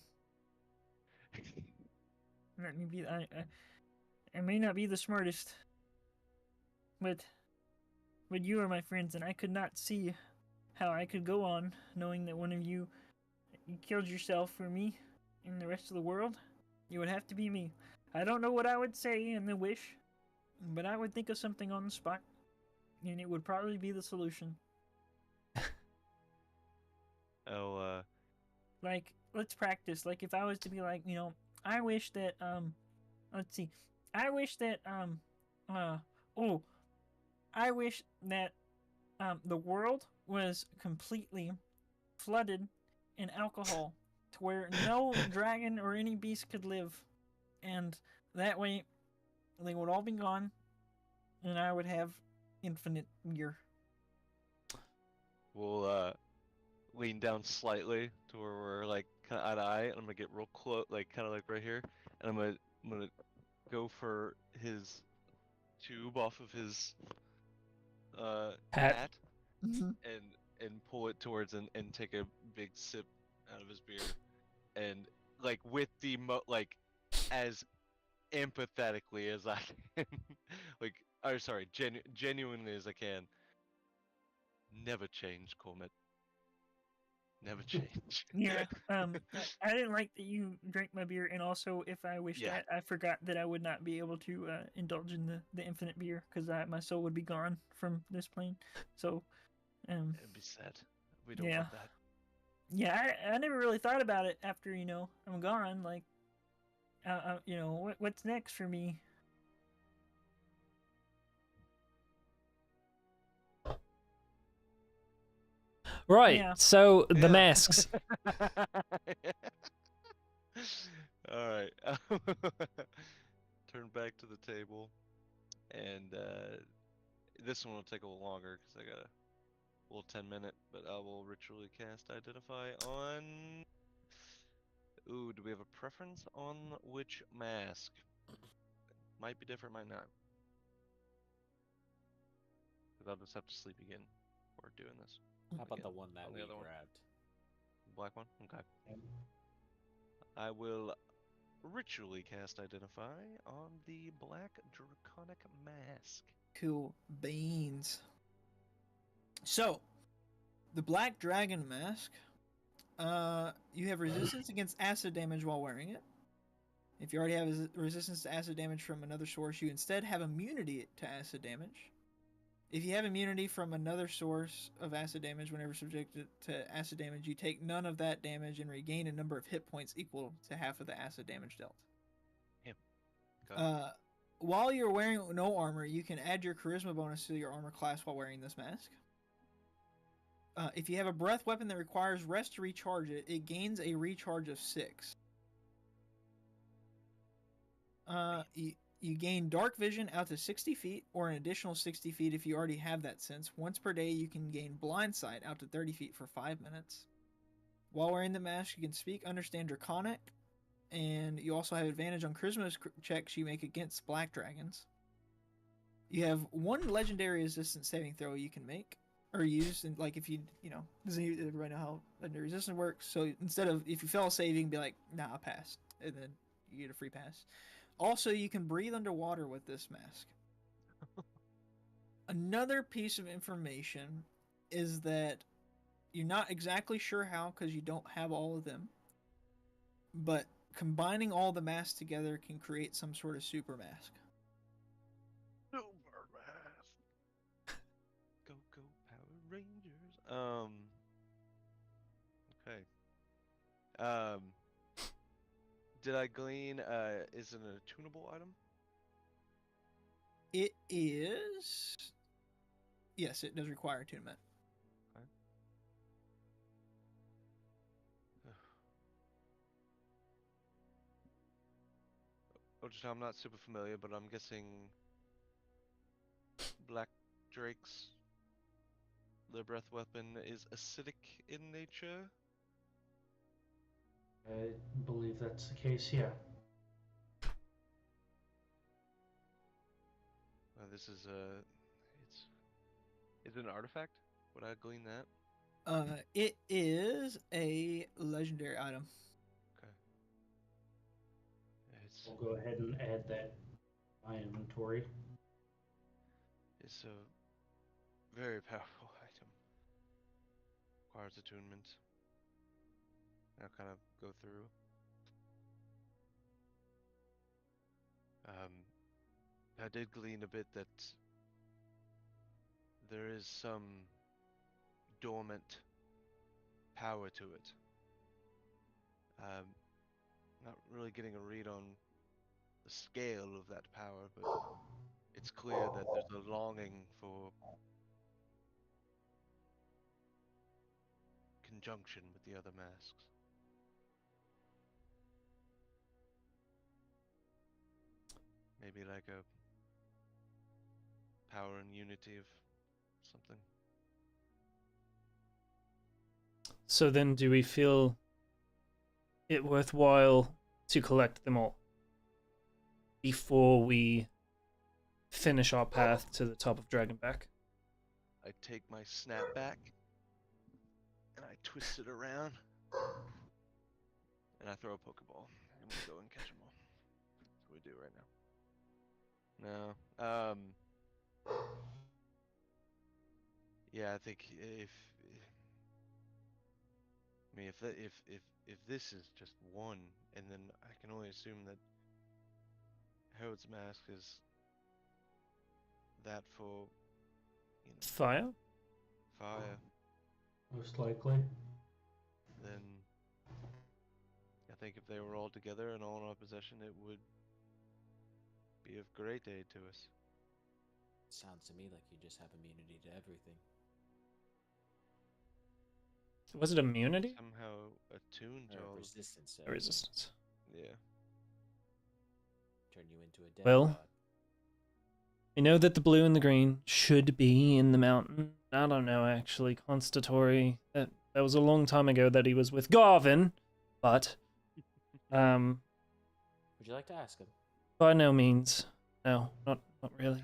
Let me be. I may not be the smartest, but you are my friends, and I could not see how I could go on knowing that one of you killed yourself for me and the rest of the world. You would have to be me. I don't know what I would say in the wish, but I would think of something on the spot, and it would probably be the solution. Oh, Like, let's practice. Like if I was to be like, I wish that let's see. I wish that uh oh, I wish that the world was completely flooded in alcohol to where no dragon or any beast could live, and that way they would all be gone, and I would have infinite beer. We'll lean down slightly to where we're like kind of eye to eye, and I'm gonna get real close, like kind of like right here, and I'm gonna go for his tube off of his Hat. hat Mm-hmm. and pull it towards and take a big sip out of his beer, and like with the like as empathetically as I can, like or sorry, genuinely as I can. Never change, Cormet. Never change. Yeah. I didn't like that you drank my beer, and also if I wished Yeah. I forgot that I would not be able to indulge in the infinite beer because my soul would be gone from this plane. So, It'd be sad. We don't yeah. want that. Yeah, I never really thought about it after I'm gone. Like, what's next for me? Right. Yeah. So the Yeah. masks. All right. Turn back to the table, and this one will take a little longer because I got a little 10-minute. But I will ritually cast Identify on. Ooh, do we have a preference on which mask? Might be different, might not. Because I'll just have to sleep again before doing this. How about the one that On we the other one? grabbed? Black one? Okay. I will ritually cast Identify on the Black Draconic Mask. Cool beans. So, the Black Dragon Mask. You have resistance against acid damage while wearing it. If you already have resistance to acid damage from another source, you instead have immunity to acid damage. If you have immunity from another source of acid damage whenever subjected to acid damage, you take none of that damage and regain a number of hit points equal to half of the acid damage dealt. Okay. While you're wearing no armor, you can add your charisma bonus to your armor class while wearing this mask. If you have a breath weapon that requires rest to recharge it, it gains a recharge of 6. You gain dark vision out to 60 feet, or an additional 60 feet if you already have that sense. Once per day, you can gain blind sight out to 30 feet for 5 minutes. While wearing the mask, you can speak, understand Draconic, and you also have advantage on charisma checks you make against black dragons. You have one legendary resistance saving throw you can make or use, and like if doesn't everybody know how legendary resistance works? So instead of if you fail a save, you can be like, nah, I'll pass, and then you get a free pass. Also, you can breathe underwater with this mask. Another piece of information is that you're not exactly sure how because you don't have all of them, but combining all the masks together can create some sort of super mask. Super Mask. Go Power Rangers. Okay. Did I glean? Is it a tunable item? It is. Yes, it does require attunement. Okay. I'm not super familiar, but I'm guessing Black Drake's their breath weapon is acidic in nature. I believe that's the case, yeah. This is it's an artifact. Would I glean that? It is a legendary item. Okay. I'll go ahead and add that to my inventory. It's a very powerful item. Requires attunement. I'll kind of go through. I did glean a bit that there is some dormant power to it. Not really getting a read on the scale of that power, but it's clear that there's a longing for conjunction with the other masks. Maybe like a power and unity of something. So then, do we feel it worthwhile to collect them all before we finish our path to the top of Dragonback? I take my snapback and I twist it around and I throw a Pokeball and we go and catch them all. That's what we do right now. No. Yeah, I think if this is just one, and then I can only assume that Harold's mask is that for, Fire? fire, Most likely. then I think if they were all together and all in our possession, it would be of great aid to us. Sounds to me like you just have immunity to everything. Was it immunity? Somehow attuned to Or all of resistance. Or resistance? yeah. Turn you into a dead Well, god. we know that the blue and the green should be in the mountain. I don't know, actually. Constatory. That was a long time ago that he was with Garvin, but Would you like to ask him? by no means. No, not really.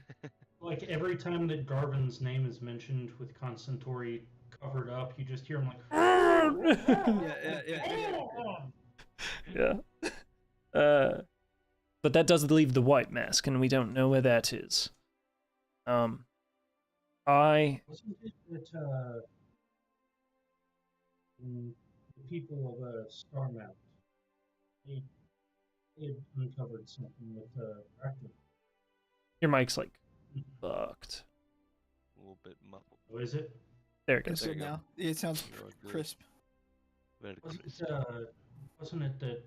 Like every time that Garvin's name is mentioned with Constantori covered up, you just hear him like. Yeah. But that does leave the white mask, and we don't know where that is. Wasn't it that the people of Starmount, they had uncovered something with Rectum? Your mic's like fucked. A little bit muffled. Oh, is it? There it It's goes. There good you go. now. It sounds You are good. crisp. Very Wasn't crisp. wasn't it that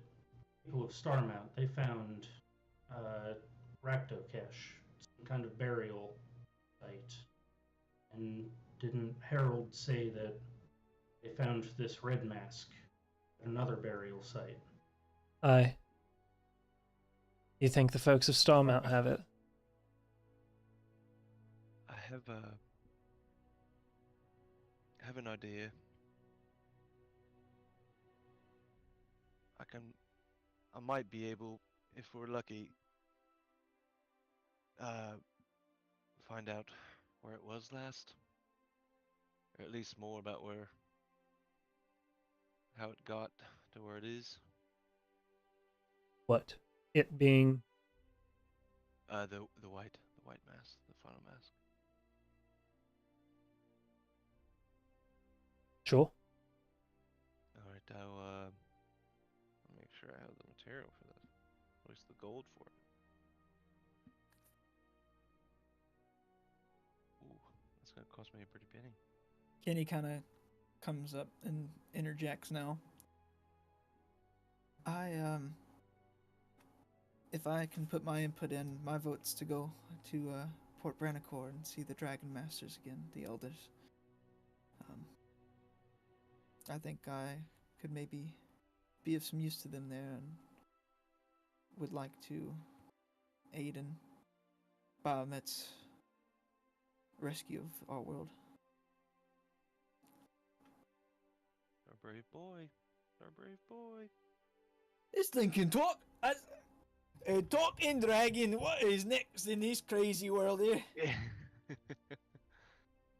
people of Starmount, they found Raktokesh, some kind of burial site, and didn't Harold say that they found this red mask at another burial site? Aye. You think the folks of Starmount have it? I have an idea. I might be able, if we're lucky, find out where it was last, or at least more about how it got to where it is. What? It being... The white mask, the final mask. Sure. Alright, I'll make sure I have the material for that. At least the gold for it. Ooh, that's gonna cost me a pretty penny. Kenny kind of comes up and interjects now. If I can put my input in, my vote's to go to Port Branicore and see the Dragon Masters again, the Elders. I think I could maybe be of some use to them there and would like to aid in Biomet's rescue of our world. Our brave boy. Our brave boy. This thing can talk. A talking dragon. What is next in this crazy world here?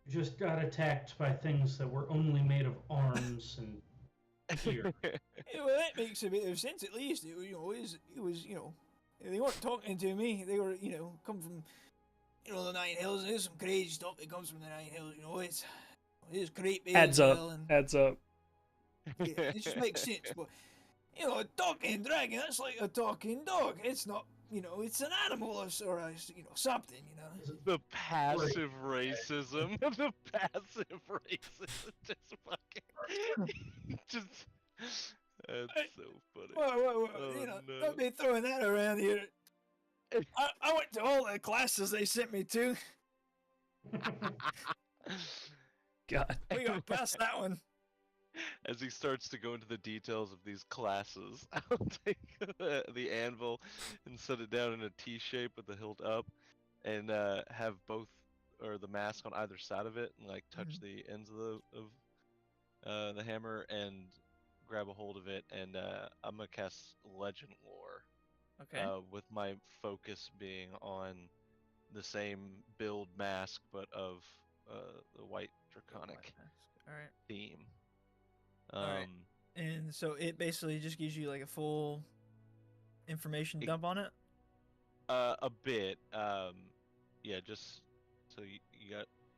You just got attacked by things that were only made of arms and fear. Yeah, well, that makes a bit of sense. At least it was they weren't talking to me. They were come from the Nine Hills. There's some crazy stuff that comes from the Nine Hills. It's great. Adds up. Adds up. Yeah, it just makes sense. But a talking dragon, that's like a talking dog. It's not, it's an animal or something, The passive racism. The passive racism. Just fucking. That's so funny. Whoa, Oh, no. don't be throwing that around here. I went to all the classes they sent me to. God. We got past that one. As he starts to go into the details of these classes, I'll take the anvil and set it down in a T shape with the hilt up, and have both or the mask on either side of it, and like touch the ends of the hammer and grab a hold of it, and I'm gonna cast Legend Lore. Okay. With my focus being on the same build mask, but of the white draconic All right. theme. Alright. And so it basically just gives you like a full information dump on it? A bit. Yeah, just so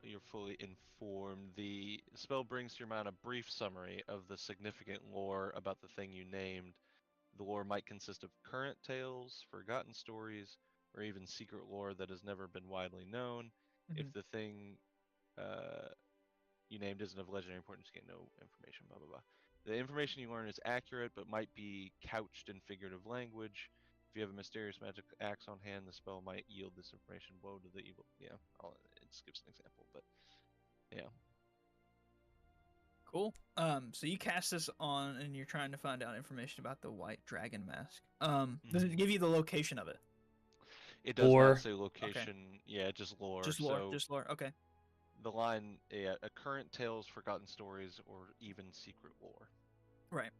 you're fully informed. The spell brings to your mind a brief summary of the significant lore about the thing you named. The lore might consist of current tales, forgotten stories, or even secret lore that has never been widely known. If the thing you named isn't of legendary importance, you get no information, blah blah blah. The information you learn is accurate, but might be couched in figurative language. If you have a mysterious magic axe on hand, the spell might yield this information. Woe to the evil. Yeah, it skips an example, but yeah. Cool. So you cast this on, and you're trying to find out information about the white dragon mask. Does it give you the location of it? It does not say location. Okay. Yeah, just lore. Just lore. Just lore. Okay. The line, yeah, a current tales, forgotten stories, or even secret lore. Right.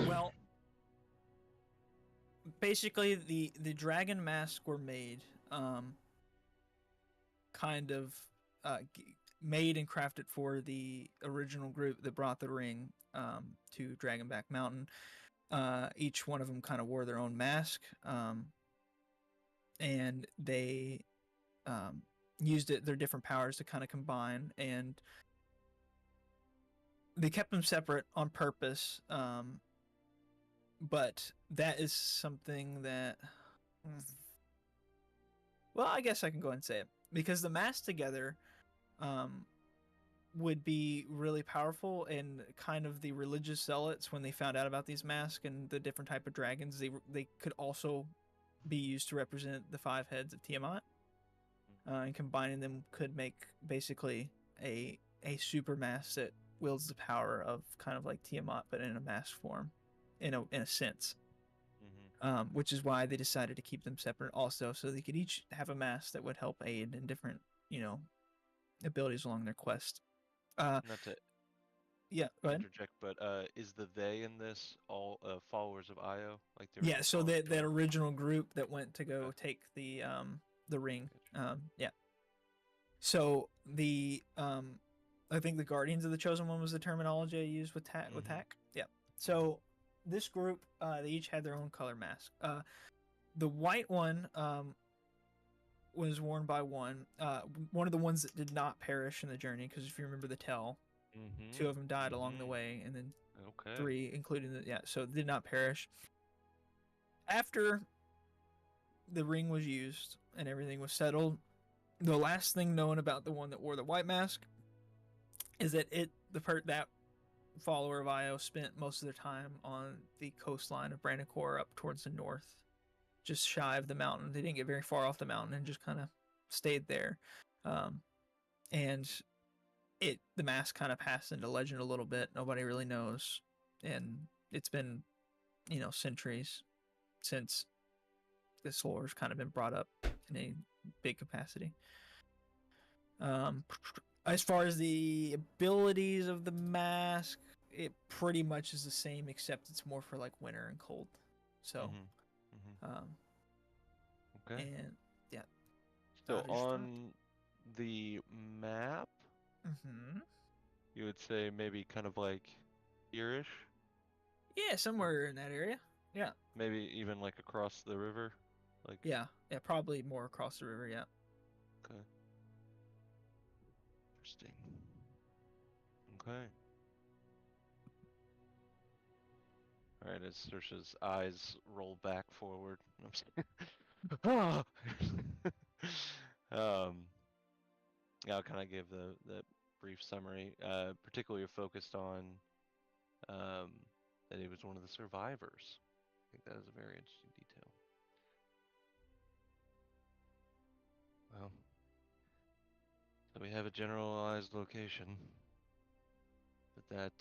Well, basically the dragon masks were made, kind of, made and crafted for the original group that brought the ring, to Dragonback Mountain. Each one of them kind of wore their own mask, and they, used their different powers to kind of combine, and they kept them separate on purpose, but that is something that, well, I guess I can go ahead and say it, because the masks together would be really powerful, and kind of the religious zealots, when they found out about these masks and the different type of dragons, they could also be used to represent the 5 heads of Tiamat, and combining them could make basically a super mask that wields the power of kind of like Tiamat, but in a mask form, in a sense. Which is why they decided to keep them separate also, so they could each have a mask that would help aid in different, abilities along their quest. Not to yeah, go ahead. interject, but is the they in this all followers of Io? Like yeah, so that original group that went to go take the ring. Yeah. So the I think the Guardians of the Chosen One was the terminology I used with TAC. Yeah. So this group, they each had their own color mask. The white one was worn by one of the ones that did not perish in the journey, because if you remember the tell, 2 of them died along the way, and then 3, including so did not perish. After the ring was used and everything was settled, the last thing known about the one that wore the white mask is that that follower of Io spent most of their time on the coastline of Brandicore up towards the north, just shy of the mountain. They didn't get very far off the mountain and just kind of stayed there. And the mask kind of passed into legend a little bit. Nobody really knows. And it's been, centuries since this lore's kind of been brought up in a big capacity. As far as the abilities of the mask, it pretty much is the same, except it's more for like winter and cold. So, okay. And yeah. So on the map, you would say maybe kind of like here-ish? Yeah, somewhere in that area. Yeah. Maybe even like across the river, like. Yeah, probably more across the river. Yeah. Okay. Interesting. Okay. All right, as Saoirse's eyes roll back forward. Ah! Yeah, I'll kind of give the brief summary. Particularly focused on that he was one of the survivors. I think that is a very interesting detail. Well, so we have a generalized location, but that,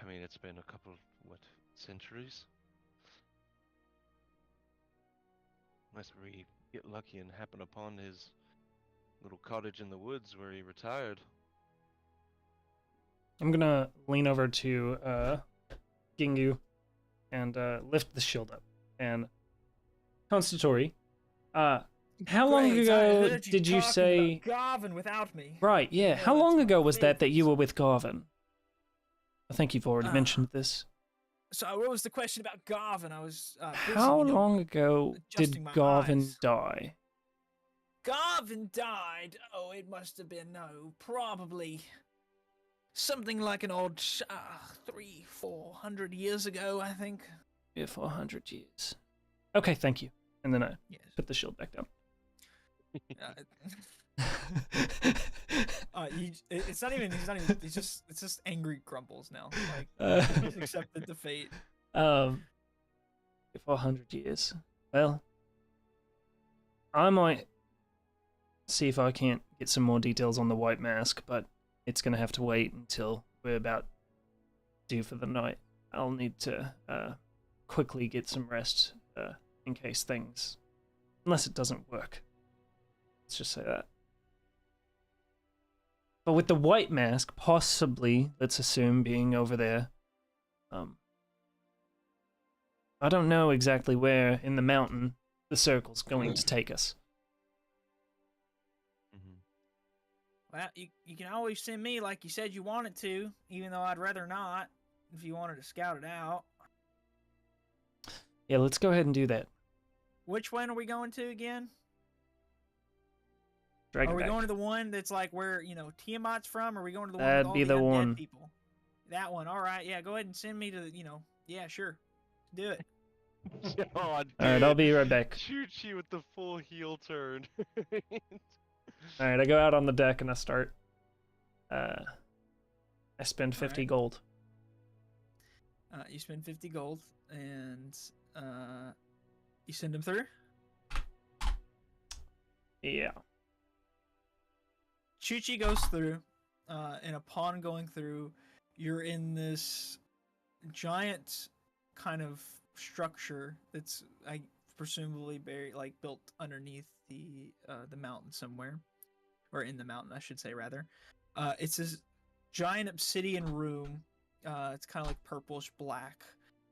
I mean, it's been a couple, what, centuries? Unless we get lucky and happen upon his little cottage in the woods where he retired. I'm gonna lean over to Gingu and lift the shield up. And Constatory, how long Great, I ago heard did you talking say? about Garvin without me? Right, yeah. Yeah, How that's long my ago was that you favorite. were with Garvin? I think you've already mentioned this. So what was the question about Garvin? I was busy, How long ago adjusting did my Garvin eyes. die? Garvin died. Oh, it must have been probably something like an odd 300-400 years ago, I think. Yeah, 400 years. Okay, thank you. And then I Yes. put the shield back down. It's not even. He's just. It's just angry grumbles now. He's accepted the fate. 400 years. Well, I might see if I can't get some more details on the white mask, but it's gonna have to wait until we're about due for the night. I'll need to quickly get some rest in case things, unless it doesn't work. Let's just say that. But with the white mask, possibly, let's assume, being over there, I don't know exactly where in the mountain the circle's going to take us. Well, you can always send me like you said you wanted to, even though I'd rather not, if you wanted to scout it out. Yeah, let's go ahead and do that. Which one are we going to again? Drag Are it we back. going to the one that's like where, Tiamat's from? Or are we going to the one That'd with all be the the undead one. people? That one. All right. Yeah, go ahead and send me to, yeah, sure. Do it. God, Alright, I'll be right back. Chuchi with the full heel turn. Alright, I go out on the deck and I start. I spend 50 Alright. gold. You spend 50 gold, and you send him through? Yeah. Chuchi goes through, and upon going through, you're in this giant kind of structure that's presumably built underneath the mountain somewhere, or in the mountain, I should say rather. It's this giant obsidian room. It's kind of like purplish black,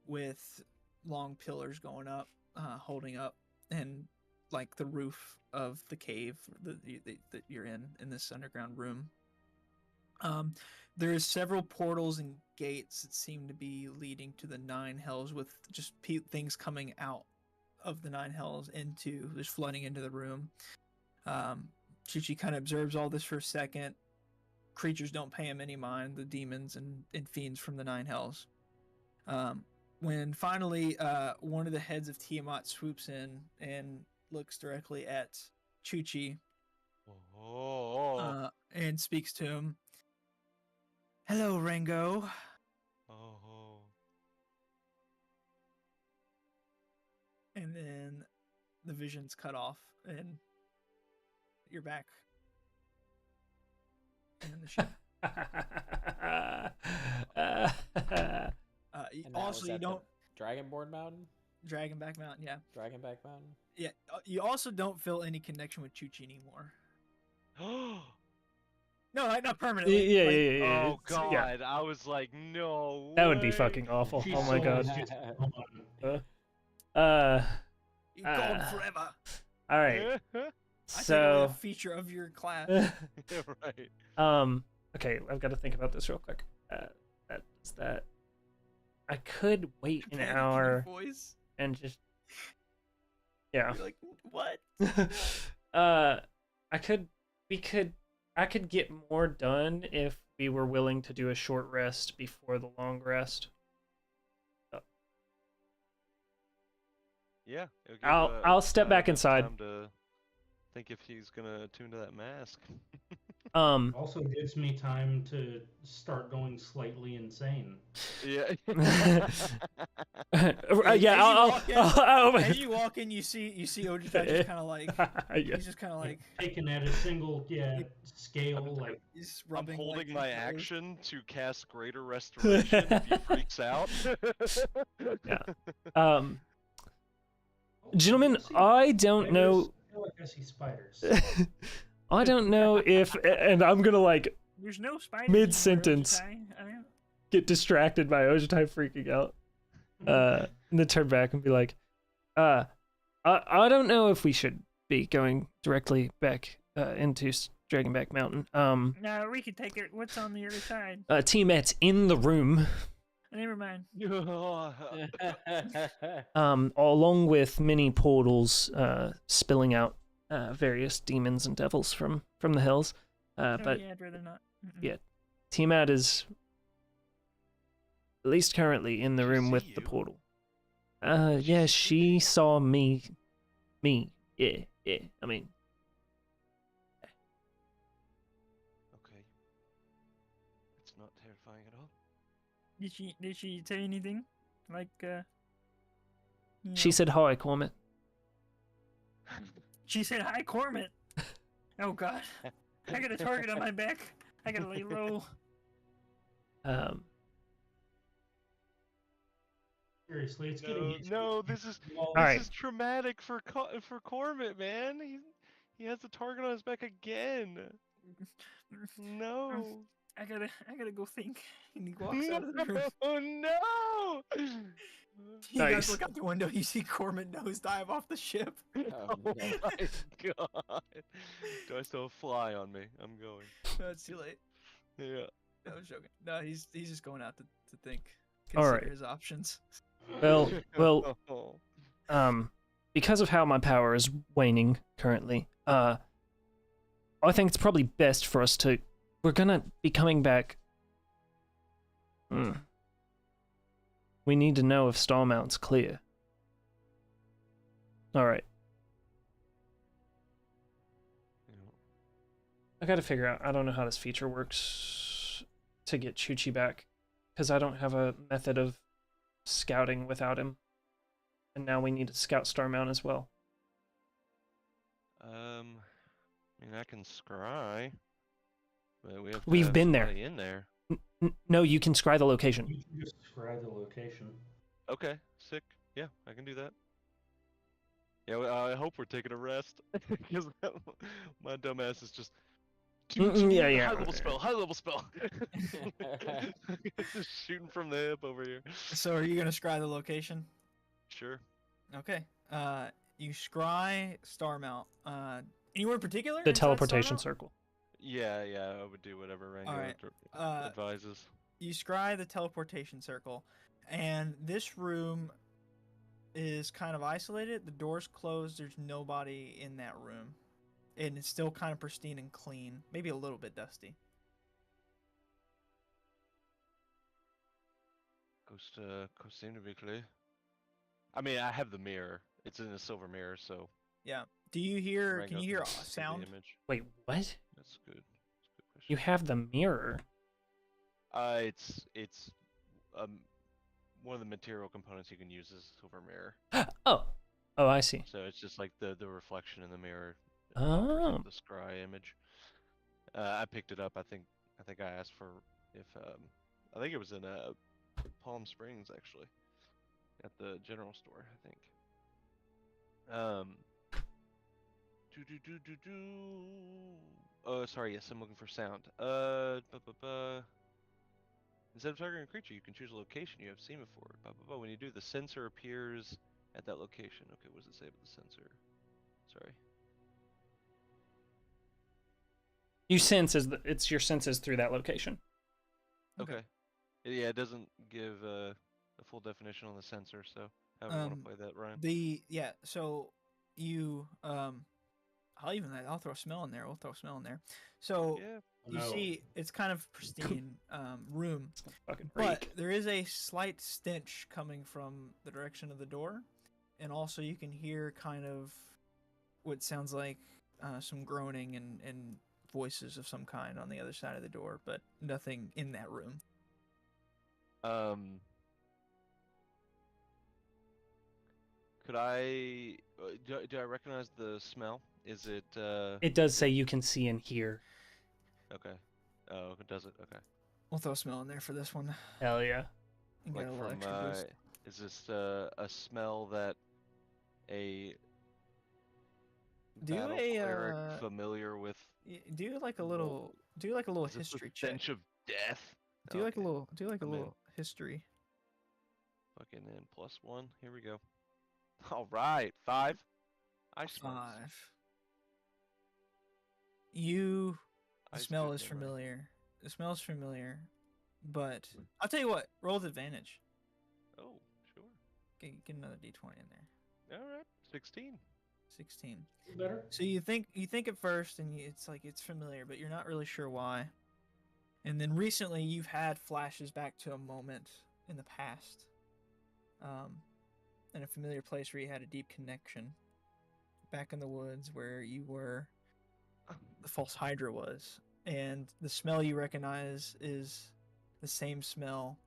with long pillars going up, holding up, and like the roof of the cave that you're in this underground room. There's several portals and gates that seem to be leading to the Nine Hells, with just things coming out of the Nine Hells just flooding into the room. Chuchi kind of observes all this for a second. Creatures don't pay him any mind, the demons and fiends from the Nine Hells. When finally one of the heads of Tiamat swoops in and looks directly at Chuchi and speaks to him. Hello, Rango. And then the vision's cut off, and you're back. And then the ship. And that Also, was you at don't. the Dragonborn Mountain? Dragonback Mountain, yeah. Dragonback Mountain? Yeah, you also don't feel any connection with Chuchi anymore. No, not permanently. Yeah. Oh God! Yeah. I was like, no. That would be way. fucking awful. She Oh my saw god. us just gone. You're gone forever. All right. I take away So. a feature of your class. Right. Okay, I've got to think about this real quick. That's that. I could wait an Panic in your hour voice. and just. Yeah. You're like, what? I could get more done if we were willing to do a short rest before the long rest. Yeah. I'll step back inside. Time to think if he's gonna attune to that mask. Also gives me time to start going slightly insane. Yeah. As you walk in, you see Ojitai just kind of like he's just kind of like taking at a single scale, like he's I'm rubbing. holding like, my his nose. action to cast Greater Restoration if he freaks out. Yeah. oh, Gentlemen, you'll see I don't spiders. know. I feel like I see spiders. I don't know if, and I'm gonna like There's no spiders. Mid-sentence. Anywhere, get distracted by Ojitai freaking out, and then turn back and be like, I don't know if we should be going directly back into Dragonback Mountain. no, we could take it. What's on the other side? Tiamat's in the room. Never mind. Along with many portals spilling out various demons and devils from the hills. But yeah, I'd rather not. yeah, Tiamat is at least currently in the Did she room see with the you? portal. Yeah, she saw me. Yeah. I mean, Okay. It's not terrifying at all. Did she say anything? Like you she know? said hi, Cormit. She said hi, Cormit. Oh God, I got a target on my back. I gotta lay low. Seriously, it's getting No, this is right. is traumatic for Cormit, man. He has a target on his back again. No. I gotta go think. And he walks out of the room. Oh no! You guys Nice. look out the window. You see Cormit nosedive off the ship. Oh no. my god! Do I still have fly on me? I'm going. No, it's too late. Yeah. No, I was joking. No, he's just going out to think. All Consider right. his options. Well, Oh. because of how my power is waning currently, I think it's probably best for us to. We're gonna be coming back. We need to know if Starmount's clear. Alright. I gotta figure out. I don't know how this feature works to get Chuchi back. Because I don't have a method of scouting without him. And now we need to scout Starmount as well. I mean, I can scry, but we have to We've have been there. somebody in there. No, you can scry the location. You can just describe the location. Okay, sick. Yeah, I can do that. Yeah, I hope we're taking a rest because my dumbass is just. Yeah. High level spell. Just shooting from the hip over here. So, are you gonna scry the location? Sure. Okay. You scry Starmount. Anywhere in particular? The inside teleportation Starmount? circle. Yeah, I would do whatever Rango Alright, advises. You scry the teleportation circle, and this room is kind of isolated. The door's closed. There's nobody in that room, and it's still kind of pristine and clean. Maybe a little bit dusty. Coast seem to be clear. I mean, I have the mirror. It's in a silver mirror, so. Yeah. Do you hear? Rango Can you hear a see the sound? image. Wait, what? That's good. That's a good question. You have the mirror. It's one of the material components you can use is silver mirror. Oh, I see. So it's just like the reflection in the mirror. Oh. The scry image. I picked it up. I think I asked for if I think it was in Palm Springs actually, at the general store. I think. Oh, sorry. Yes, I'm looking for sound. Instead of targeting a creature, you can choose a location you have seen before. When you do, the sensor appears at that location. Okay, what does it say about the sensor? Sorry. You sense it's your senses through that location. Okay. Yeah, it doesn't give a full definition on the sensor, so how do you want to play that, Ryan? So you I'll throw a smell in there. We'll throw a smell in there. So Yeah. you see it's kind of pristine room, Fucking but freak. there is a slight stench coming from the direction of the door, and also you can hear kind of what sounds like some groaning and voices of some kind on the other side of the door, but nothing in that room. Could I do I recognize the smell? Is it It does say you can see and hear. okay. Oh, it does it. Okay. We'll throw a smell in there for this one. Hell yeah. You Like got a little from extra boost. is this a smell that a Do battle a cleric familiar with? do like a Whoa. little Is this the history check. stench of death? Do like a Okay. little I'm in. history. Fucking in +1. Here we go. All right, 5. Ice smarts. 5. The Ice smell good is memory. familiar. The smell is familiar, but I'll tell you what. Roll with advantage. Oh, sure. Get another d20 in there. All right, 16. 16. Better. So you think at first, and it's like it's familiar, but you're not really sure why. And then recently, you've had flashes back to a moment in the past, in a familiar place where you had a deep connection, back in the woods where you were, the false Hydra was, and the smell you recognize is the same smell.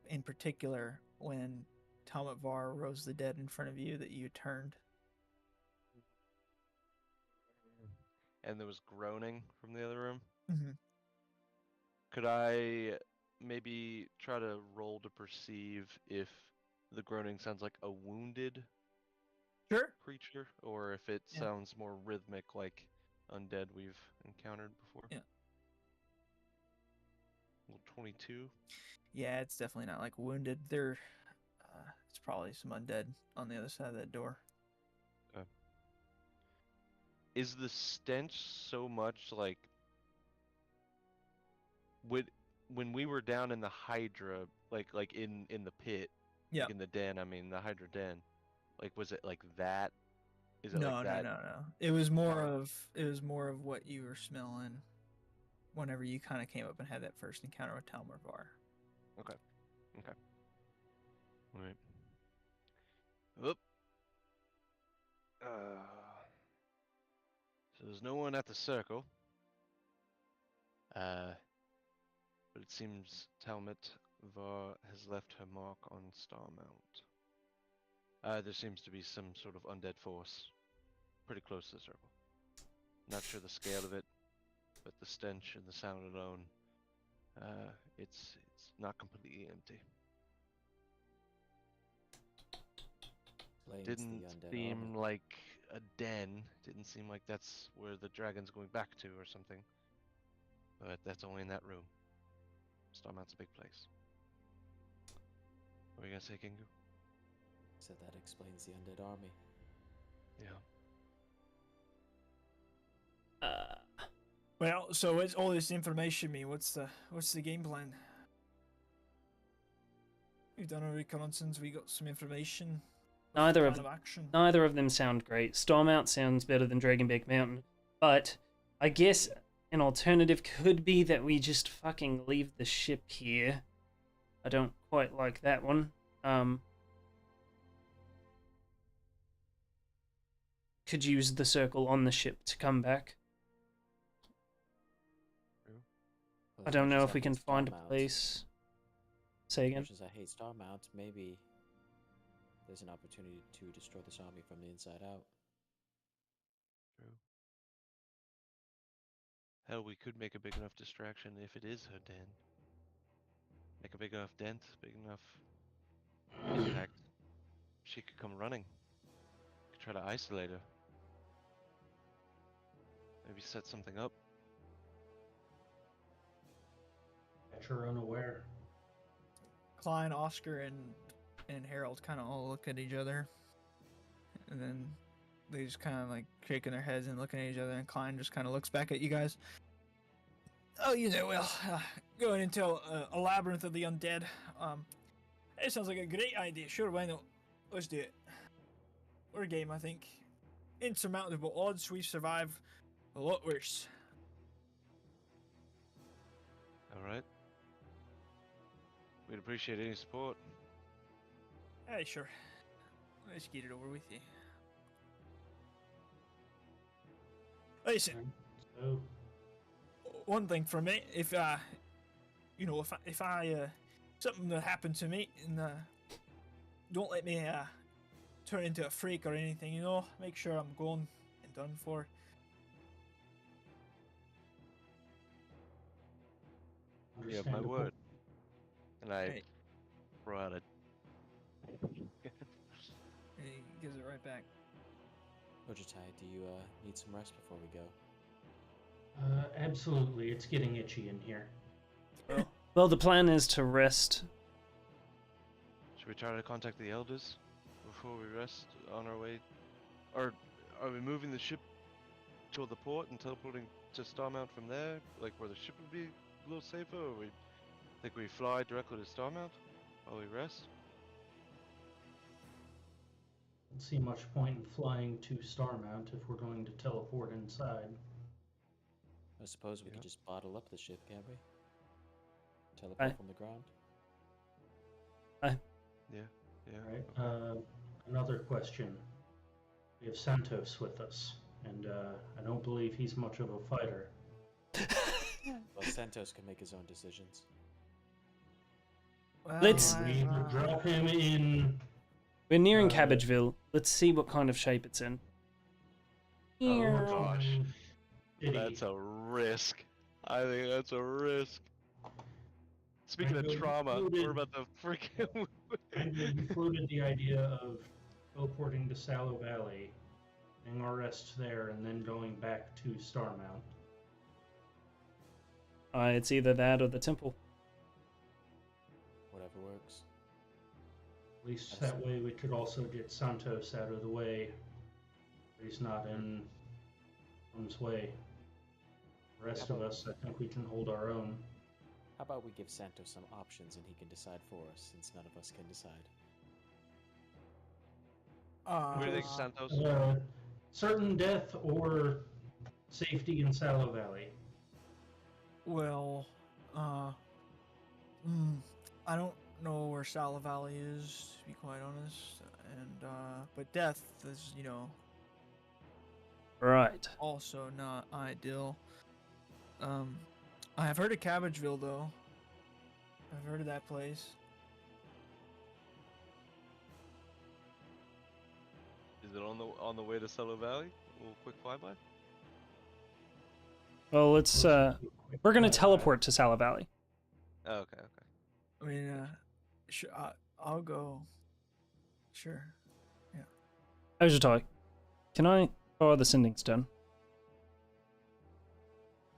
In particular, when Talmud Var rose the dead in front of you, that you turned. And there was groaning from the other room. Mm-hmm. Could I maybe try to roll to perceive if the groaning sounds like a wounded Sure. creature, or if it Yeah. sounds more rhythmic like undead we've encountered before? Yeah. Well, 22. Yeah, it's definitely not like wounded. It's probably some undead on the other side of that door. Okay. Is the stench so much like when we were down in the Hydra, like in the pit, Yeah. like in the den, I mean the Hydra den, like was it like that? Is it No, like that? no. It was more Alright. of what you were smelling whenever you kind of came up and had that first encounter with Talmud Var. Okay. All right. Oop. So there's no one at the circle. But it seems Talmud Var has left her mark on Starmount. There seems to be some sort of undead force pretty close to the circle. Not sure the scale of it, but the stench and the sound alone, it's not completely empty. Blames Didn't the undead seem army. like a den. Didn't seem like that's where the dragon's going back to or something. But that's only in that room. Starmount's a big place. What were you gonna say, Kingu? Said that explains the undead army. Yeah. Well, so what's all this information mean? What's the game plan? We've done a reconnaissance. We got some information. What's the plan of action? Neither of them sound great. Stormount sounds better than Dragonbeck Mountain, but I guess an alternative could be that we just fucking leave the ship here. I don't quite like that one. Could use the circle on the ship to come back. Well, I as don't much know as if we I can hate find a Starmount- place. Say As again. much as I hate Starmount, maybe there's an opportunity to destroy this army from the inside out. True. Hell, we could make a big enough distraction if it is her den. Make a big enough dent, big enough impact. She could come running. Could try to isolate her. Maybe set something up. Catch her unaware. Klein, Oscar, and Harold kind of all look at each other, and then they just kind of like shaking their heads and looking at each other. And Klein just kind of looks back at you guys. Oh, going into a labyrinth of the undead. It sounds like a great idea. Sure, why not? Let's do it. We're game, I think. Insurmountable odds. We've survived a lot worse. Alright. We'd appreciate any support. Hey, sure. Let's get it over with you. Listen, So, one thing for me, if you know, if I something that happened to me, and don't let me turn into a freak or anything, you know. Make sure I'm gone and done for. You have my understandable. word. And I Right. throw out a. And he gives it right back. Ojitai, do you need some rest before we go? Absolutely, it's getting itchy in here. Well, the plan is to rest. Should we try to contact the elders before we rest on our way? Or are we moving the ship toward the port and teleporting to Starmount from there? Like where the ship would be a little safer? Or we think we fly directly to Starmount while we rest? Don't see much point in flying to Starmount if we're going to teleport inside. I suppose we Yeah. could just bottle up the ship, can't we? Teleport Aye. from the ground. Yeah. Right. Okay. Another question. We have Santos with us, and I don't believe he's much of a fighter. Well, Santos can make his own decisions. Well, Let's- We would drop him in. We're nearing Uh, Cabbageville. Let's see what kind of shape it's in. Oh gosh. City. That's a risk. I think that's a risk. Speaking of Rango, you trauma, floated- we're about to freaking. Rango, you floated the idea of teleporting to Sallow Valley, getting our rest there, and then going back to Starmount. It's either that or the temple. Whatever works. At least that way we could also get Santos out of the way. He's not in harm's way. The rest of us, I think we can hold our own. How about we give Santos some options and he can decide for us, since none of us can decide? What do you think, Santos? Certain death or safety in Sallow Valley. Well, I don't know where Sallow Valley is, to be quite honest. And but death is, you know, Right. also not ideal. I have heard of Cabbageville though. I've heard of that place. Is it on the way to Cello Valley? A little quick flyby? Well, let's. We're gonna teleport to Sala Valley. Oh, okay, okay. I mean, sure, I'll go. Sure. Ojitai, can I borrow the sending stone?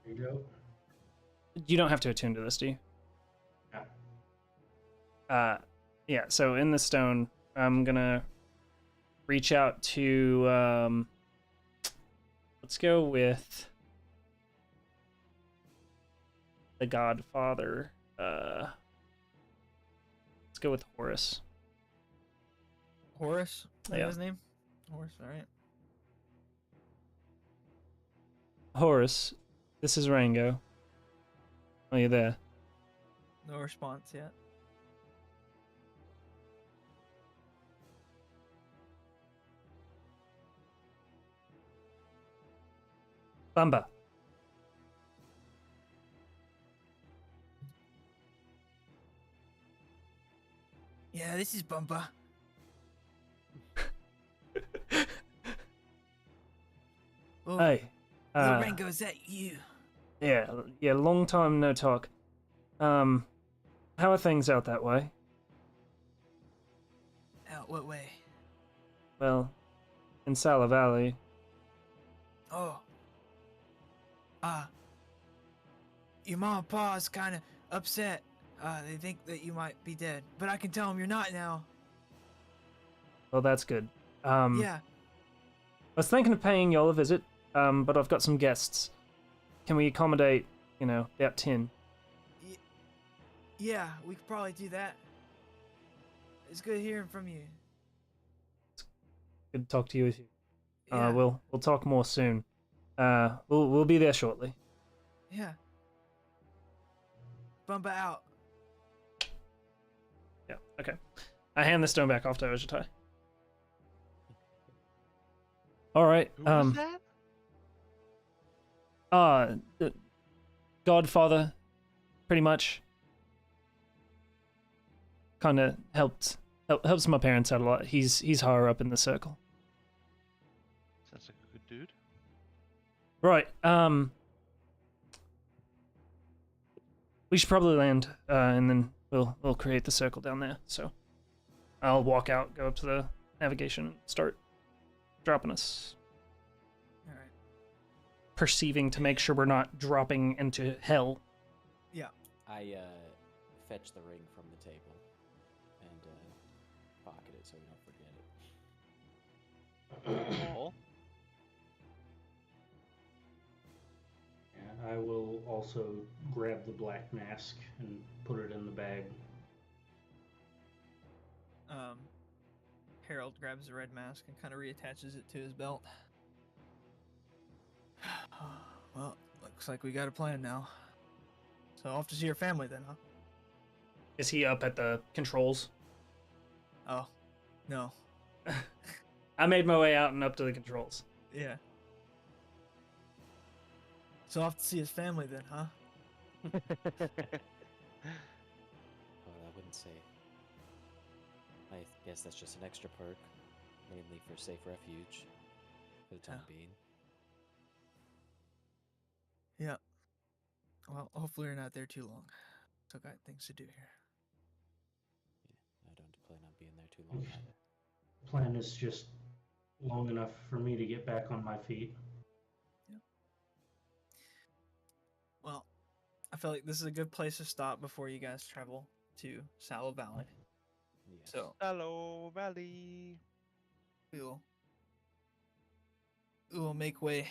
There you go. You don't have to attune to this, do you? Yeah. Yeah, so in the stone, I'm gonna reach out to, let's go with the Godfather. Let's go with Horus. Horace? Is that Yeah. his name? Horace, alright. Horus, this is Rango. Are you there? No response yet. Bamba. Yeah, this is Bumpa. Oh, Hey. hello, Rango, is that you? Yeah, long time no talk. How are things out that way? Out what way? Well, in Sala Valley. Oh. Your mom and pa's kind of upset. They think that you might be dead. But I can tell them you're not now. Well, that's good. Yeah. I was thinking of paying y'all a visit, but I've got some guests. Can we accommodate, about 10? Yeah, we could probably do that. It's good hearing from you. Good to talk to you with you. Yeah. We'll talk more soon. We'll be there shortly. Yeah. Bumba out. Yeah, okay. I hand the stone back off to Ojitai. Alright, Who was that? The Godfather, pretty much. Kind of helps my parents out a lot. He's higher up in the circle. Sounds like a good dude. Right. We should probably land, and then we'll create the circle down there. So, I'll walk out, go up to the navigation, and start dropping us. All right. Perceiving to make sure we're not dropping into hell. Yeah. I fetch the ring from the table and pocket it so we don't forget it. Oh. And I will also grab the black mask and put it in the bag. Harold grabs the red mask and kind of reattaches it to his belt. Well, looks like we got a plan now. So off to see your family then, huh? Is he up at the controls? Oh, no. I made my way out and up to the controls. Yeah. So off to see his family then, huh? Well, I wouldn't say. I guess that's just an extra perk, mainly for safe refuge, for the time being. Yeah. Well, hopefully you're not there too long. Still got things to do here. Yeah, I don't plan on being there too long either. Plan is just long enough for me to get back on my feet. Well, I feel like this is a good place to stop before you guys travel to Sallow Valley. Yes. So Hello, Valley. we will make way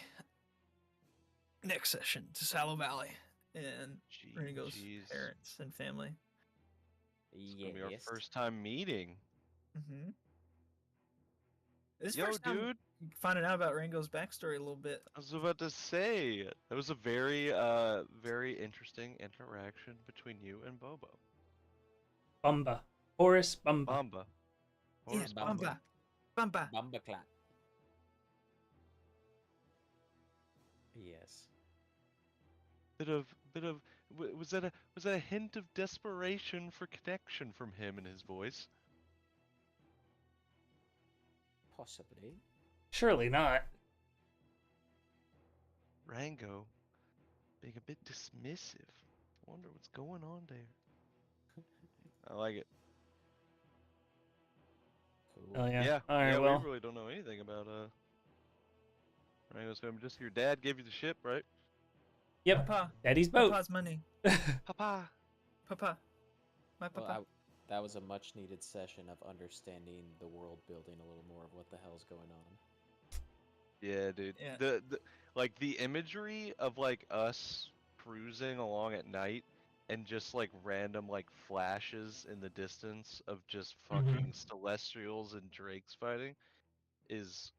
next session to Sallow Valley and Ringo's Jeez. parents and family. It's gonna be our first time meeting. Mm-hmm. This Yo, first time dude. finding out about Ringo's backstory a little bit. I was about to say that was a very, very interesting interaction between you and Bobo. Bumba. Horace Bumba. Bamba. Yes, Horace Bamba. Bamba. Bumbaclat. Yes. Was that a hint of desperation for connection from him in his voice? Possibly. Surely not. Rango being a bit dismissive. Wonder what's going on there. I like it. Cool. Oh yeah. Yeah. All right. Yeah, Well. we really don't know anything about Rango's family. Just your dad gave you the ship, right? Yep. Papa. Daddy's boat. Papa's money. Papa. Papa. My Well, papa. that was a much needed session of understanding the world building a little more of what the hell's going on. Yeah, dude. Yeah. The like the imagery of like us cruising along at night and just like random like flashes in the distance of just fucking celestials and drakes fighting is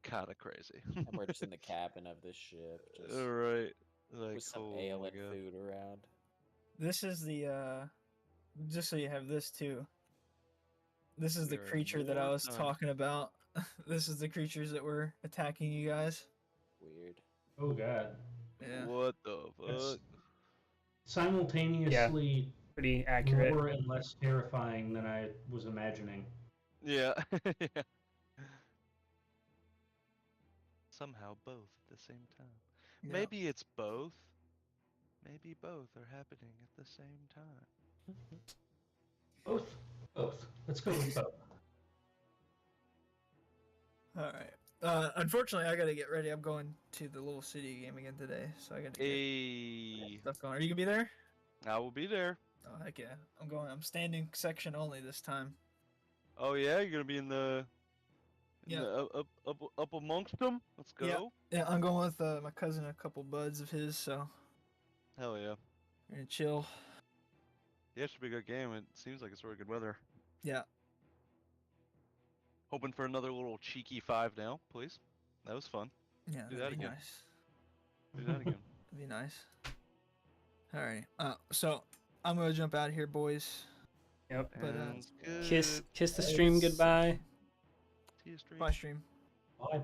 kind of crazy. And we're just in the cabin of this ship, just Right. Like, with some oh ale my and God. food around. This is the just so you have this too. This is the We're in creature that I was wartime. talking about. This is the creatures that were attacking you guys. Weird. Oh god. Yeah. What the That's fuck? simultaneously Pretty accurate. more and less terrifying than I was imagining. Yeah. Yeah. Somehow both at the same time. Yeah. Maybe it's both. Maybe both are happening at the same time. Both. Both. Let's go with both. All right. Unfortunately, I gotta get ready. I'm going to the little city game again today, so I gotta get Hey, stuff going. Are you gonna be there? I will be there. Oh heck yeah! I'm going. I'm standing section only this time. Oh yeah, you're gonna be in the, Yeah. up amongst them. Let's go. Yeah. Yeah, I'm going with my cousin, and a couple buds of his. So Hell yeah. we're gonna chill. Yeah, it should be a good game. It seems like it's really good weather. Yeah. Hoping for another little cheeky 5 now, please. That was fun. Yeah. Do That'd that be again. nice. Do that again. That'd be nice. All right. So I'm gonna jump out of here, boys. Yep. But, Sounds good. Kiss the stream goodbye. See you, stream. Bye, stream. Bye.